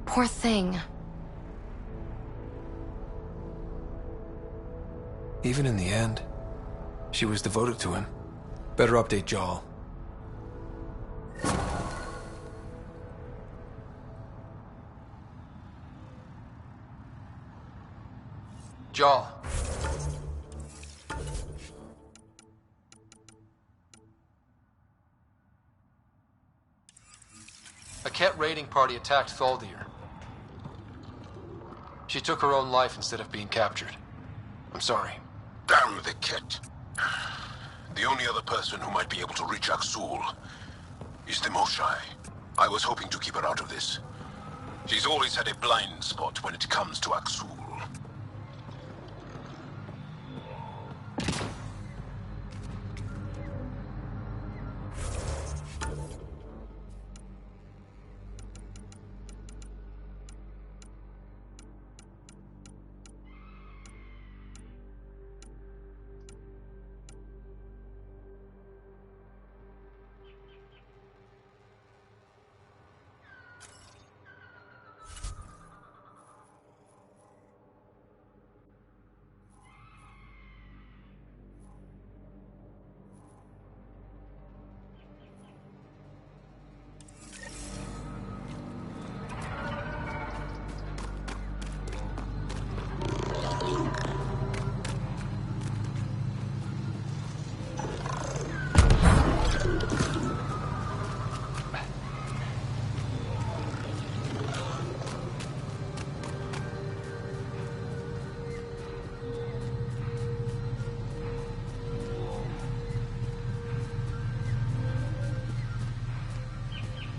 Poor thing. Even in the end, she was devoted to him. Better update Jal. Jal. A Ket raiding party attacked Thaldir. She took her own life instead of being captured. I'm sorry. Damn the Ket. The only other person who might be able to reach Axul is the Moshai. I was hoping to keep her out of this. She's always had a blind spot when it comes to Axul.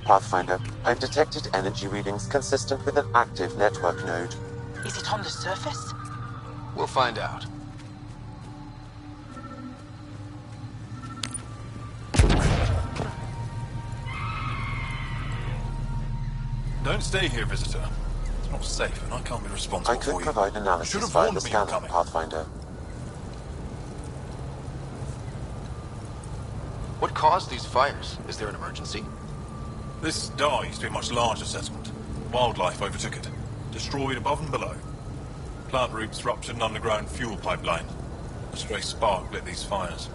Pathfinder, I've detected energy readings consistent with an active network node. Is it on the surface? We'll find out. Don't stay here, visitor. It's not safe, and I can't be responsible I could for you. provide Should analysis have via warned the me scanner, coming. Pathfinder. What caused these fires? Is there an emergency? This dye used to be a much larger settlement. Wildlife overtook it, destroyed above and below. Plant roots ruptured an underground fuel pipeline. A stray spark lit these fires.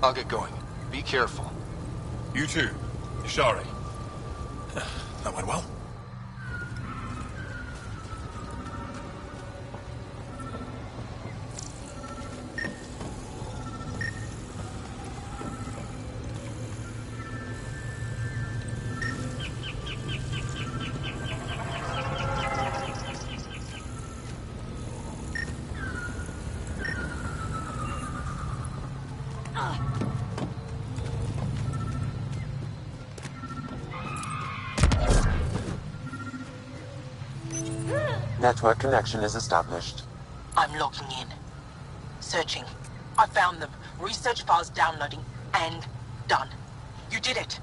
I'll get going. Be careful. You too, Ishari. That went well. Network connection is established. I'm logging in. Searching. I found them. Research files downloading. And done. You did it.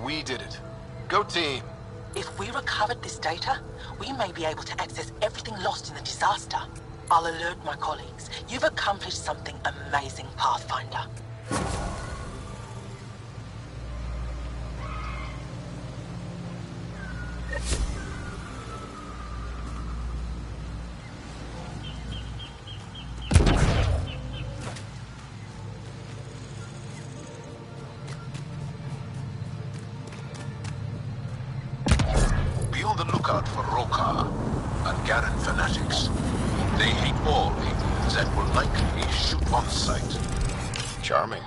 We did it. Go team. If we recovered this data, we may be able to access everything lost in the disaster. I'll alert my colleagues. You've accomplished something amazing, Pathfinder. Be on the lookout for Roka and Garen fanatics. They hate all aliens and will likely shoot on sight. Charming.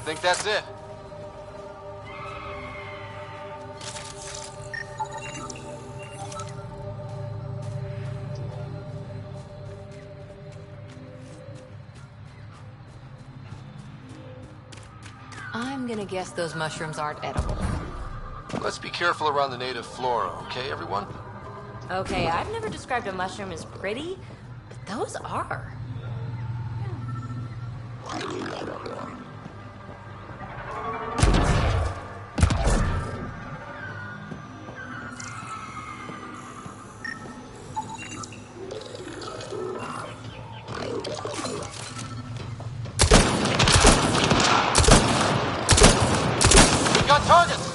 Think that's it? I'm gonna guess those mushrooms aren't edible. Let's be careful around the native flora, okay, everyone? Okay, I've never described a mushroom as pretty, but those are. We got targets!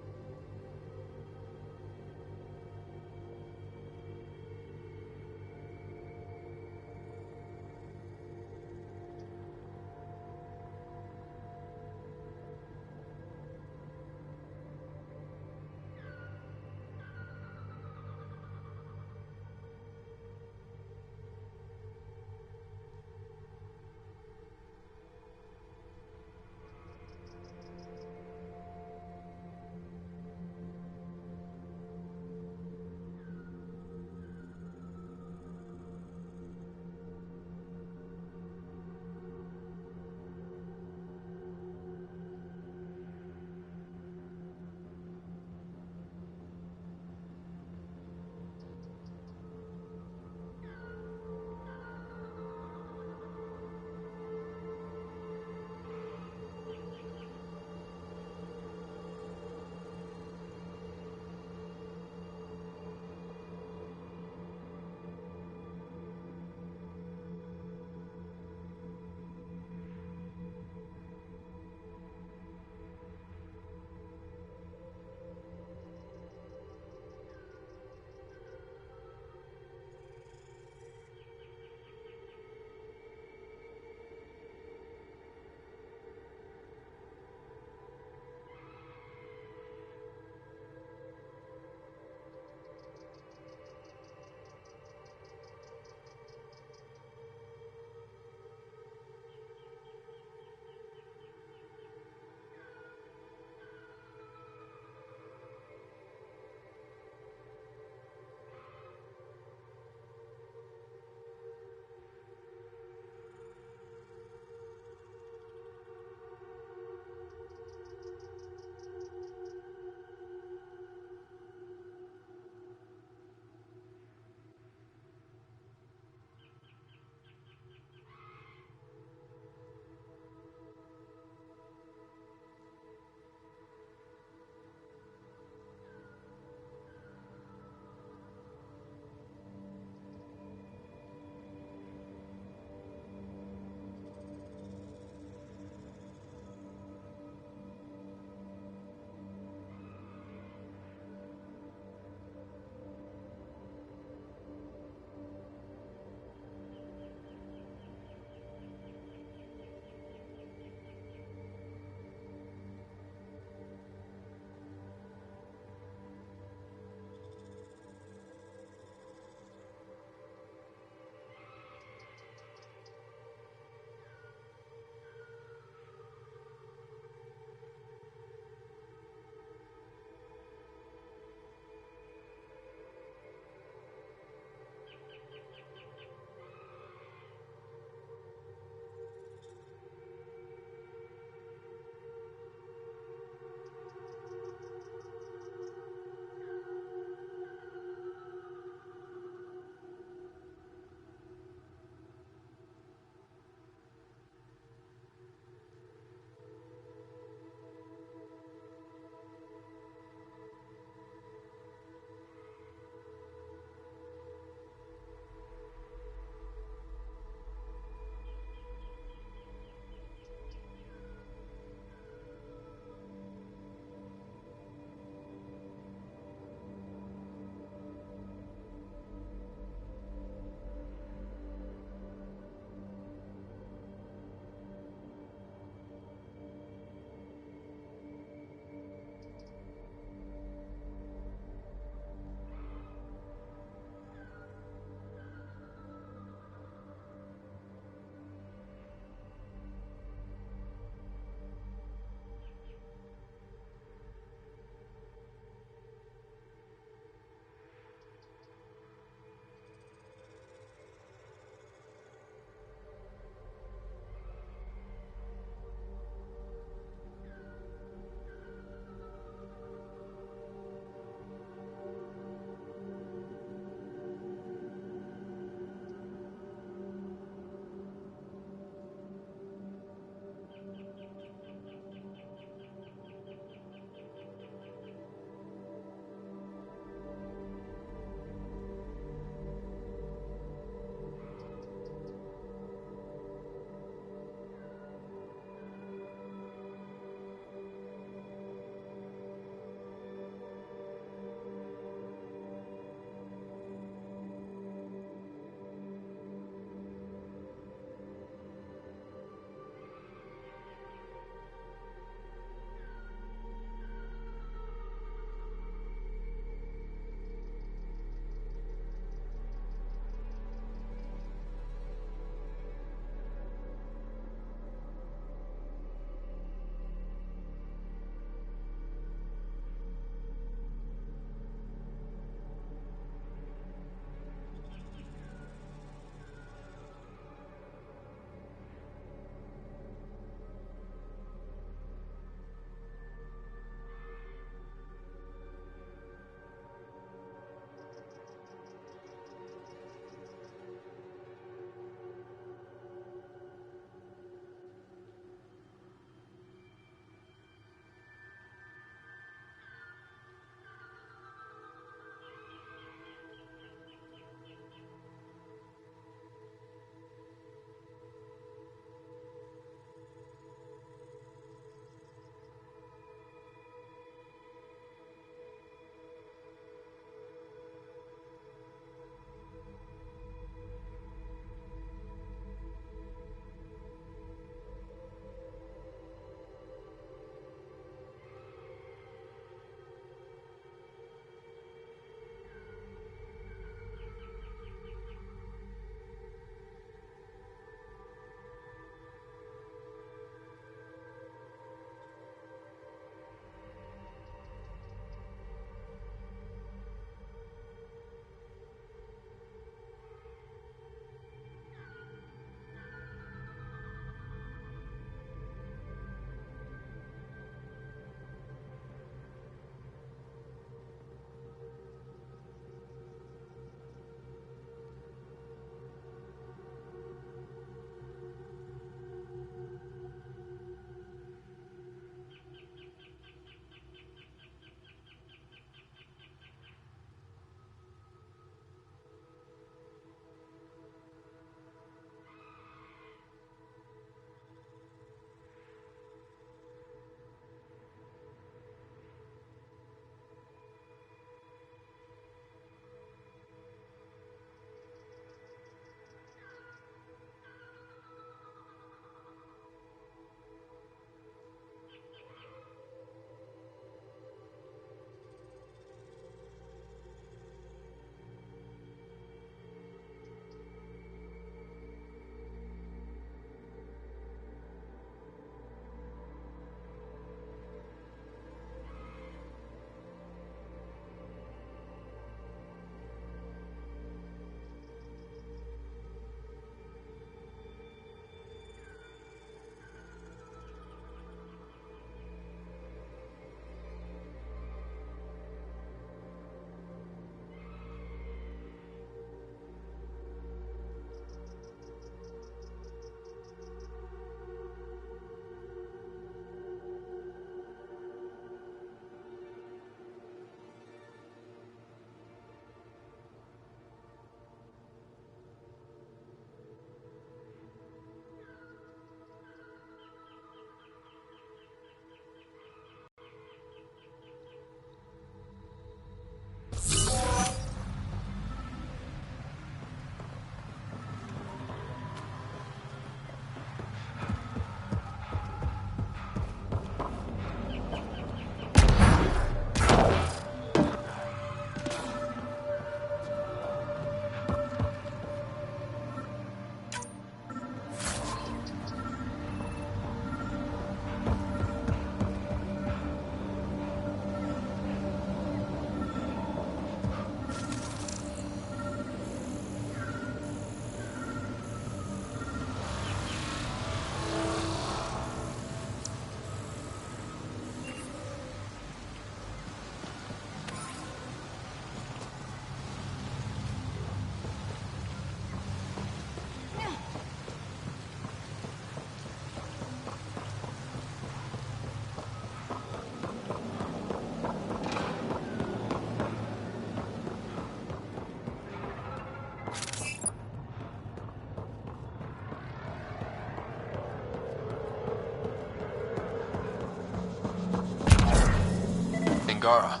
Angara.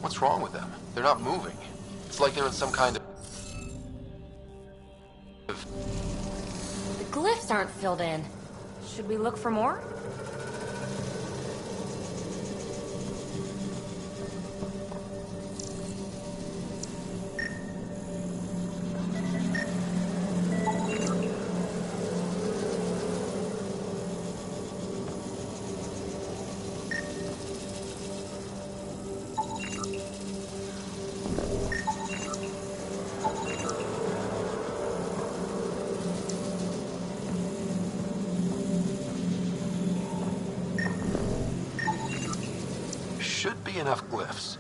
What's wrong with them? They're not moving. It's like they're in some kind of... The glyphs aren't filled in. Should we look for more? Should be enough glyphs.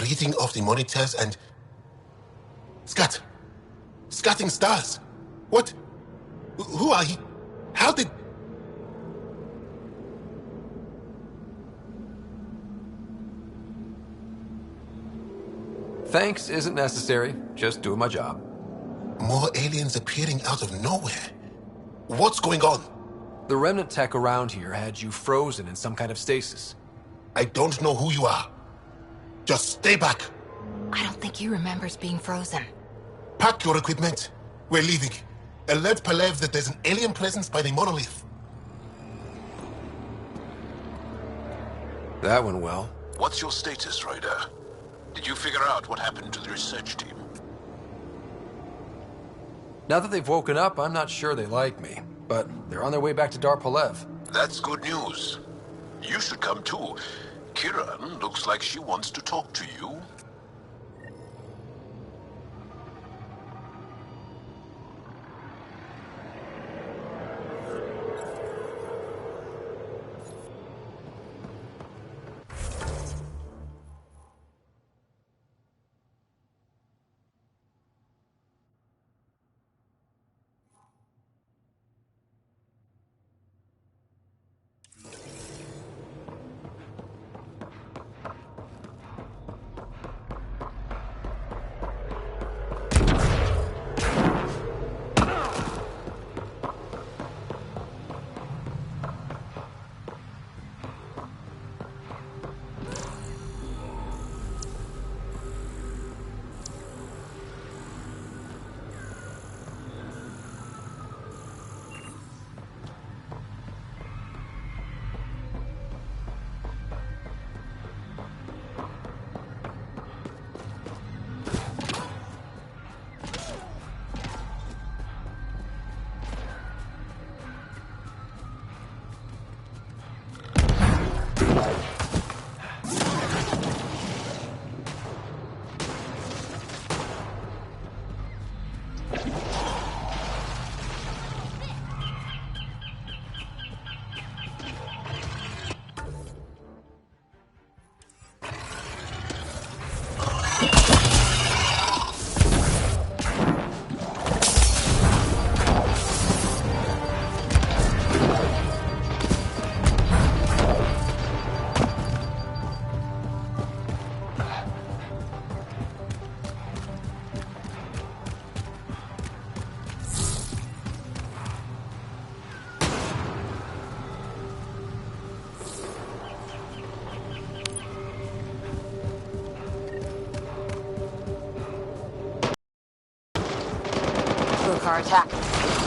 Reading off the monitors and... Scatting stars. What? Who are he? How did... Thanks isn't necessary. Just doing my job. More aliens appearing out of nowhere. What's going on? The remnant tech around here had you frozen in some kind of stasis. I don't know who you are. Just stay back. I don't think he remembers being frozen. Pack your equipment. We're leaving. Alert Palev that there's an alien presence by the monolith. That went well. What's your status, Ryder? Did you figure out what happened to the research team? Now that they've woken up, I'm not sure they like me. But they're on their way back to Dar Palev. That's good news. You should come too. Kiran looks like she wants to talk to you. Urukhar attack.